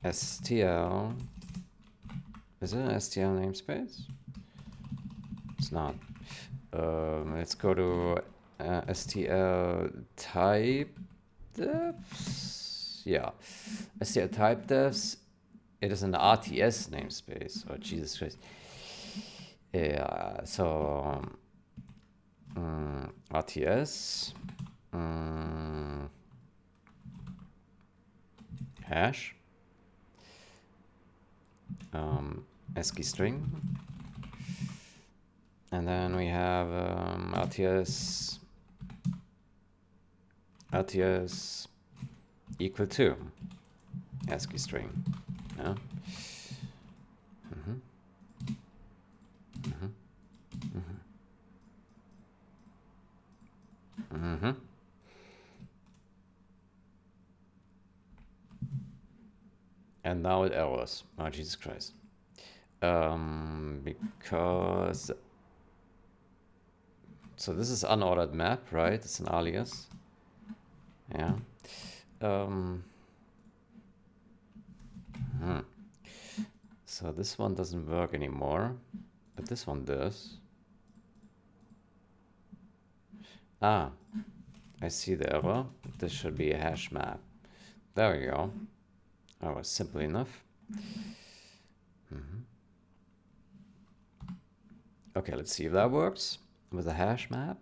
STL. Is it an STL namespace? It's not. Let's go to STL type defs. Yeah. STL type defs. It is an RTS namespace. Oh, Jesus Christ. Yeah. So RTS hash ASCII string, and then we have RTS equal to ASCII string. Yeah. And now it errors. Oh, Jesus Christ. Because so this is unordered map, right? It's an alias. Yeah. So this one doesn't work anymore, but this one does. Ah, I see the error. This should be a hash map. There we go. That was simple enough. Okay, let's see if that works with a hash map.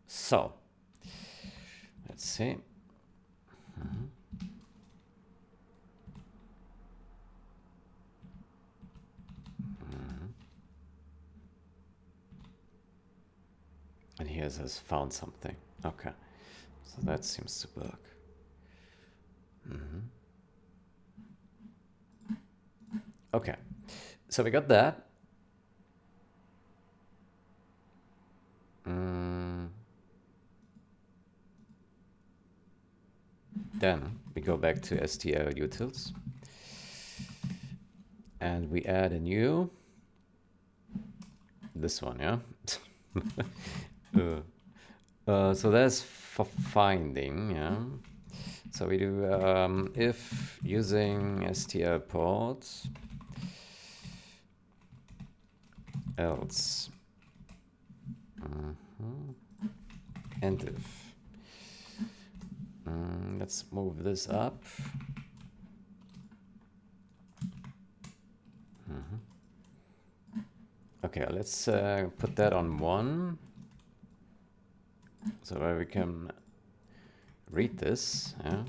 So let's see. guess has found something. Okay, so that seems to work. Okay, so we got that. Then we go back to STL utils and we add a new, this one, yeah? So that's for finding, yeah? So we do if using STL ports, else, and if. Let's move this up. Okay, let's put that on 1. So that we can read this, yeah?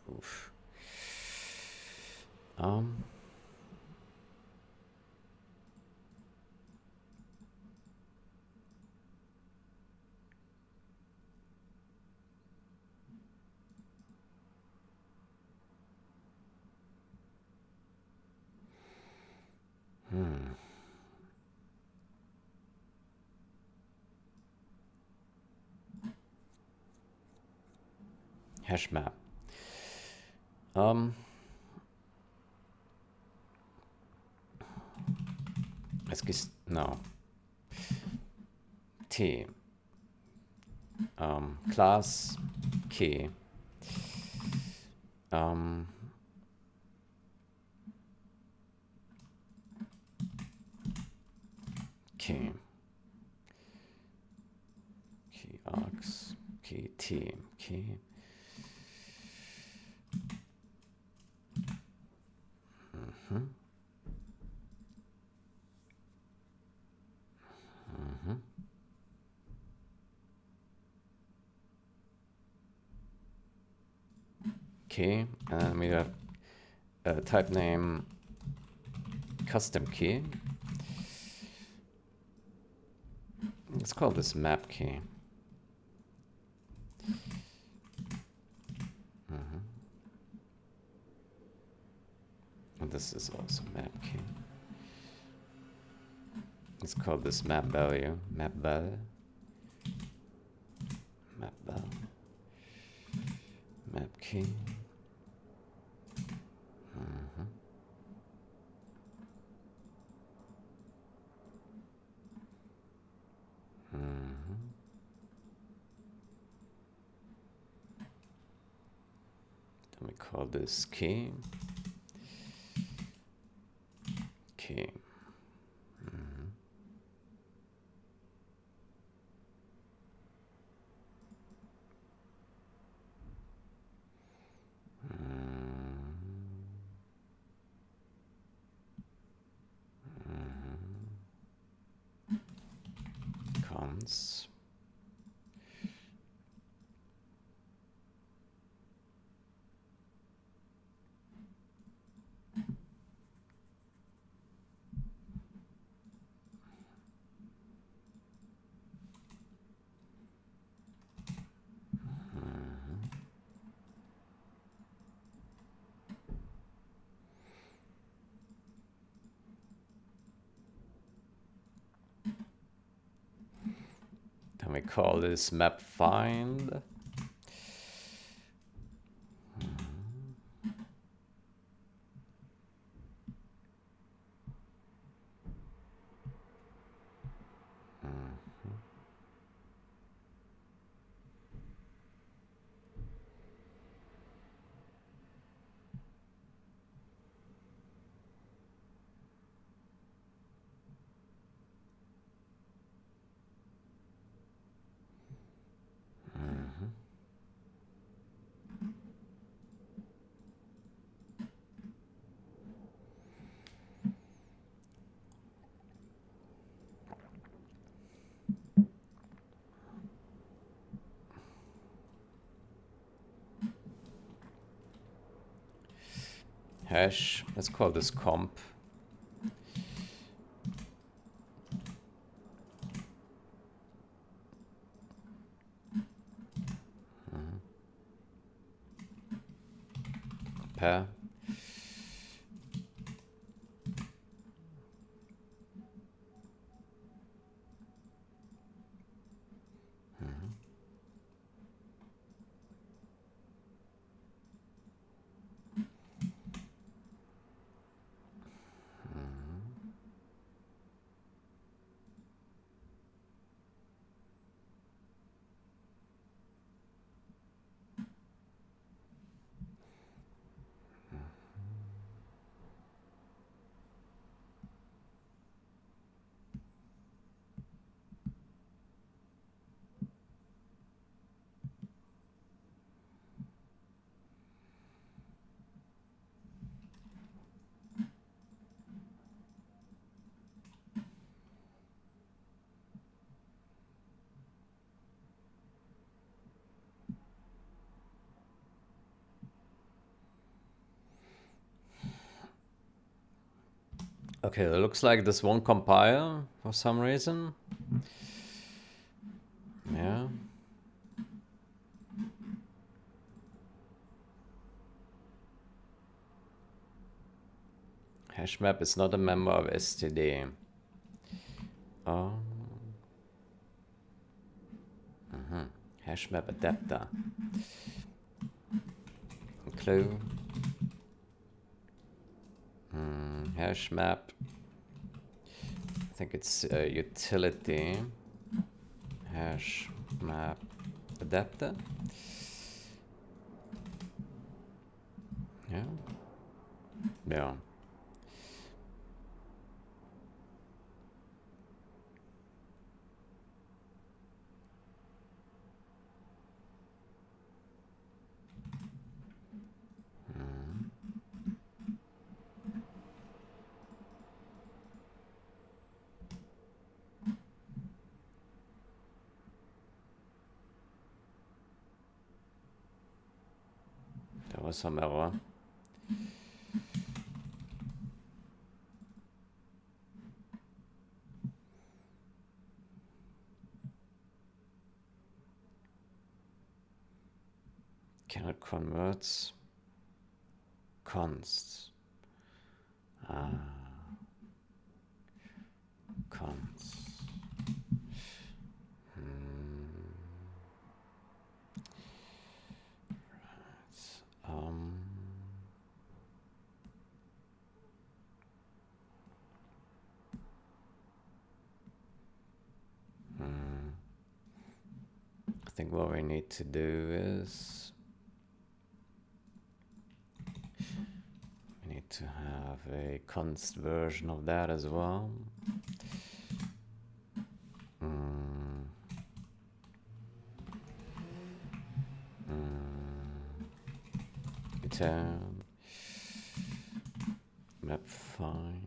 Oof. Um, hash map. No. T. Class key. Key. Key args. Key T. Key. Key. And then we have a type name custom key. Let's call this map key. And this is also map key. Let's call this map value. Map val. Map val. Map key. Then we call this key. Key. Cons. Then we call this map find. hash. Let's call this comp. Compare. Okay, it looks like this won't compile for some reason. Yeah. Hash map is not a member of STD. Oh. Hash map adapter. Clue. Hash map. I think it's a utility. Hash map adapter. Yeah. Yeah. There was some error. Cannot convert const. Const. I think what we need to do is we need to have a const version of that as well. Return map find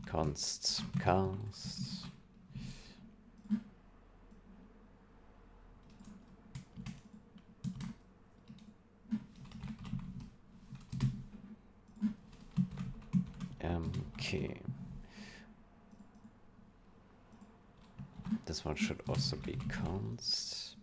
const cast key. This one should also be const.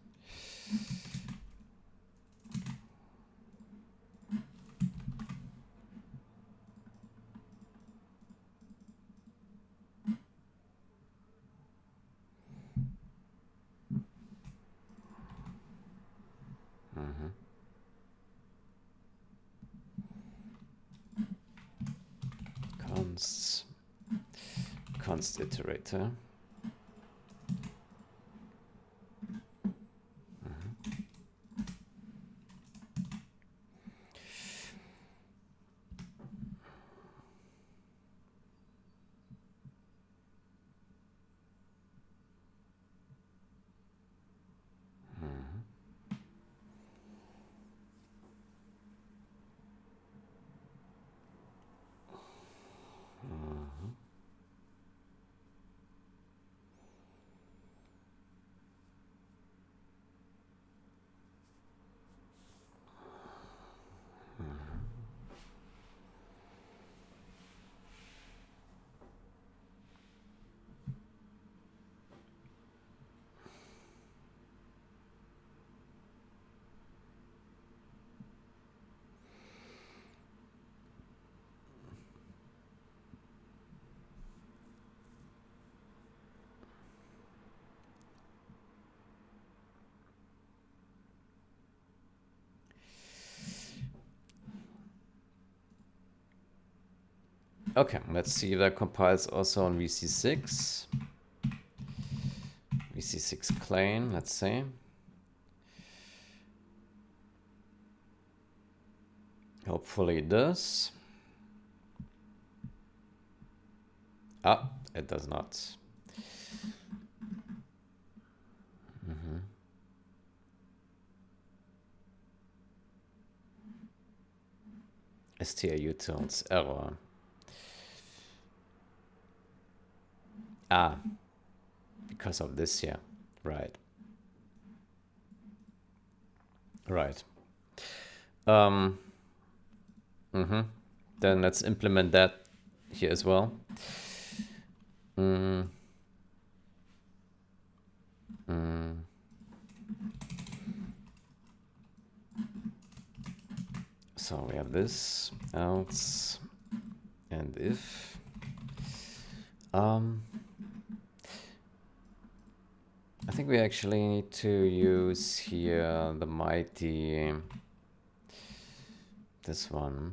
Const iterator. Okay, let's see if that compiles also on VC6. VC6 clean, let's see. Hopefully it does. Ah, it does not. STR utils error. Ah, because of this here. Right. Right. Then let's implement that here as well. So we have this, else, and if. I think we actually need to use here the mighty, this one.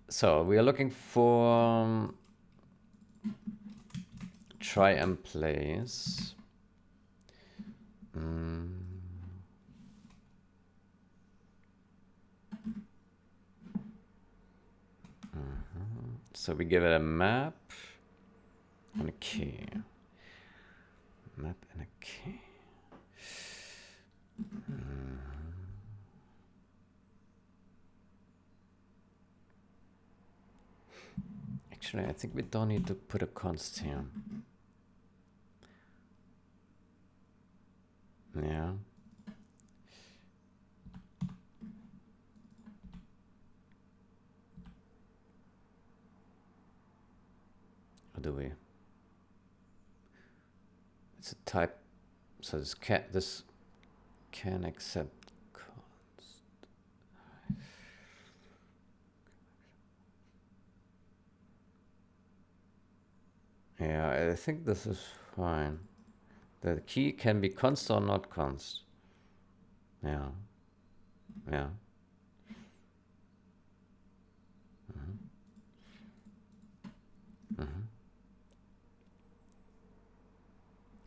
So we are looking for try and place. So we give it a map and a key. Map and a key. Actually, I think we don't need to put a const here. Yeah. Or do we? It's a type, so this can accept const. Yeah, I think this is fine. The key can be const or not const. Yeah. Yeah.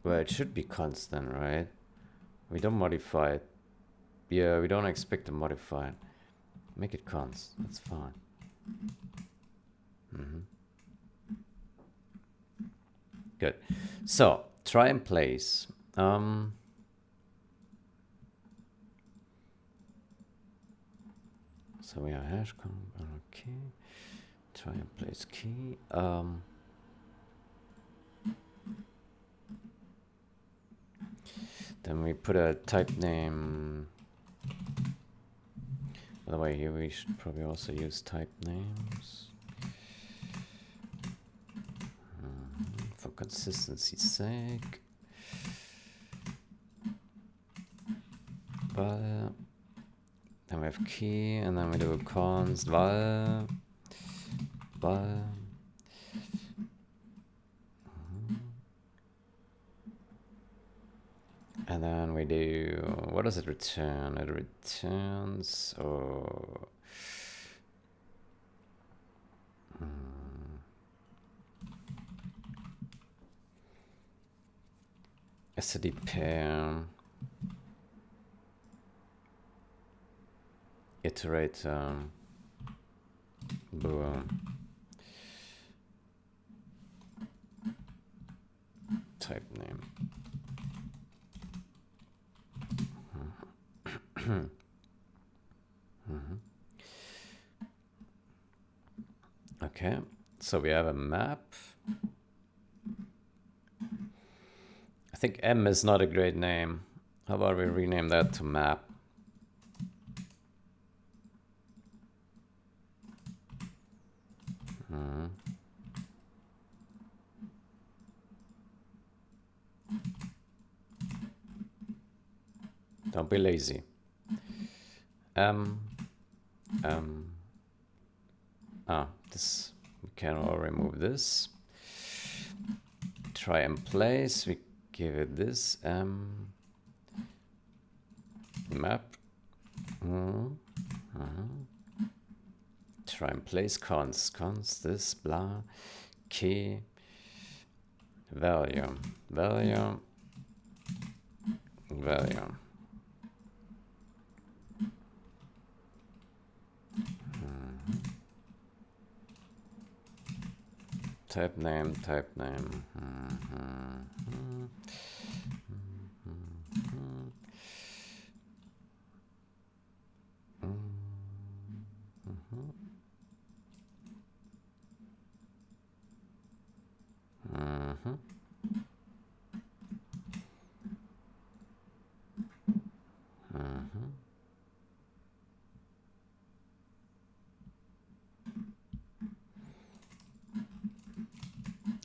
Well, it should be constant, right? We don't modify it. Yeah, we don't expect to modify it. Make it const. That's fine. Good. So try and place. So we have hash key. Try and place key. Then we put a type name. By the way, here we should probably also use type names for consistency's sake. Val. Then we have key, and then we do a const val. And then we do, what does it return? It returns, STD pair, iterator, boom, type name. Okay, so we have a map. I think M is not a great name. How about we rename that to map? Don't be lazy. This, we can all remove this. Try and place, we give it this, map. Try and place cons, this, blah, key, value. Type name.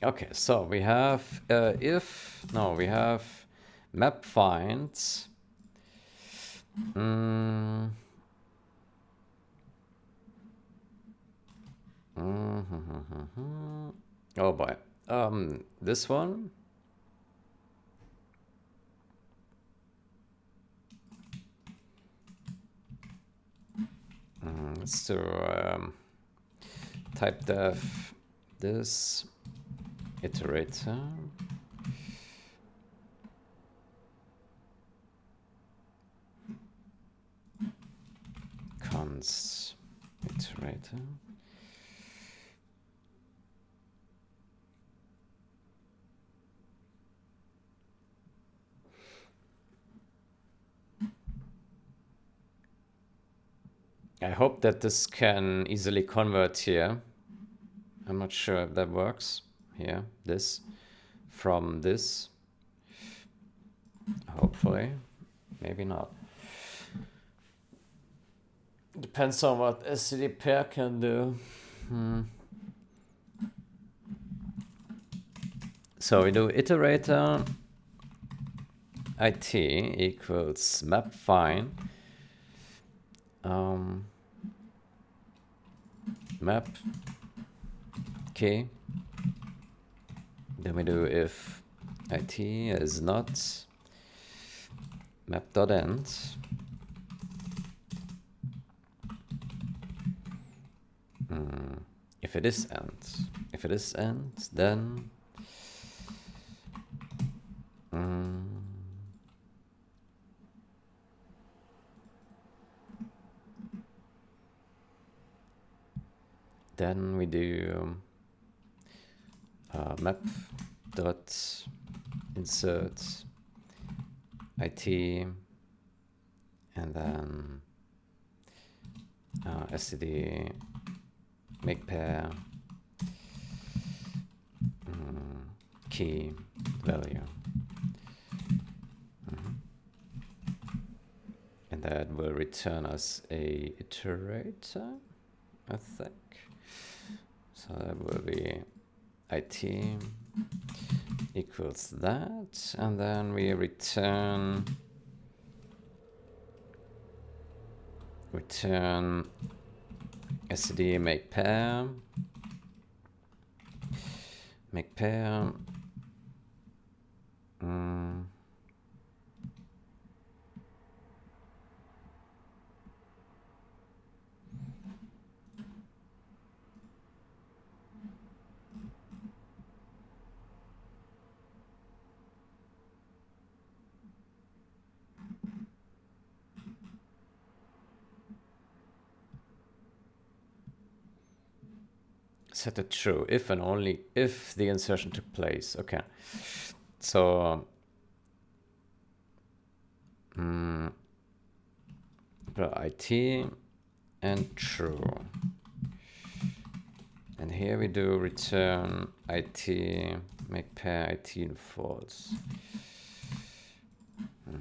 Okay, so we have we have map finds. Oh boy. This one. Let's do type def this iterator. Const iterator. I hope that this can easily convert here. I'm not sure if that works here, this, from this. Hopefully, maybe not. Depends on what std pair can do. So we do iterator it equals map find map key. Then we do if it is not map.end. If it is end, then then we do map dot insert it, and then std make pair key value, and that will return us a iterator, I think. So that will be it equals that, and then we return std make pair set it true if and only if the insertion took place. Okay, so it and true, and here we do return it make pair it and false. There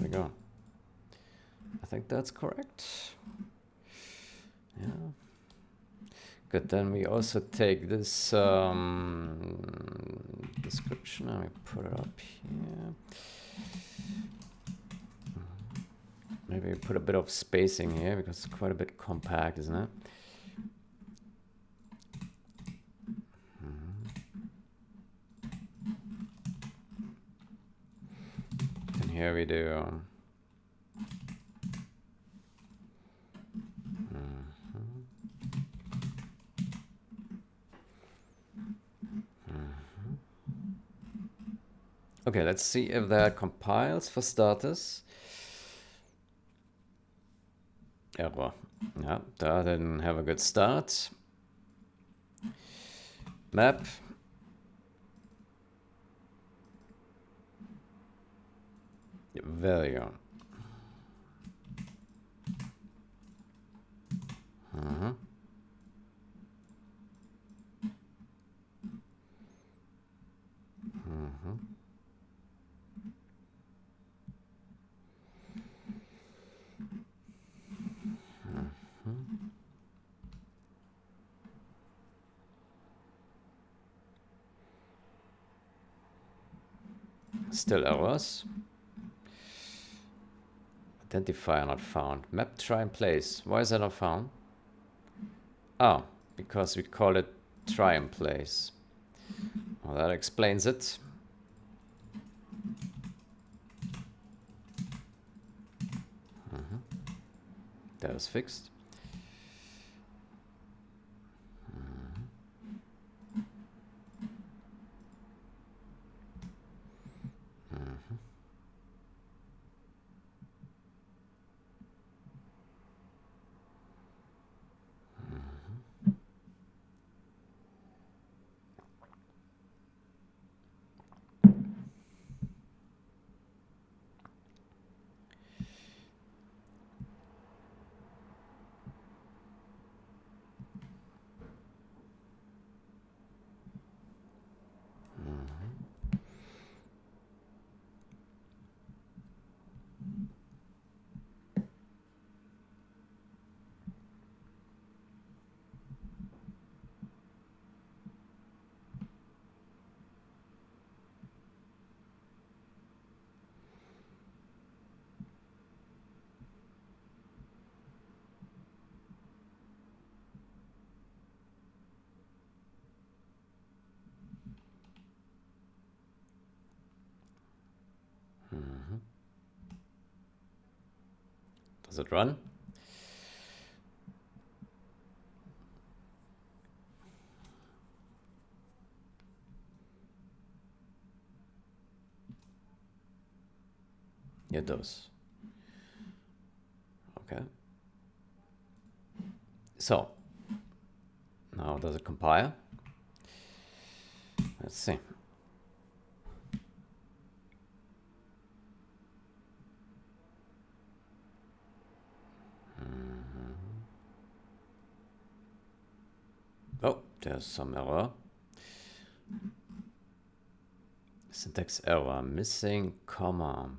we go. I think that's correct. Yeah. Good, then we also take this description and we put it up here. Maybe put a bit of spacing here because it's quite a bit compact, isn't it? And here we do. Okay, let's see if that compiles for starters. Error. Yeah, that didn't have a good start. Map. Value. Still errors. Identifier not found. Map try and place. Why is that not found? Oh, because we call it try and place. Well, that explains it. That was fixed. Does it run? It does. Okay. So, now does it compile? Let's see. Oh, there's some error. Syntax error, missing comma.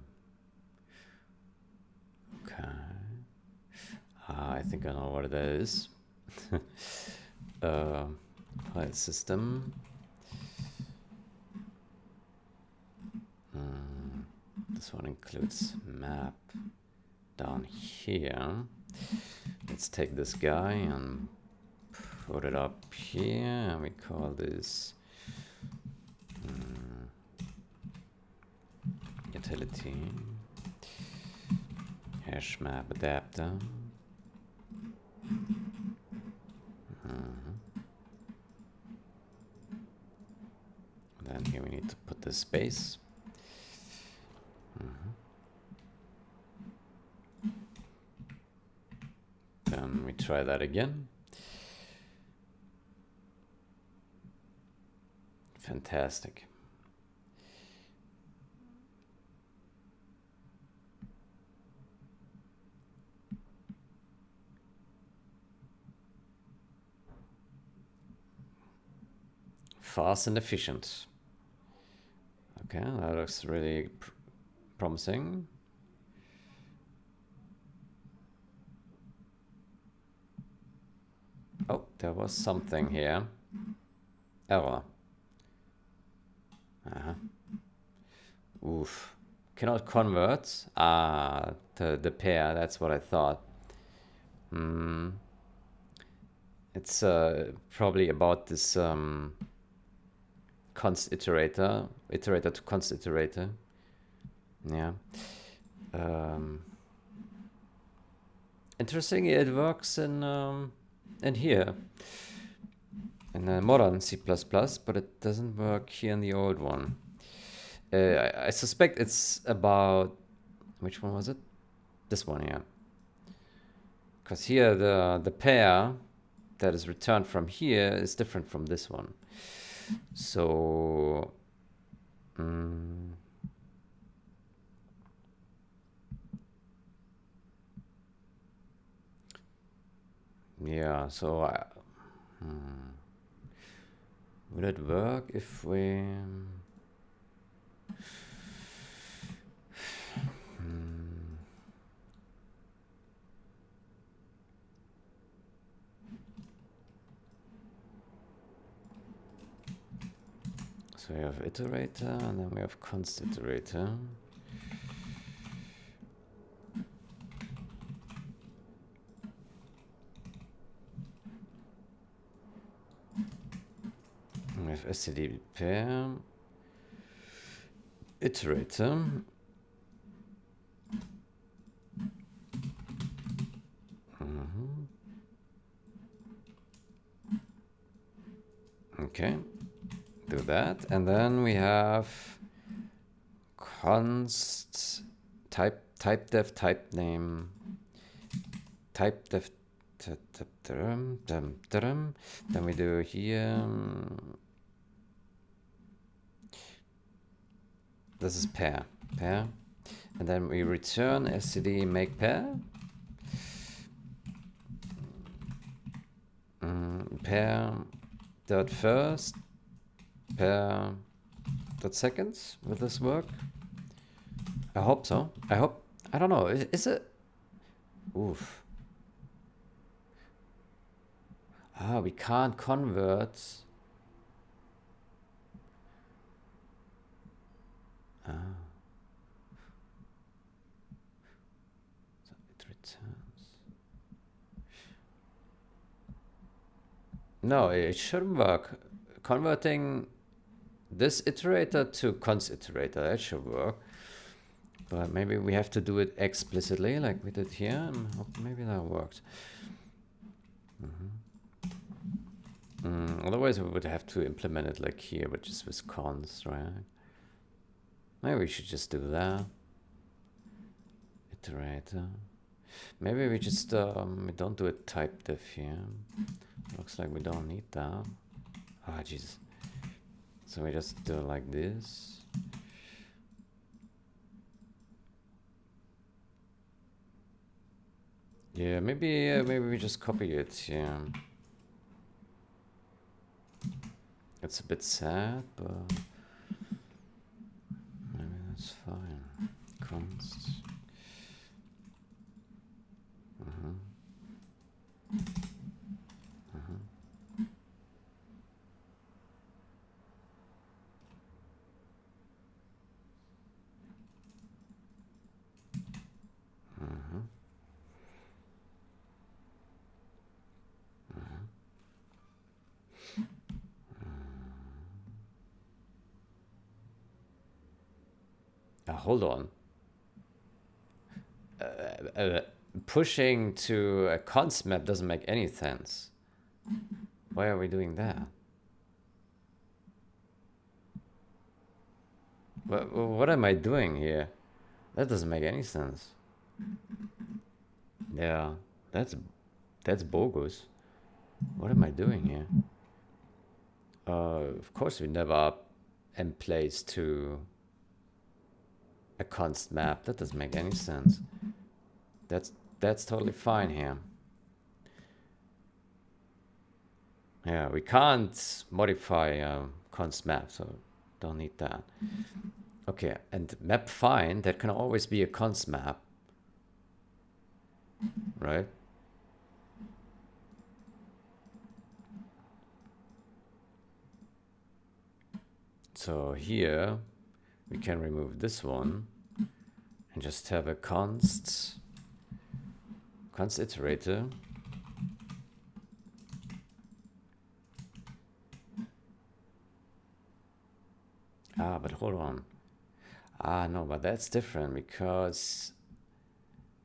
Okay. I think I know what that is. File system. This one includes map down here. Let's take this guy and put it up here, and we call this utility hash map adapter. Then here we need to put the space. Then we try that again. Fantastic. Fast and efficient. Okay, that looks really promising. Oh, there was something here. Error. Oof. cannot convert the pair. That's what I thought. It's probably about this const iterator to const iterator. Yeah. Interesting. It works in here in modern C++, but it doesn't work here in the old one. I suspect it's about, which one was it? This one, yeah. Because here the pair that is returned from here is different from this one. So yeah, so would it work if we so we have iterator and then we have const iterator. We have std pair iterator. Okay, do that, and then we have const type def type name type def. Then we do here. This is pair, and then we return std make pair. Pair dot first, pair dot seconds. Will this work? I hope so. I don't know. Is it? Oof. We can't convert. So it returns. No, it shouldn't work. Converting this iterator to const iterator, that should work. But maybe we have to do it explicitly like we did here. Maybe that works. Otherwise we would have to implement it like here, which is with const, right? Maybe we should just do that. Iterator. Maybe we just we don't do it type def here. Looks like we don't need that. Ah, Jesus. So we just do it like this. Yeah, maybe we just copy it. Yeah. It's a bit sad, but maybe that's fine. Const. Hold on. Pushing to a const map doesn't make any sense. Why are we doing that? What am I doing here? That doesn't make any sense. Yeah, that's bogus. What am I doing here? Of course we never emplace to a const map. That doesn't make any sense. That's totally fine here. Yeah, we can't modify const map, so don't need that. Okay, and map find, that can always be a const map, right? So here we can remove this one and just have a const iterator. But hold on. No, but that's different because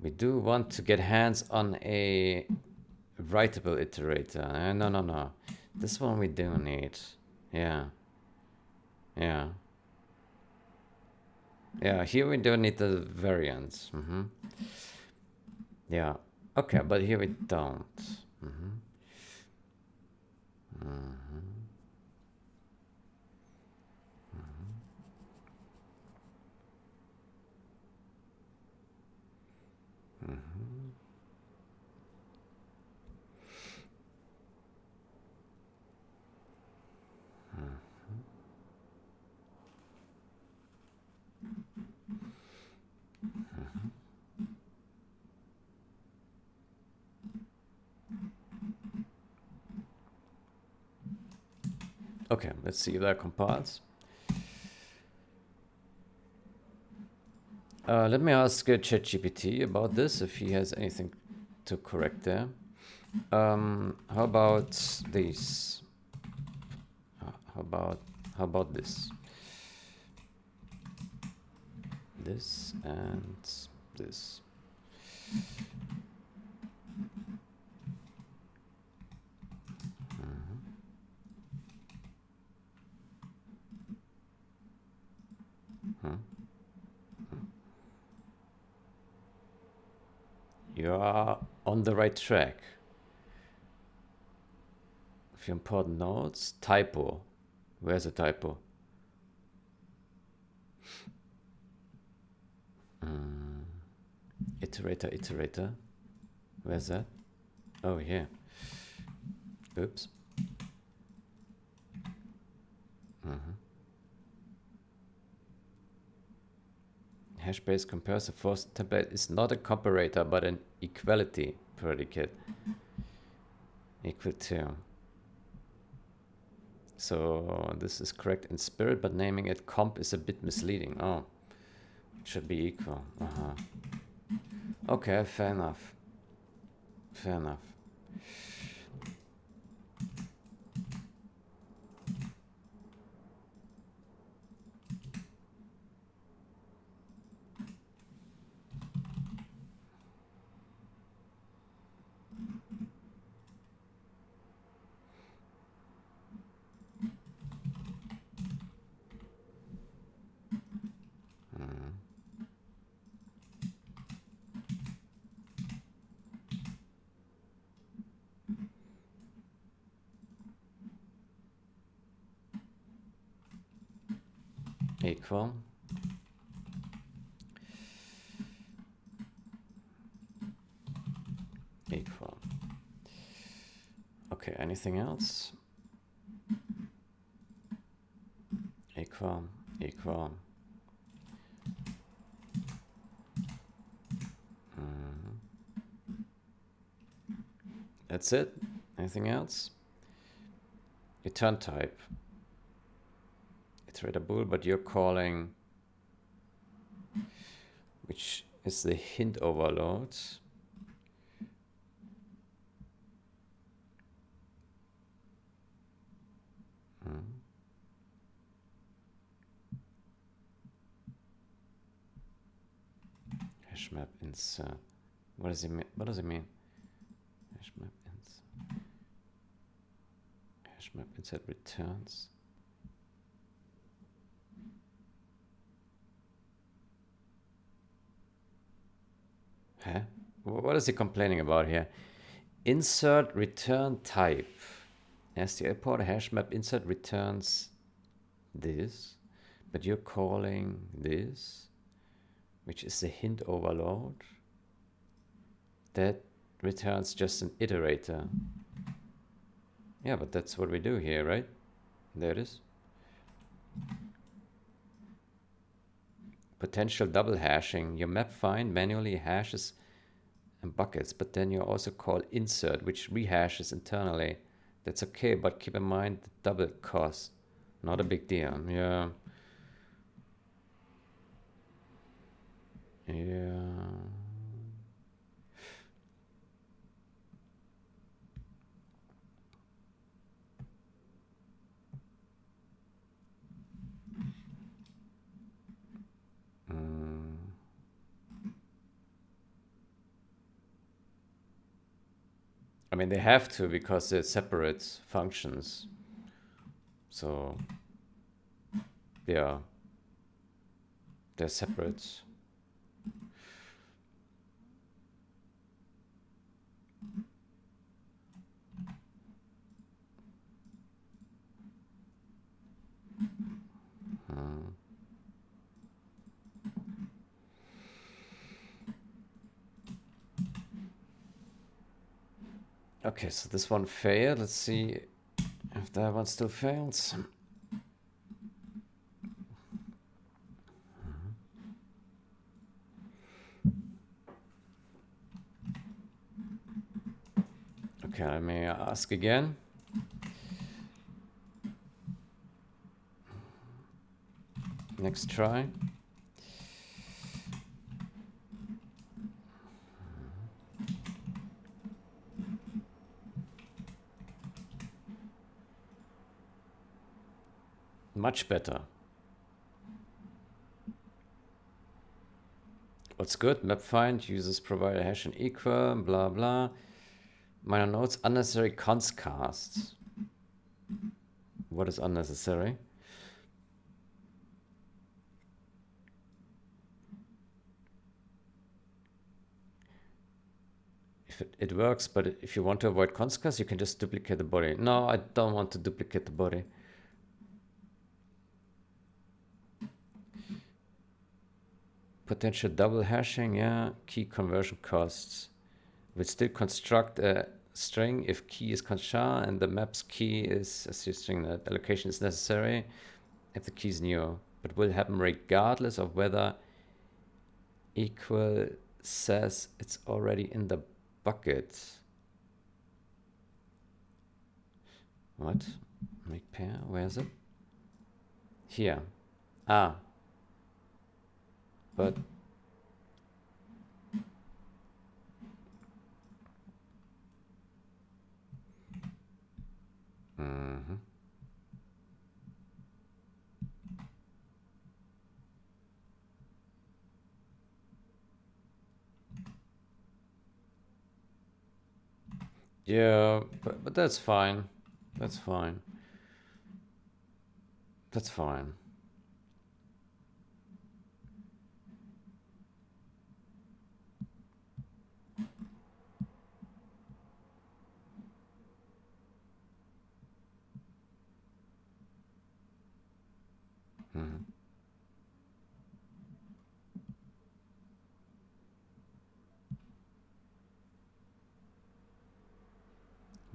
we do want to get hands on a writable iterator. No. This one we do need. Yeah. Here we don't need the variants. Yeah. Okay, but here we don't. Okay, let's see if that compiles. Let me ask ChatGPT about this, if he has anything to correct there. How about these? How about this? This and this. You are on the right track. If you import nodes, typo. Where's the typo? Iterator. Where's that? Oh, here. Oops. Hash-based comparison force template is not a comparator, but an equality predicate. Equal to. So this is correct in spirit, but naming it comp is a bit misleading. Oh, it should be equal. Okay, fair enough. Equal. Okay, anything else? Equal. That's it? Anything else? Return type. Iterator bool, but you're calling, which is the hint overload. Hash map insert. What does it mean? Hash map insert returns. Huh? What is he complaining about here? Insert return type. STL port hash map insert returns this, but you're calling this, which is the hint overload. That returns just an iterator. Yeah, but that's what we do here, right? There it is. Potential double hashing. Your map find manually hashes and buckets, but then you also call insert, which rehashes internally. That's okay, but keep in mind the double cost. Not a big deal. Yeah. Yeah. I mean, they have to because they're separate functions. So, yeah, they're separate. Okay, so this one failed. Let's see if that one still fails. Okay, let me ask again. Next try. Much better. What's good? Map find uses provider hash and equal, blah blah. Minor notes, unnecessary const casts. What is unnecessary? If it works, but if you want to avoid const casts, you can just duplicate the body. No, I don't want to duplicate the body. Potential double hashing, yeah. Key conversion costs. We'll still construct a string if key is conchar and the map's key is a string that allocation is necessary if the key is new, but will happen regardless of whether equal says it's already in the bucket. What? Make pair? Where is it? Here. Ah. But yeah, but that's fine. That's fine. That's fine.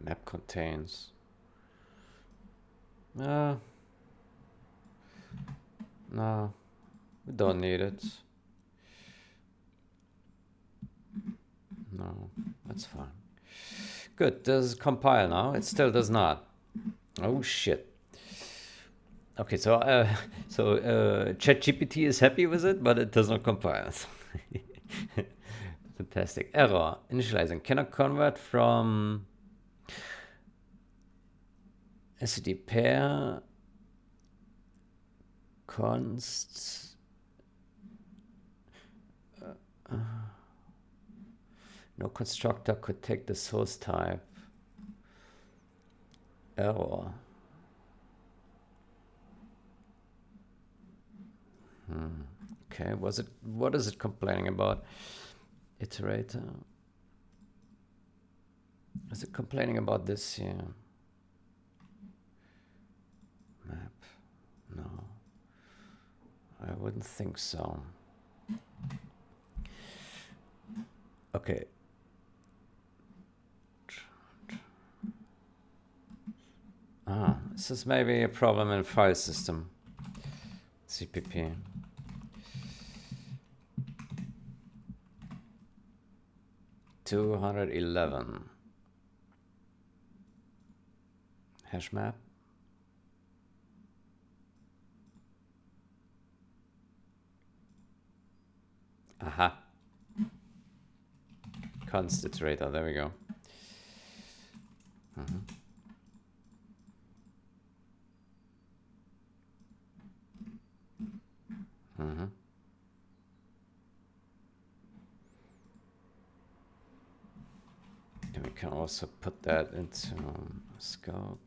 Map contains. No, we don't need it. No, that's fine. Good. Does it compile now? It still does not. Oh shit. Okay, so ChatGPT is happy with it, but it does not compile. Fantastic. Error. Initializing. Cannot convert from SCD pair const. No constructor could take the source type. Error. Okay, what is it complaining about? Iterator. Is it complaining about this here? Map. No. I wouldn't think so. Okay. This is maybe a problem in file system. CPP. $211. Hash map. Aha. Const iterator. There we go. Then we can also put that into scope.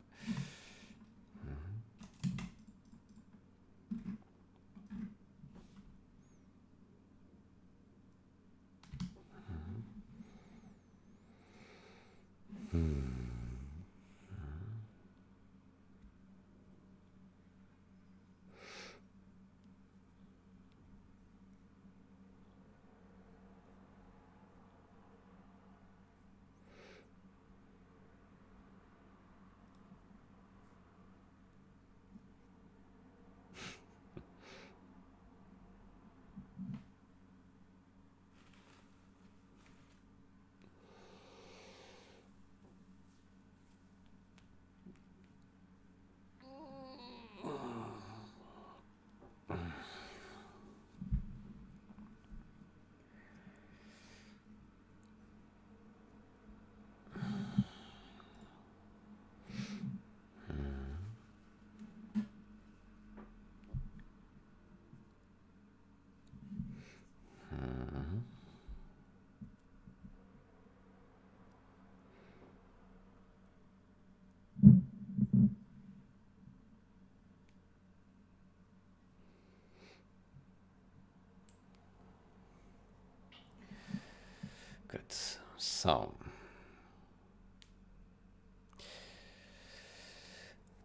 Good. So,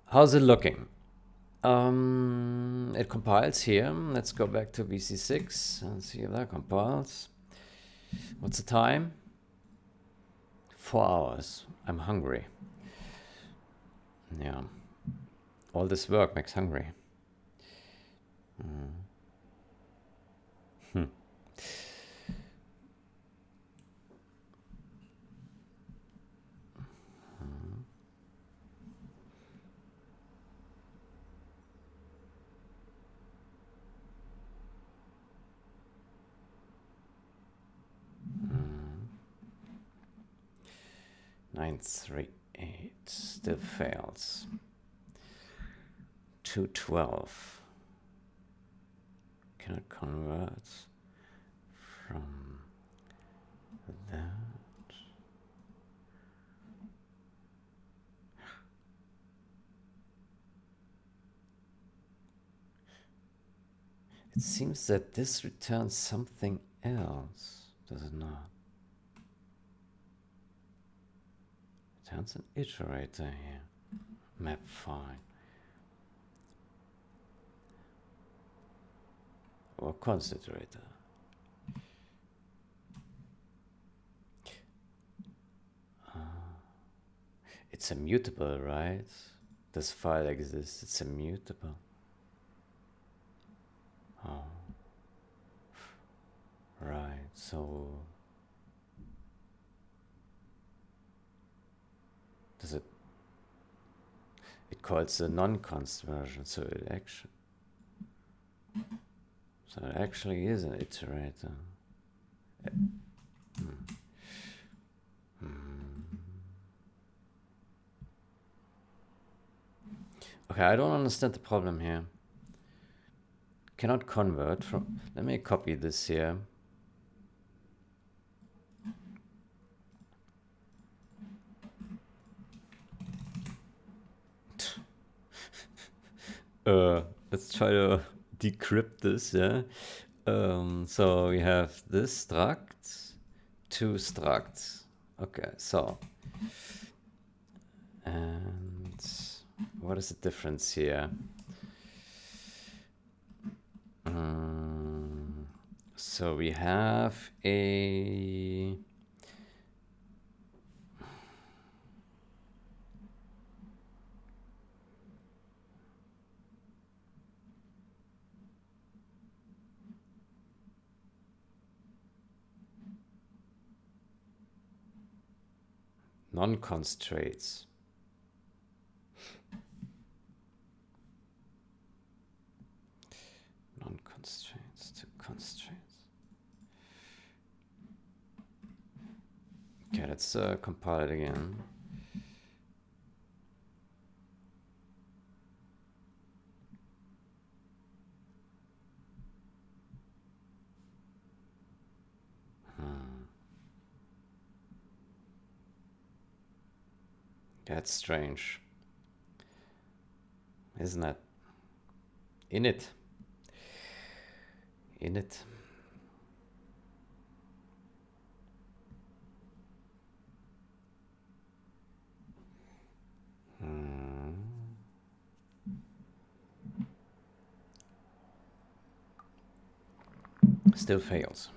how's it looking? It compiles here. Let's go back to VC6 and see if that compiles. What's the time? 4 hours. I'm hungry. Yeah. All this work makes hungry. 938 still fails. 212 cannot convert from that. It seems that this returns something else, does it not? It returns an iterator here. Map fine. Or const iterator. It's immutable, right? This file exists, it's immutable. Oh. Right, so does it calls the non-const version, so it actually is an iterator. Okay, I don't understand the problem here. Cannot convert from. Let me copy this here. Let's try to decrypt this, yeah. So we have this struct, two structs. Okay, so and what is the difference here? So we have a non-constraints. Non-constraints to constraints. Let's compile it again. That's strange, isn't it? Init. Init. Still fails.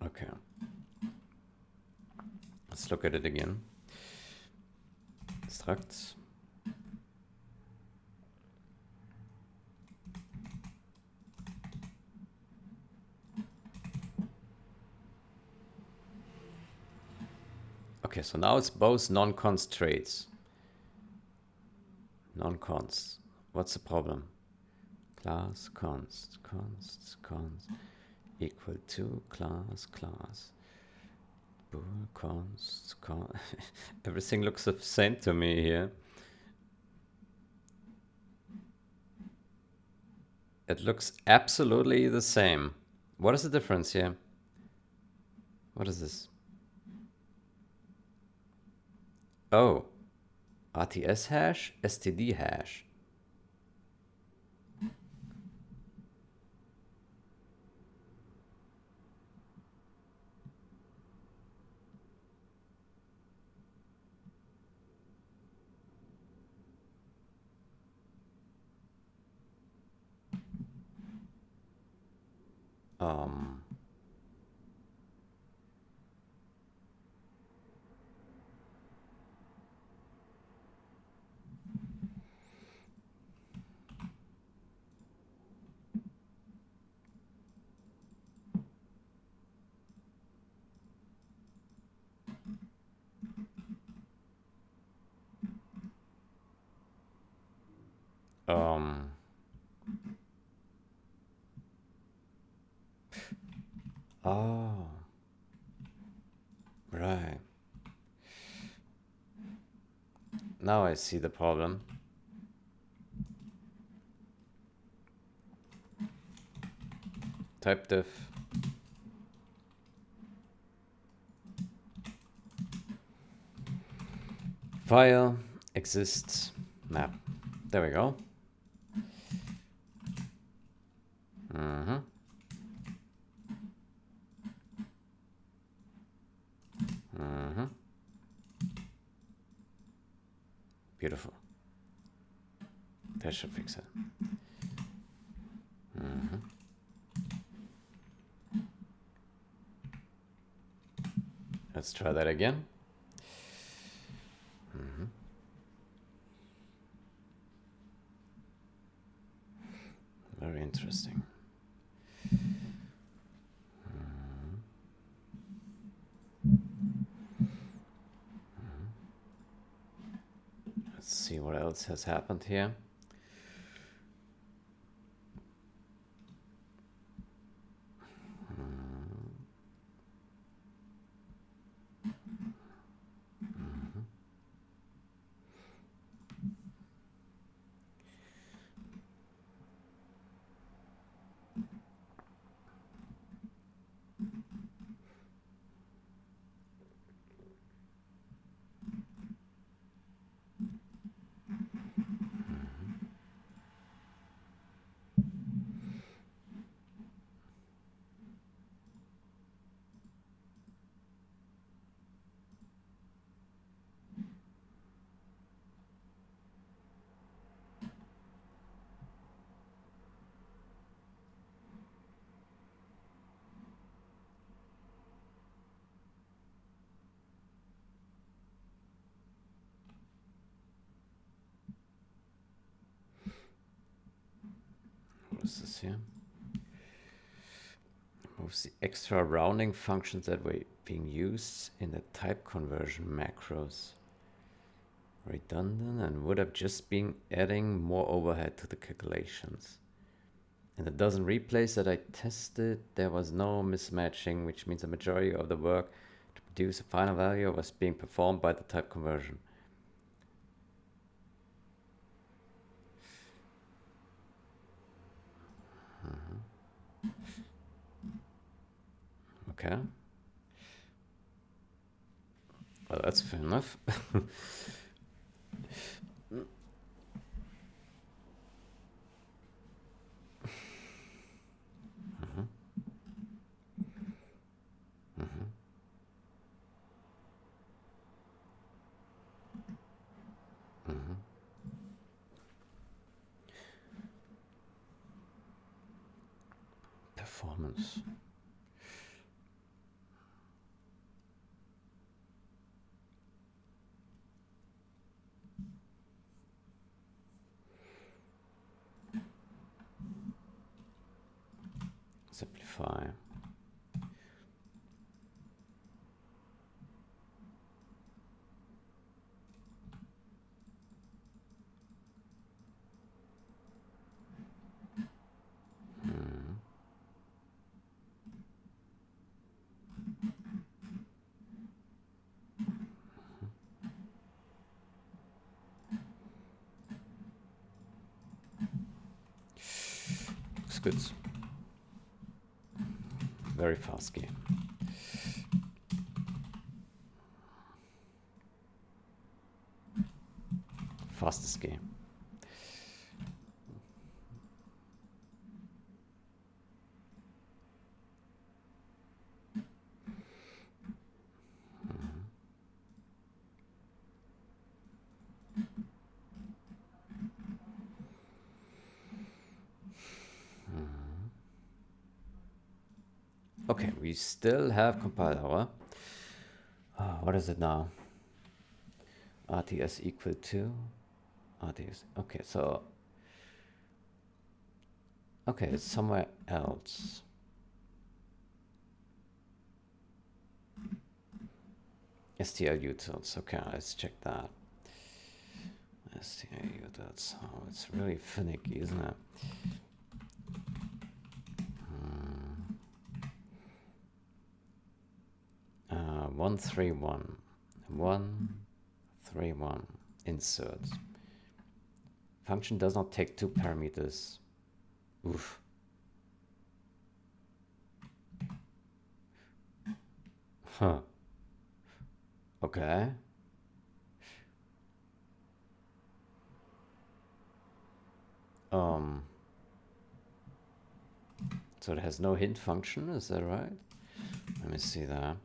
Okay. Let's look at it again. Structs. Okay, so now it's both non-const traits. Non-const. What's the problem? Class const equal to class bool const. Everything looks the same to me here. It looks absolutely the same. What is the difference here? What is this? Oh, RTS hash, STD hash. Um, um, oh, right. Now I see the problem. Type diff. File exists map. There we go. Mm-hmm. Mm-hmm. Beautiful. That should fix it. Mm-hmm. Let's try that again. Mm-hmm. Very interesting. Let's see what else has happened here. What is this here? Moves the extra rounding functions that were being used in the type conversion macros. Redundant and would have just been adding more overhead to the calculations. In the dozen replays that I tested, there was no mismatching, which means the majority of the work to produce a final value was being performed by the type conversion. Okay. Well, that's fair enough. Performance. Simplify. Looks good. Very fast game. Fastest game. Okay, we still have compile hour. What is it now? RTS equal to RTS. Okay, so okay, it's somewhere else. STL utils. Okay, let's check that. STL utils. Oh, it's really finicky, isn't it? 131. 131. Insert. Function does not take two parameters. Oof. Huh. Okay. So it has no hint function, is that right? Let me see that.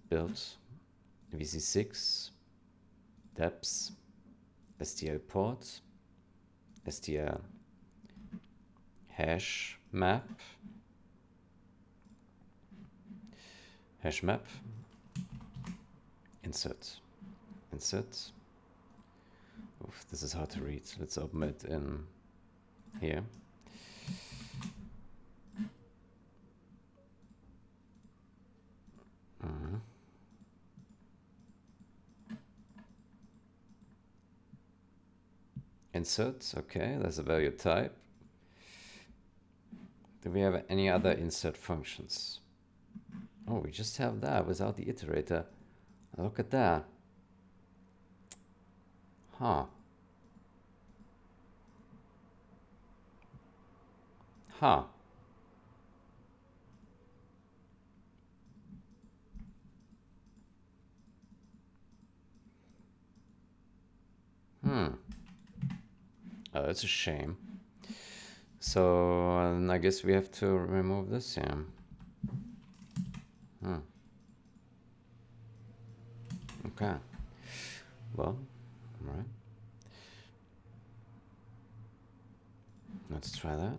Build VC6 depths STL port STL hash map insert. Oof, this is hard to read. Let's open it in here. Insert, okay, there's a value type. Do we have any other insert functions? Oh, we just have that without the iterator. Look at that. Huh. Huh. Oh, that's a shame. So I guess we have to remove this, yeah. Okay. Well, all right. Let's try that.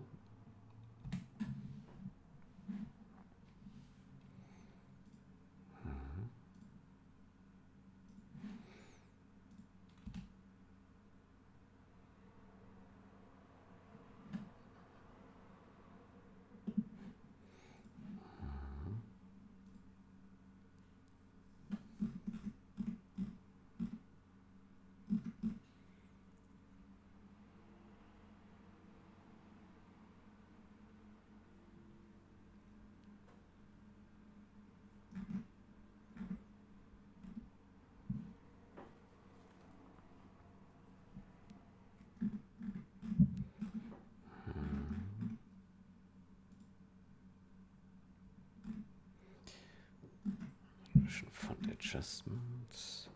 Font adjustments.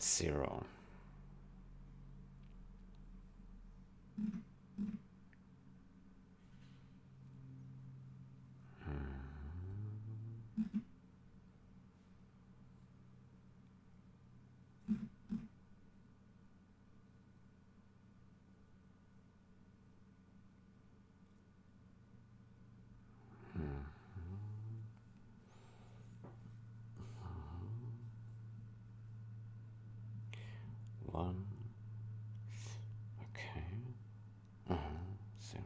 0. One. Okay. 0.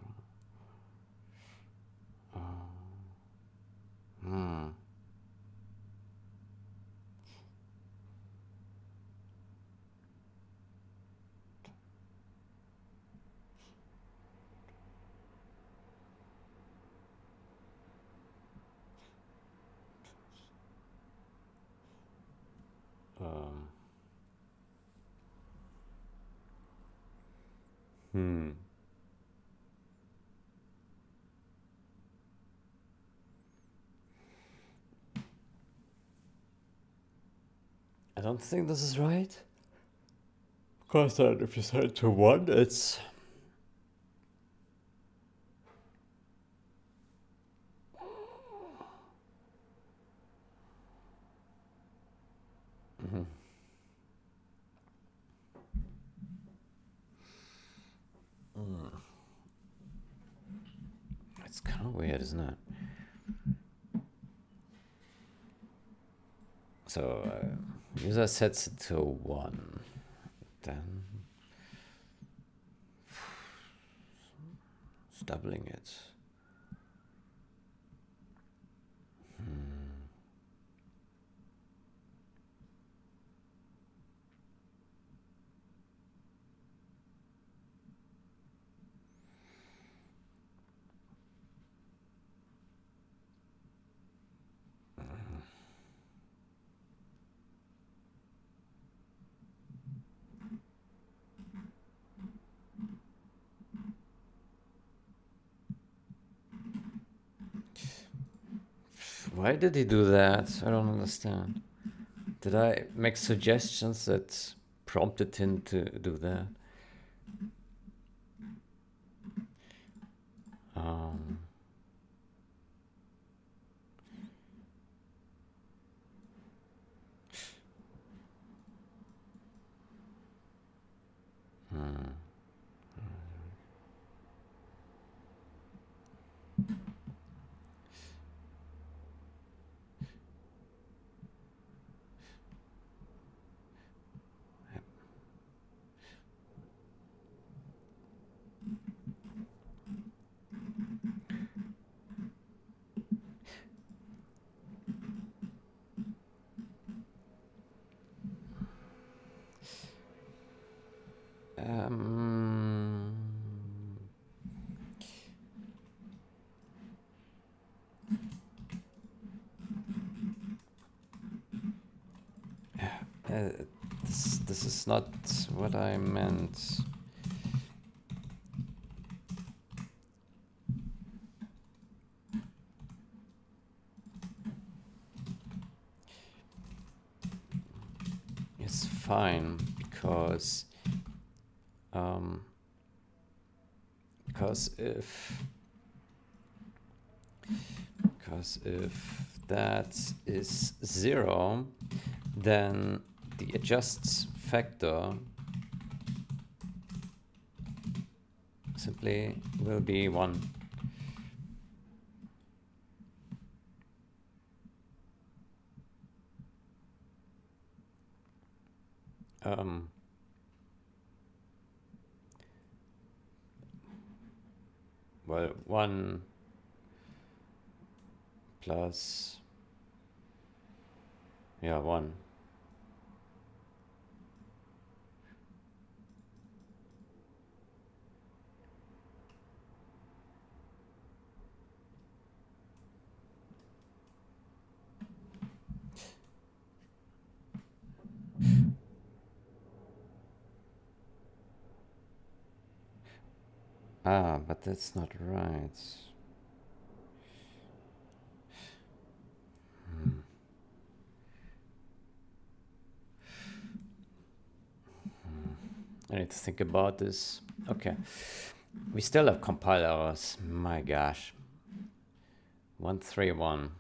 I don't think this is right. Of course, if you set it to 1, it's... It's kind of weird, isn't it? So, user sets it to 1. Then... it's doubling it. Why did he do that? I don't understand. Did I make suggestions that prompted him to do that? This is not what I meant. It's fine because if that is 0, then the adjust factor simply will be 1. Well, 1 plus, yeah, 1. But that's not right. I need to think about this. Okay. We still have compile errors. My gosh. 131.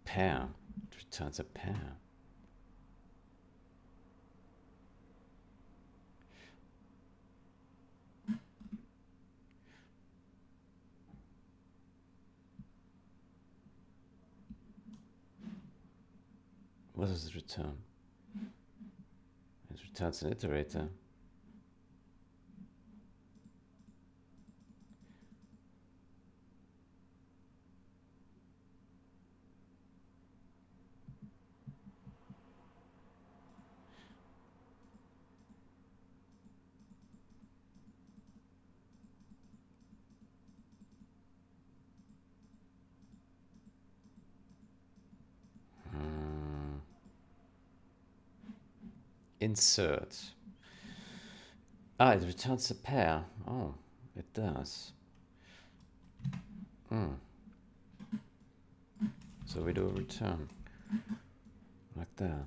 Pair. It returns a pair. What does it return? It returns an iterator. Insert. Ah, it returns a pair. Oh, it does. So we do a return. Like that.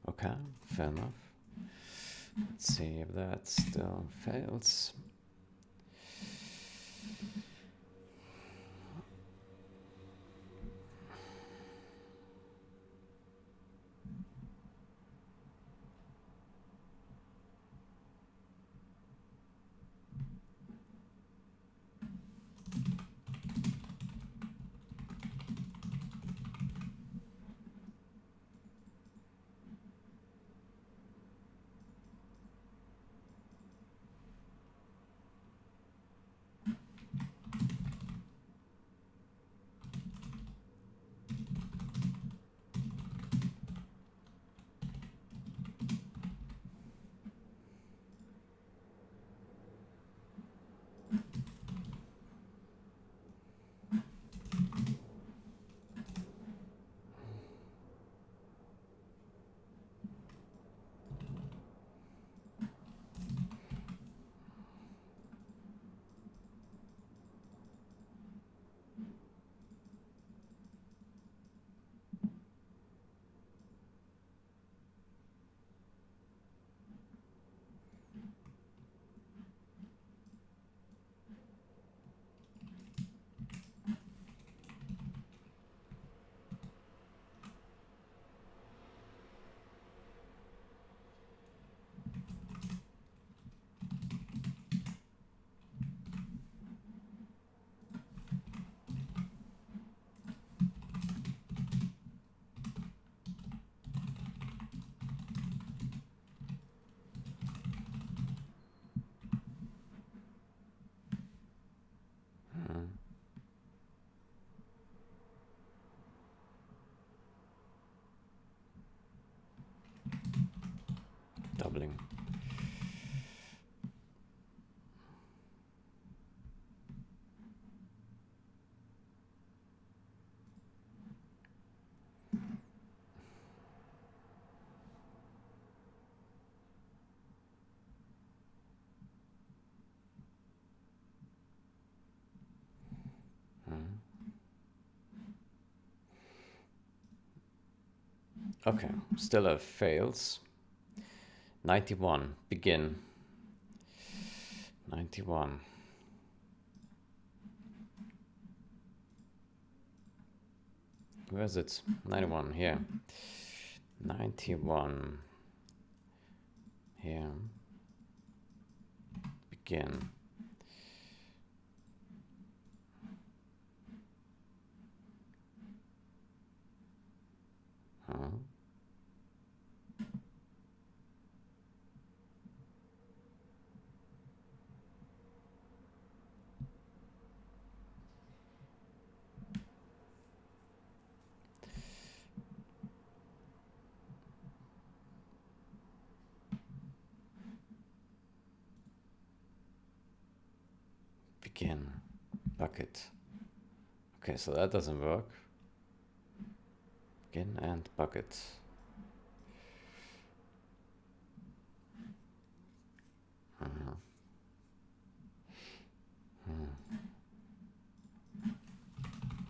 Okay, fair enough. Let's see if that still fails. Doubling. Okay, still have fails. 91, begin. 91. Where is it? 91, here. 91. Here. Begin. Huh? Begin. Bucket. Okay, so that doesn't work. Begin and bucket.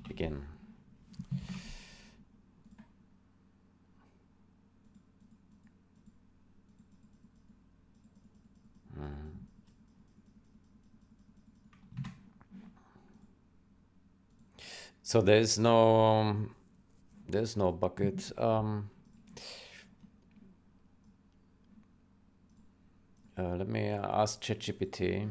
Begin. So there's no bucket. Let me ask ChatGPT.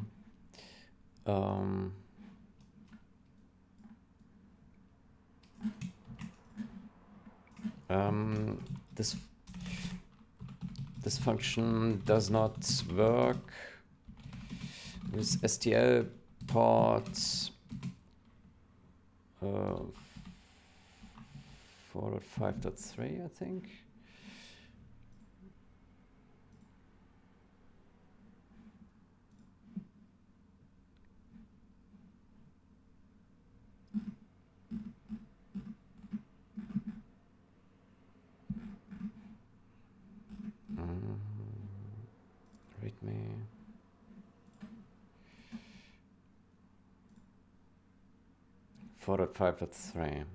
This function does not work with STL port 4.5.3, I think. README. .5.3.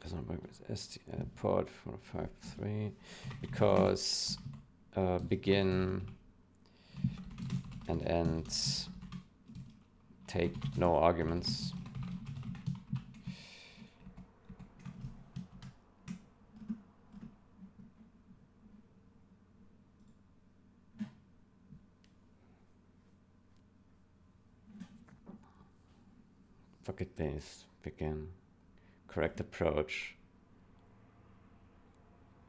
Does not work with STL port 4.5.3 because begin and end take no arguments. Bucket based begin. Correct approach.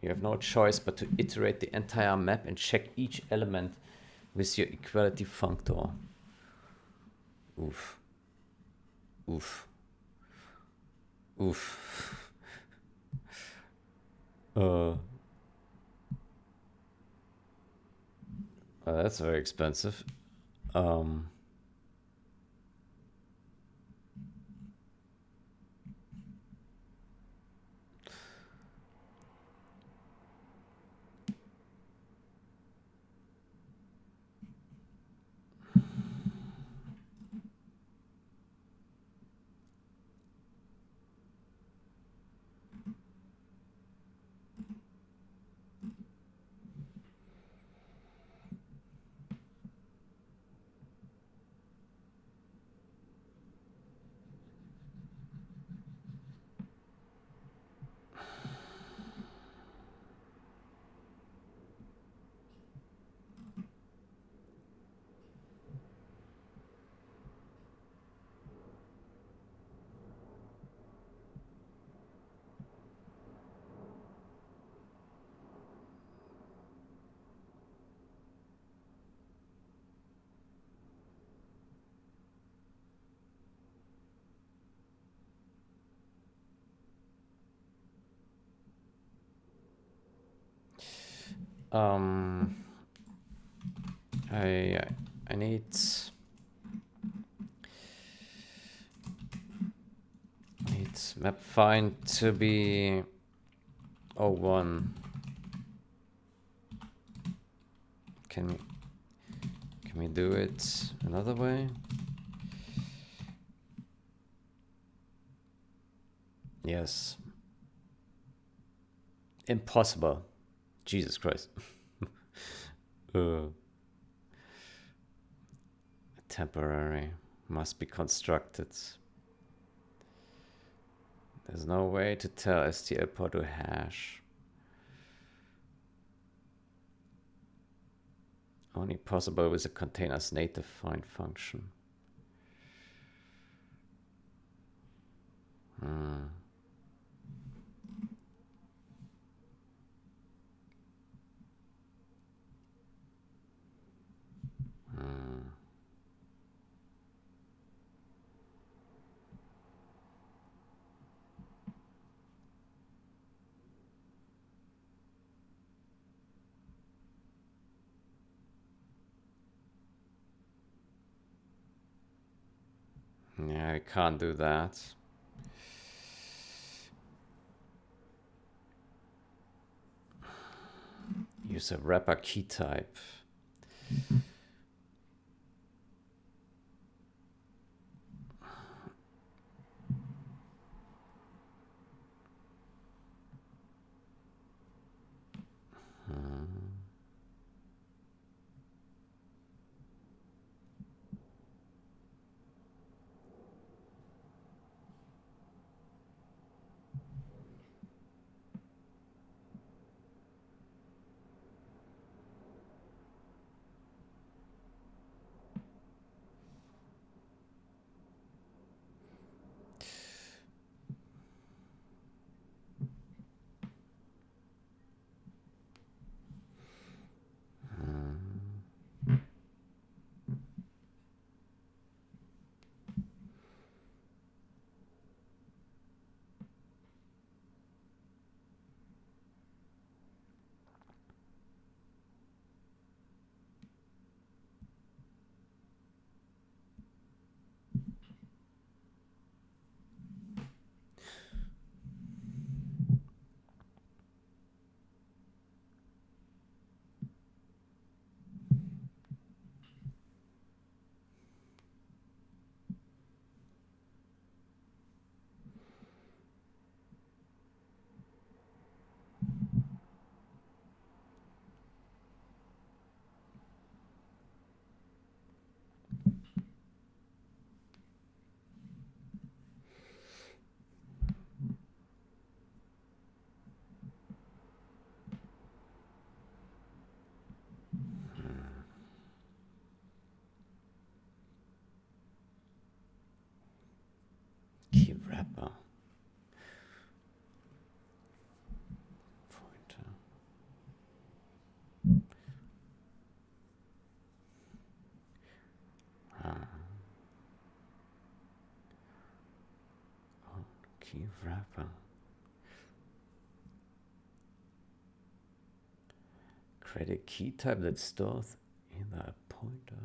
You have no choice but to iterate the entire map and check each element with your equality functor. Oof. Oof. Oof. That's very expensive. I need map find to be 01. Can we do it another way? Yes. Impossible. Jesus Christ. Temporary. Must be constructed. There's no way to tell STL port to hash. Only possible with a container's native find function. Yeah, I can't do that. use a wrapper key type. Key wrapper. Pointer. Key wrapper. Create a key type that stores either a pointer.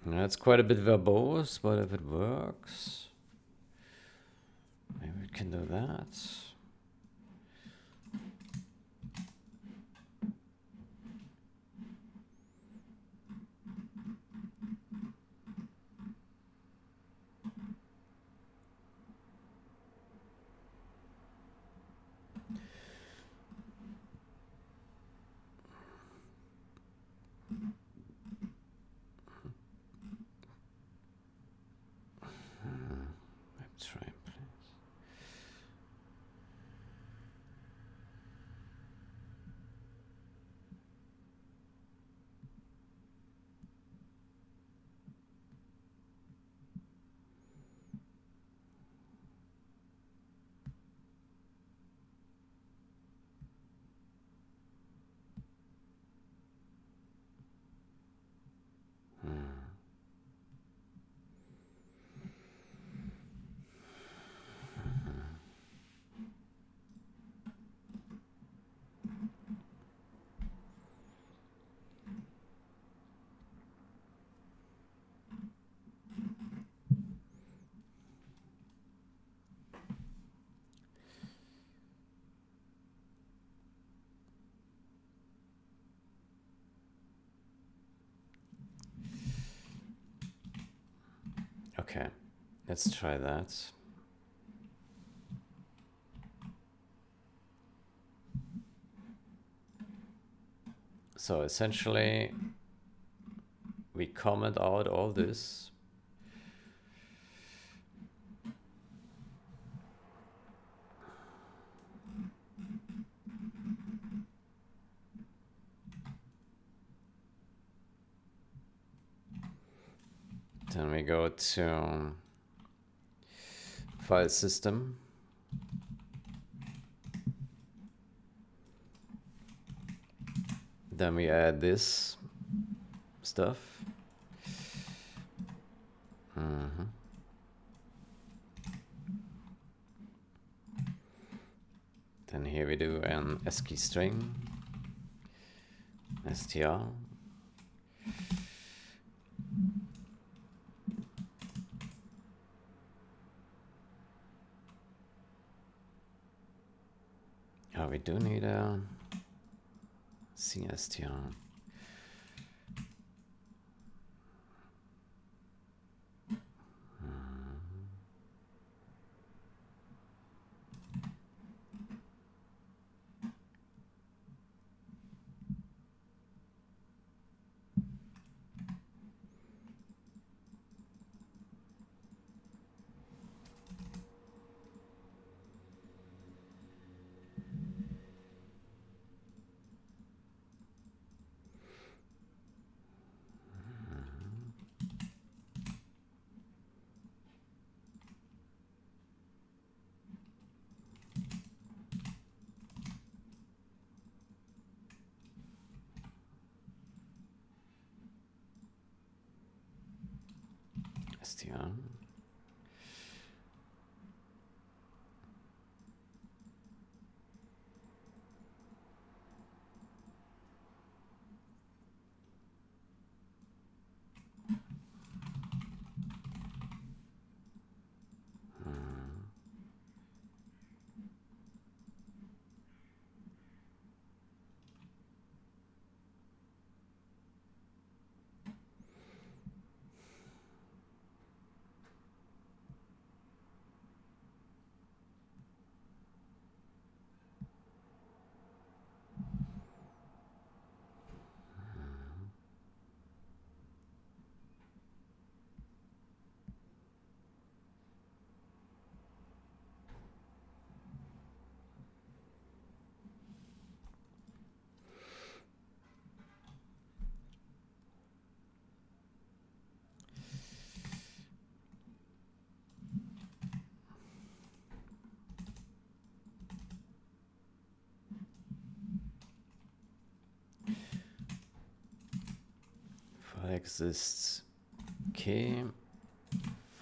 That's quite a bit verbose, but if it works, maybe we can do that. Let's try, please. Okay, let's try that. So essentially, we comment out all this. Then we go to file system. Then we add this stuff. Then here we do an ASCII string, str. Oh, we do need a CSTR. str. File exists key,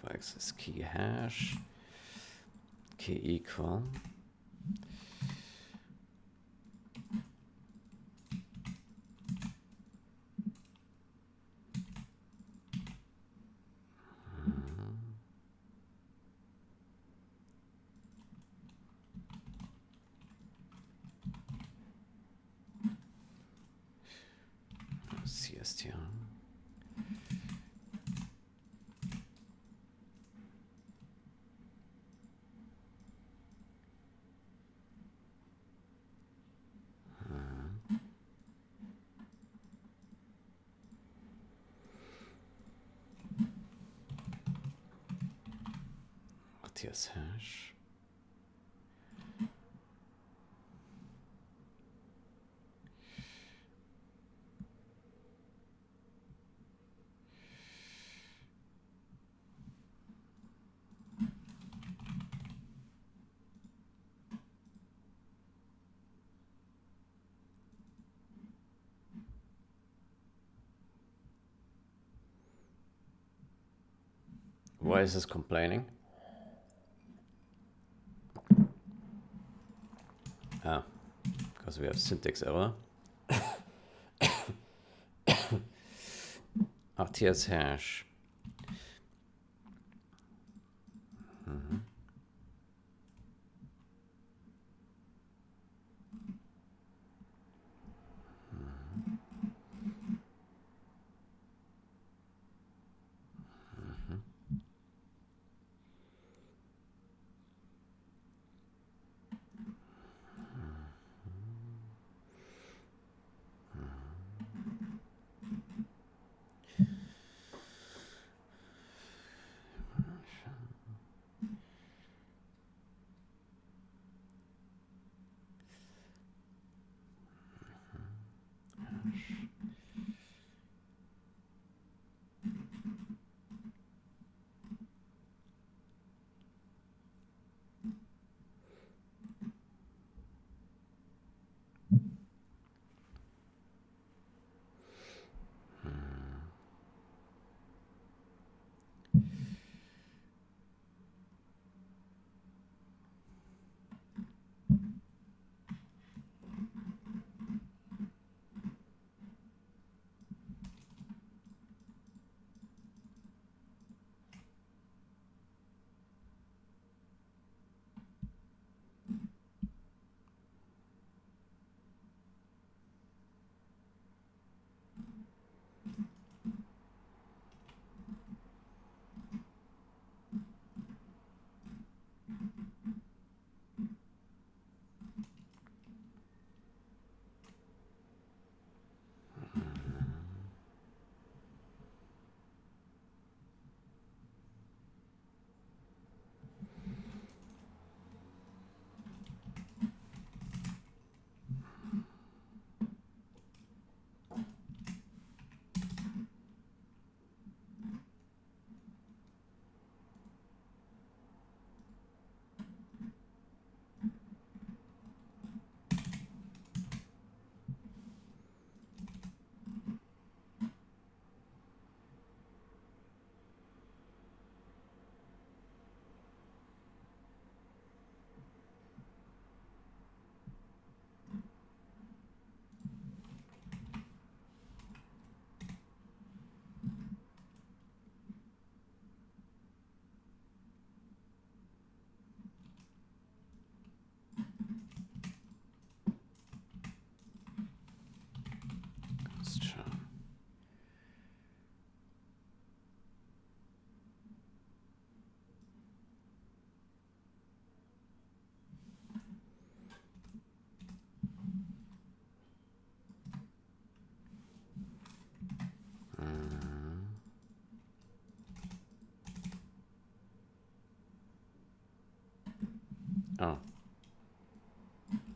file exists key hash, key equal. CSTR. RTS hash. Why is this complaining? Ah, because we have syntax error. RTS hash.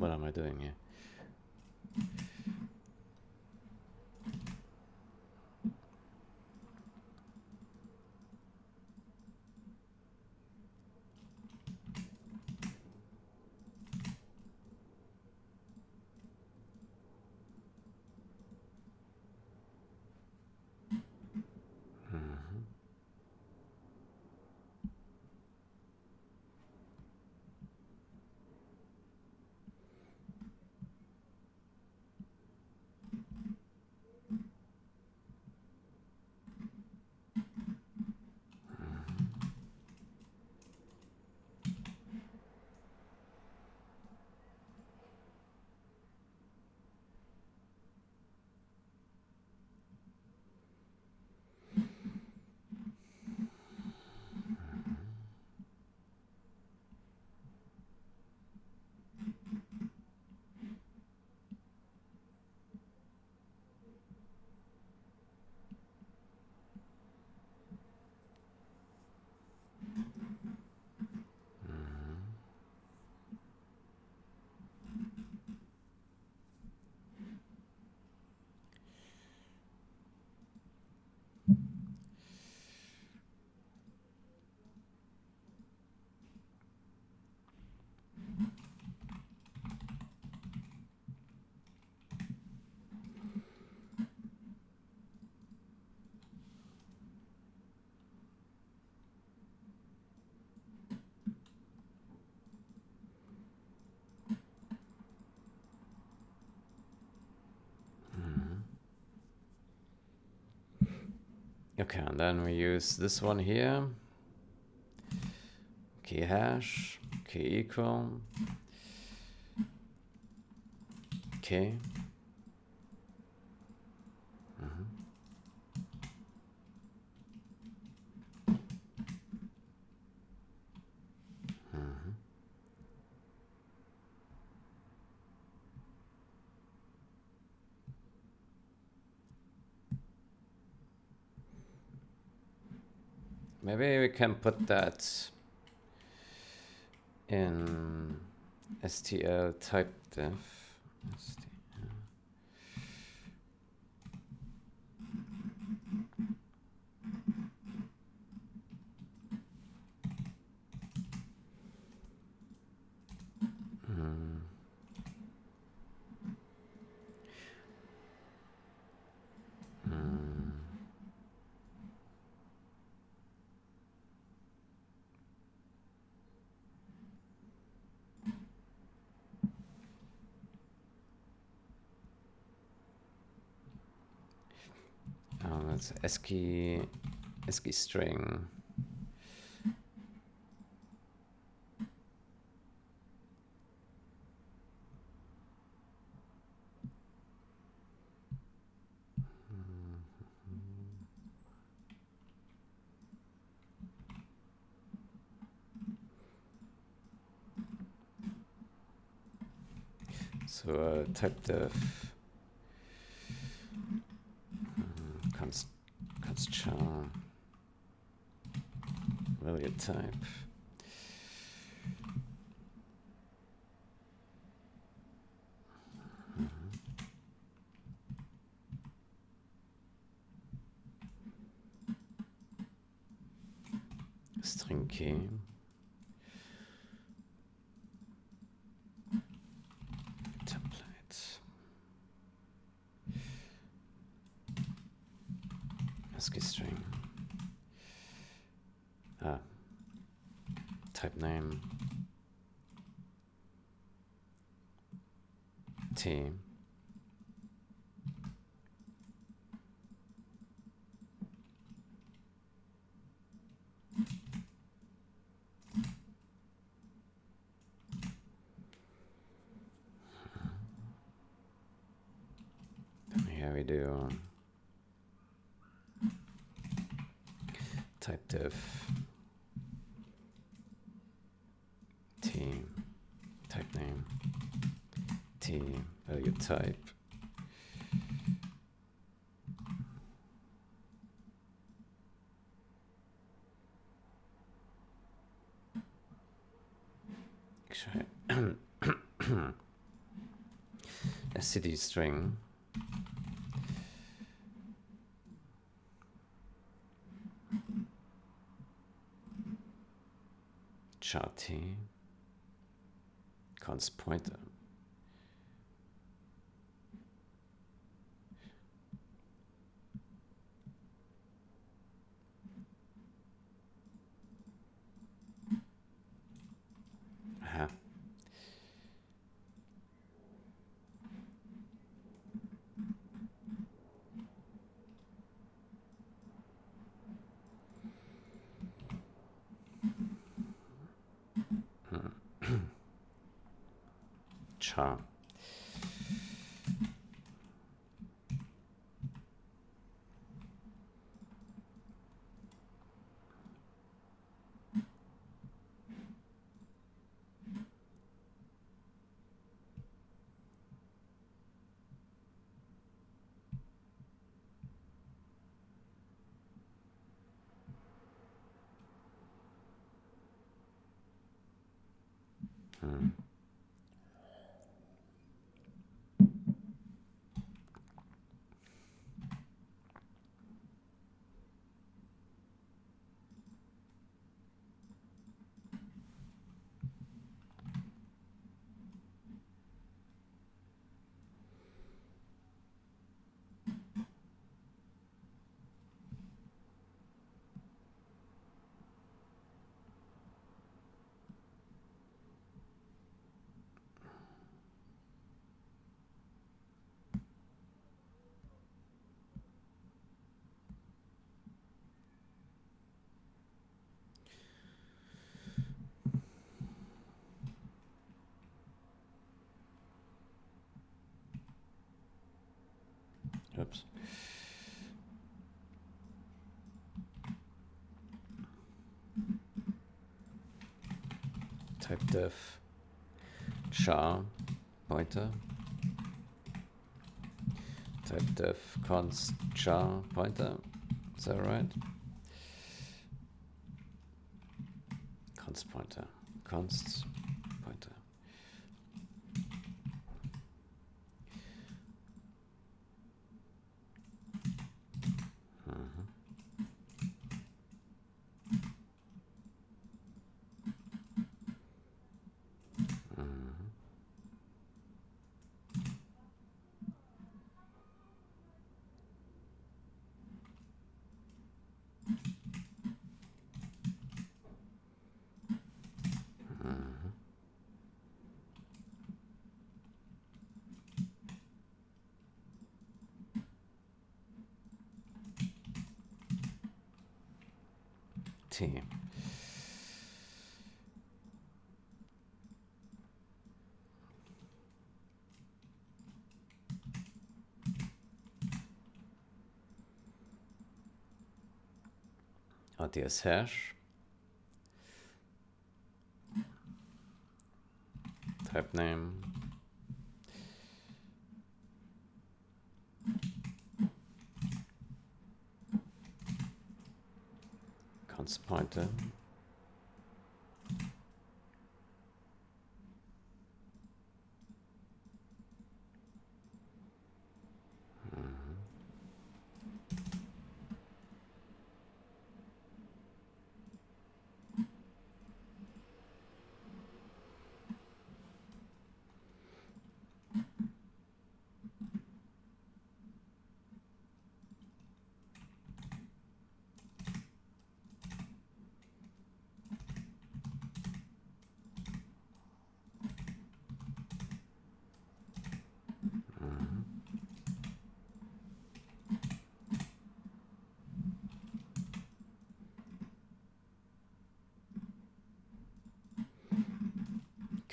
What am I doing here? Okay, and then we use this one here. Key hash, key equal, okay. Maybe we can put that in STL type def. That's ASCII string. So type def const char value type. String key. Template. ASCII string. Type name. T. Here we do type def T type name T value type. Actually, city string. Char t. Const pointer. Aha. Char. Oops. Type def char pointer. Type def const char pointer. Is that right? Const pointer. Const pointer. T. RDS hash. Type name. Const pointer.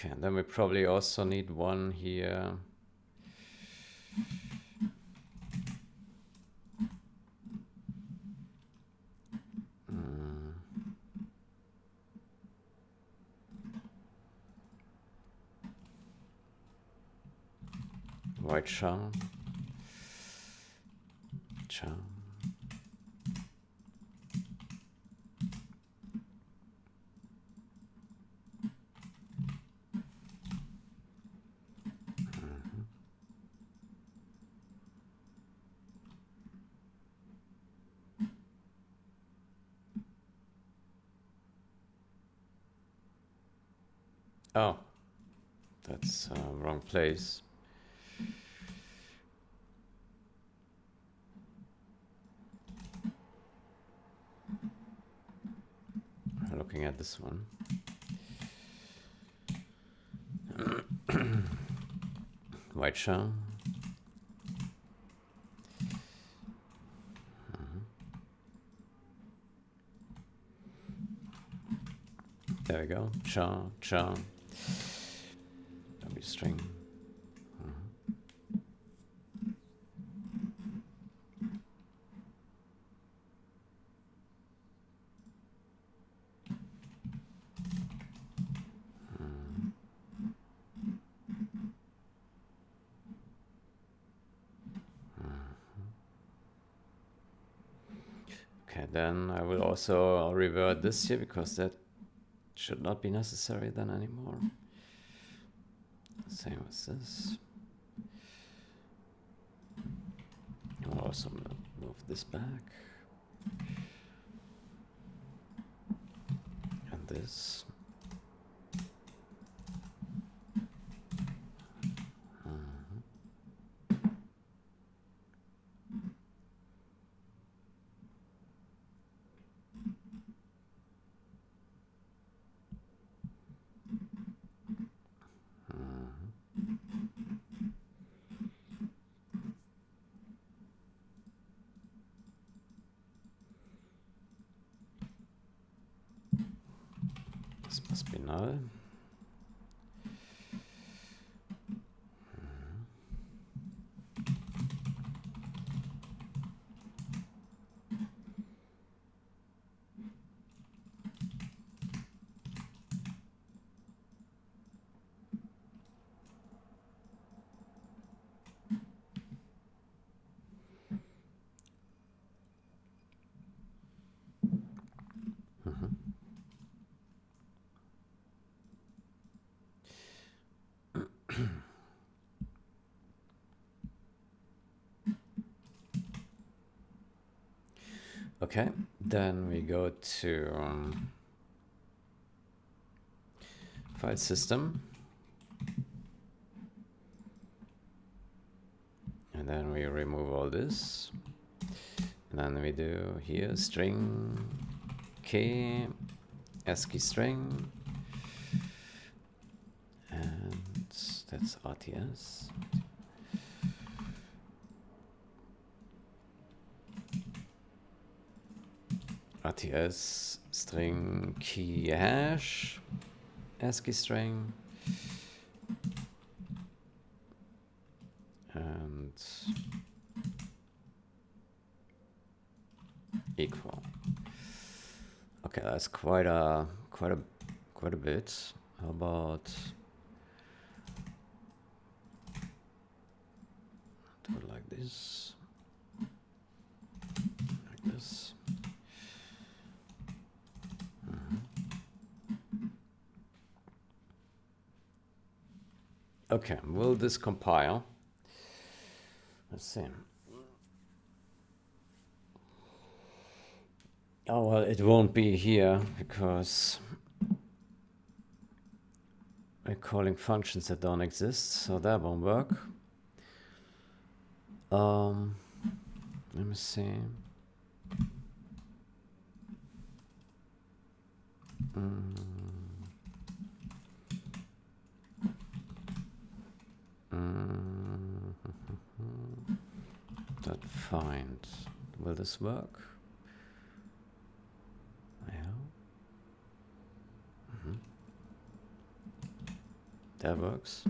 Okay, and then we probably also need one here. White char. Char. Oh, that's wrong place. Looking at this one. White shell. There we go. Cha, cha. W string. Okay, then I will also revert this here because that should not be necessary then anymore. Same as this. I'll also move this back. And this. This must be null. Okay, then we go to file system. And then we remove all this. And then we do here string k ASCII string. And that's RTS. RTS string key hash ASCII string and equal. Okay, that's quite a bit. How about do it like this? Like this. Okay, will this compile? Let's see. Oh, well, it won't be here because we're calling functions that don't exist, so that won't work. Let me see. Dot find. Will this work? Yeah. That works.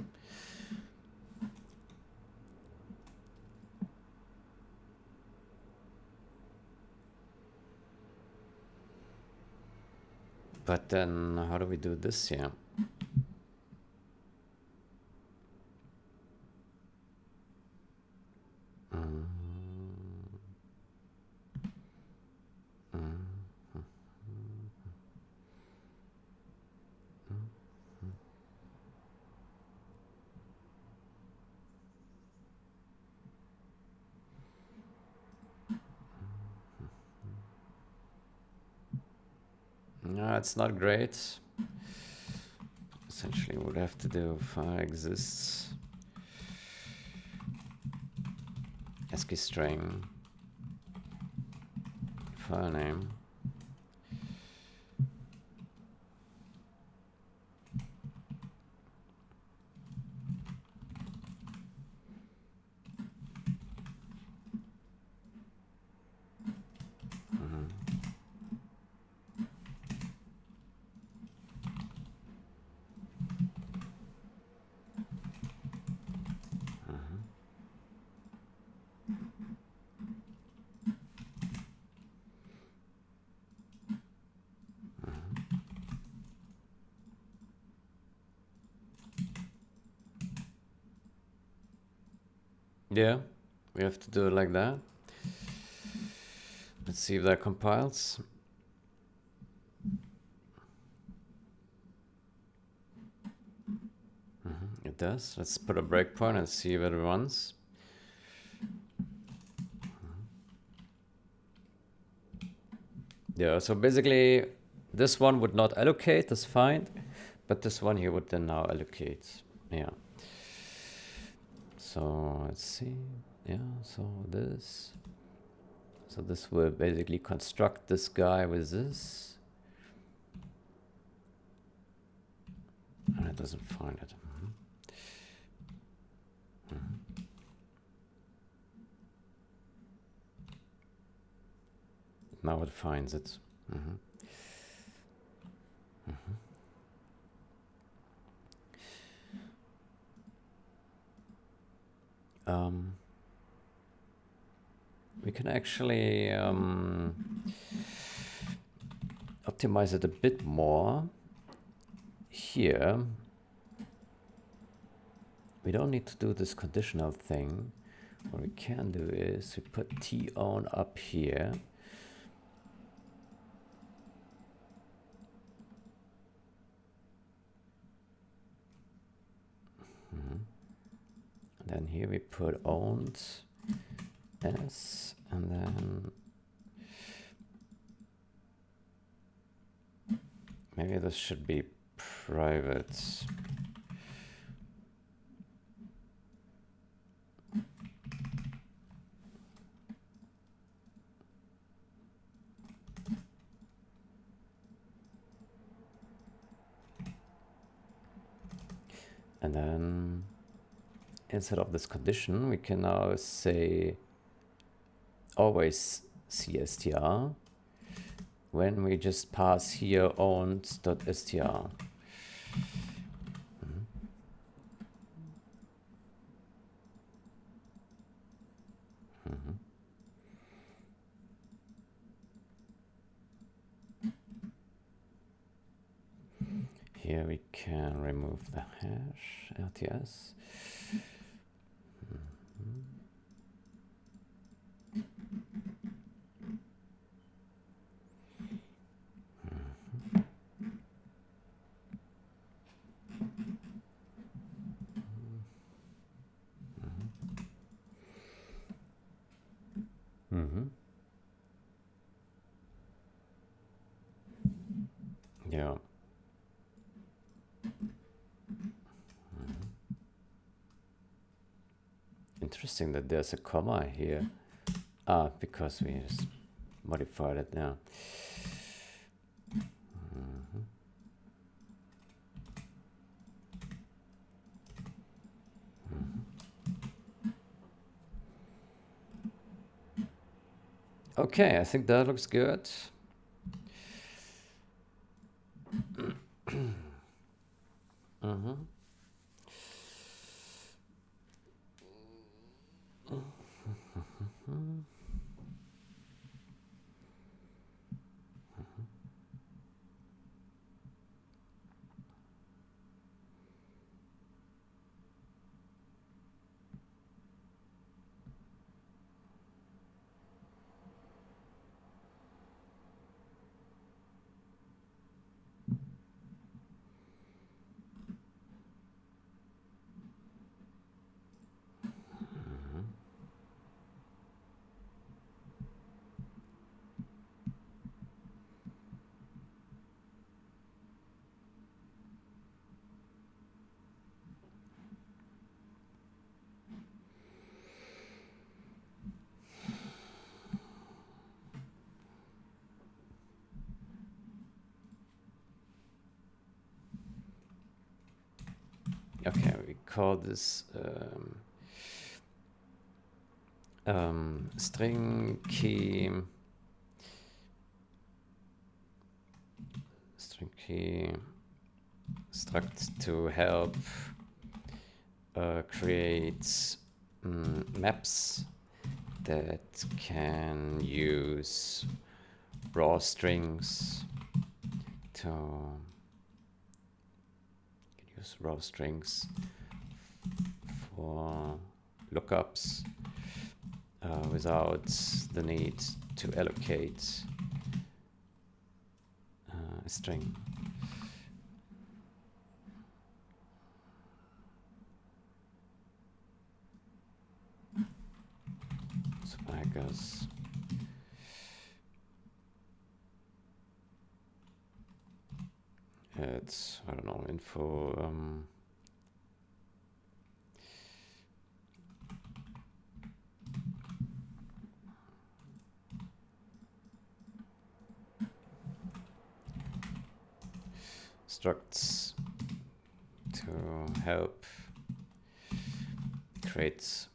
But then how do we do this here? No, it's not great. essentially would have to do file exists ASCII string file name. Yeah, we have to do it like that. Let's see if that compiles. It does. Let's put a breakpoint and see if it runs. Yeah, so basically this one would not allocate, that's fine, but this one here would then now allocate. Yeah. So let's see. Yeah, so this will basically construct this guy with this. And it doesn't find it. Now it finds it. We can actually optimize it a bit more. Here, we don't need to do this conditional thing. What we can do is we put town up here. And then here we put owned s, and then maybe this should be private. And then instead of this condition, we can now say always cstr when we just pass here owned.str. Here we can remove the hash LTS. Yeah. Interesting that there's a comma here. Ah, because we just modified it now. Okay, I think that looks good. Okay, we call this string key struct to help create maps that can use raw strings to for lookups without the need to allocate a string. So I guess it's, I don't know, info structs to help create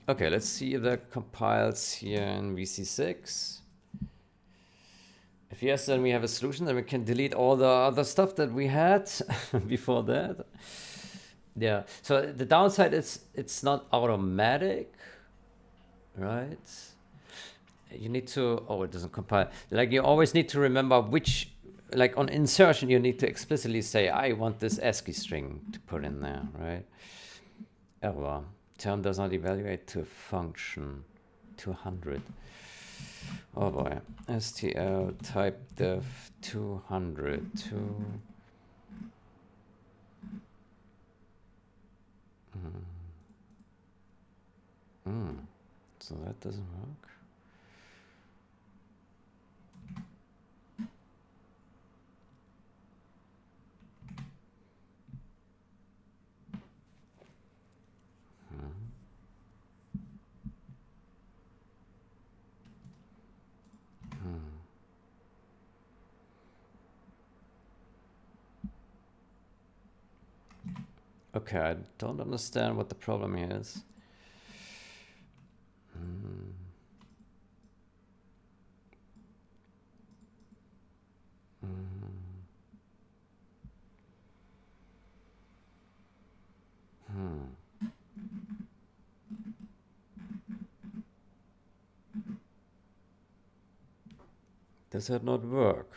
okay, let's see if that compiles here in VC6. If yes, then we have a solution. Then we can delete all the other stuff that we had before that. Yeah. So the downside is it's not automatic, right? You need to, oh, it doesn't compile. Like you always need to remember which, like on insertion, you need to explicitly say, I want this ASCII string to put in there, right? Error. Term does not evaluate to a function. 200. Oh boy. STL type def 200 to. So that doesn't work. Okay, I don't understand what the problem is. Does that not work?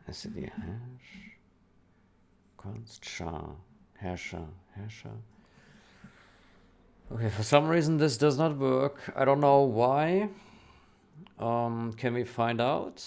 SCD hash const char hasher. Okay, for some reason this does not work. I don't know why. Can we find out?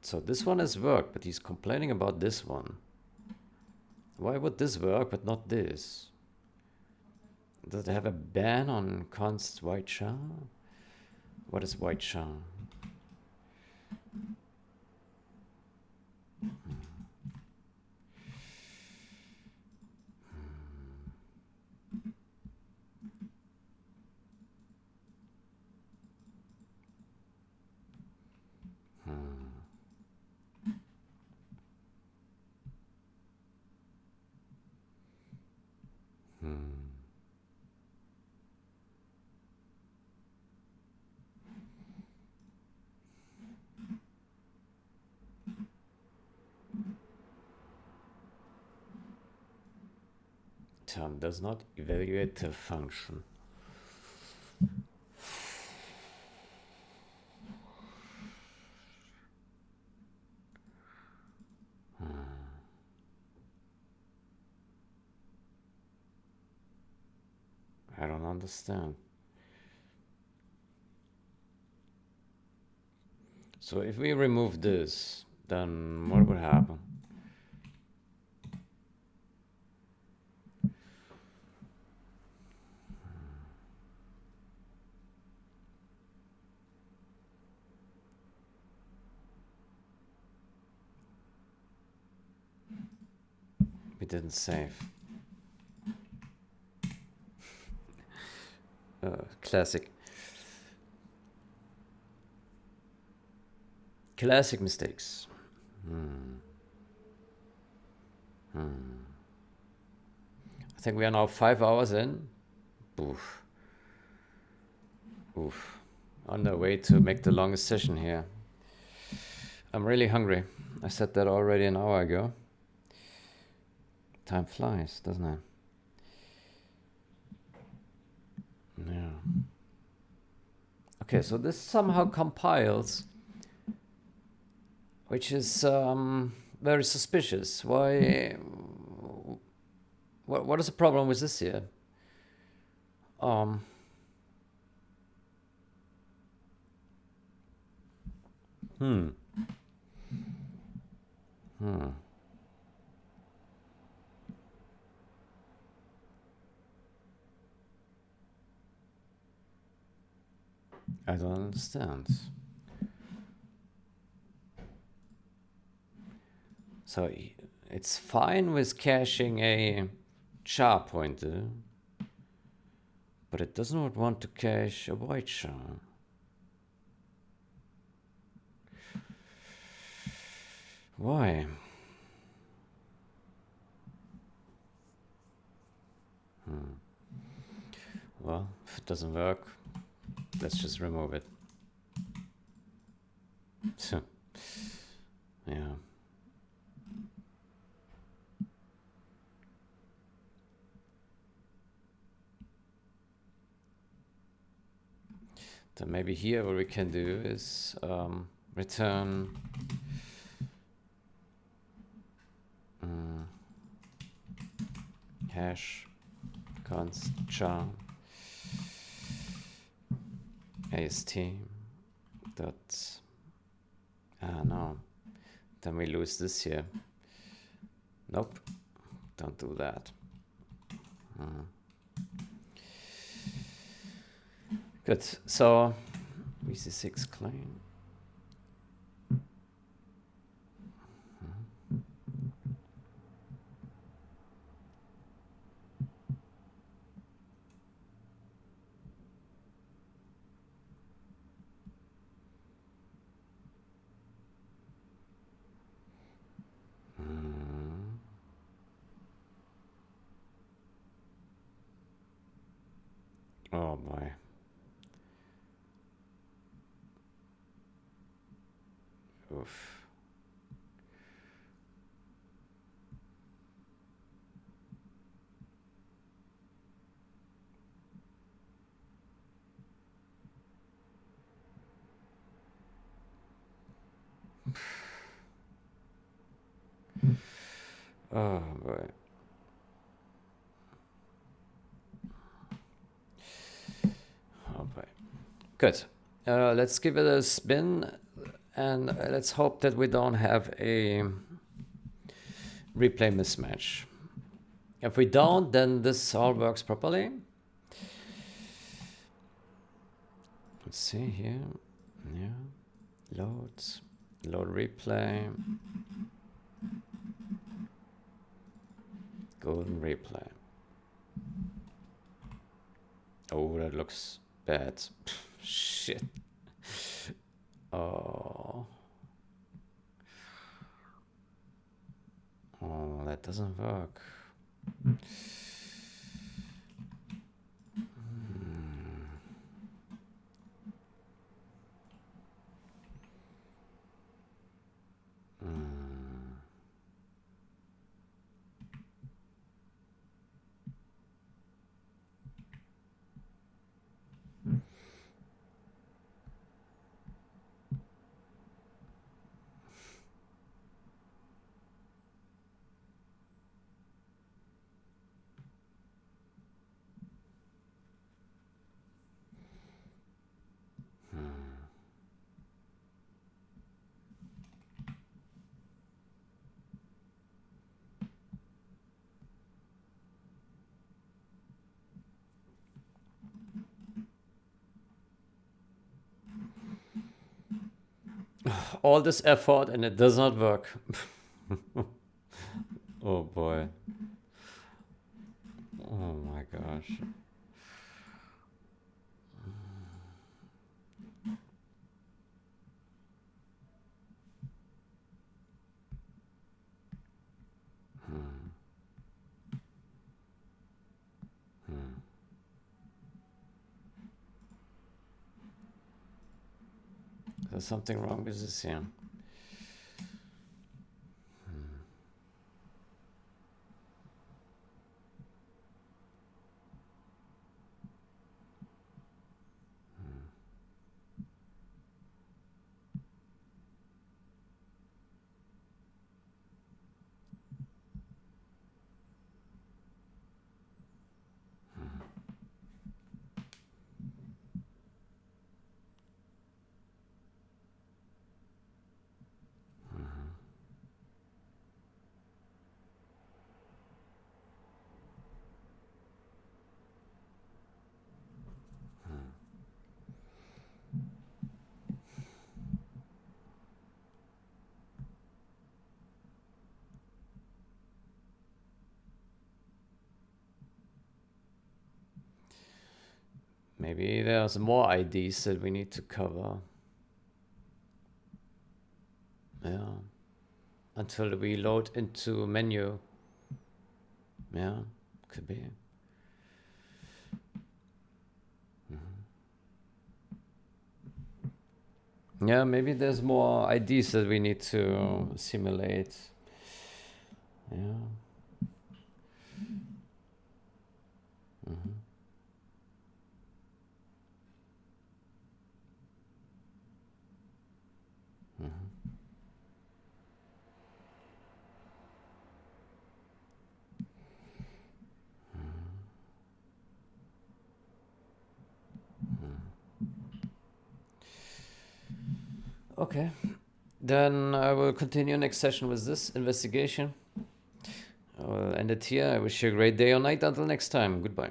So this one has worked, but he's complaining about this one. Why would this work, but not this? Does it have a ban on const white char? What is white char? Term does not evaluate the function. understand. So if we remove this, then what would happen? We didn't save. Classic. Classic mistakes. I think we are now 5 hours in. Oof. Oof. On the way to make the longest session here. I'm really hungry. I said that already an hour ago. Time flies, doesn't it? Yeah. Okay, so this somehow compiles, which is very suspicious. Why? What is the problem with this here? I don't understand. So it's fine with caching a char pointer, but it does not want to cache a white char. Why? Well, if it doesn't work, let's just remove it. Yeah. Then maybe here what we can do is return hash const char ast dot no, then we lose this here. Nope, don't do that. Good, so VC6 clean. Oh boy. Oof. Oh boy. Oh boy. Good. Let's give it a spin and let's hope that we don't have a replay mismatch. If we don't, then this all works properly. Let's see here. Yeah. Load replay. Golden replay. Oh, that looks bad. Shit. Oh. Oh, that doesn't work. All this effort and it does not work. Oh boy. Oh my gosh. There's something wrong with this here. Maybe there's more IDs that we need to cover. Yeah. Until we load into menu. Yeah, could be. Yeah, maybe there's more IDs that we need to simulate. Yeah. Okay. Then I will continue next session with this investigation. I will end it here. I wish you a great day or night. Until next time. Goodbye.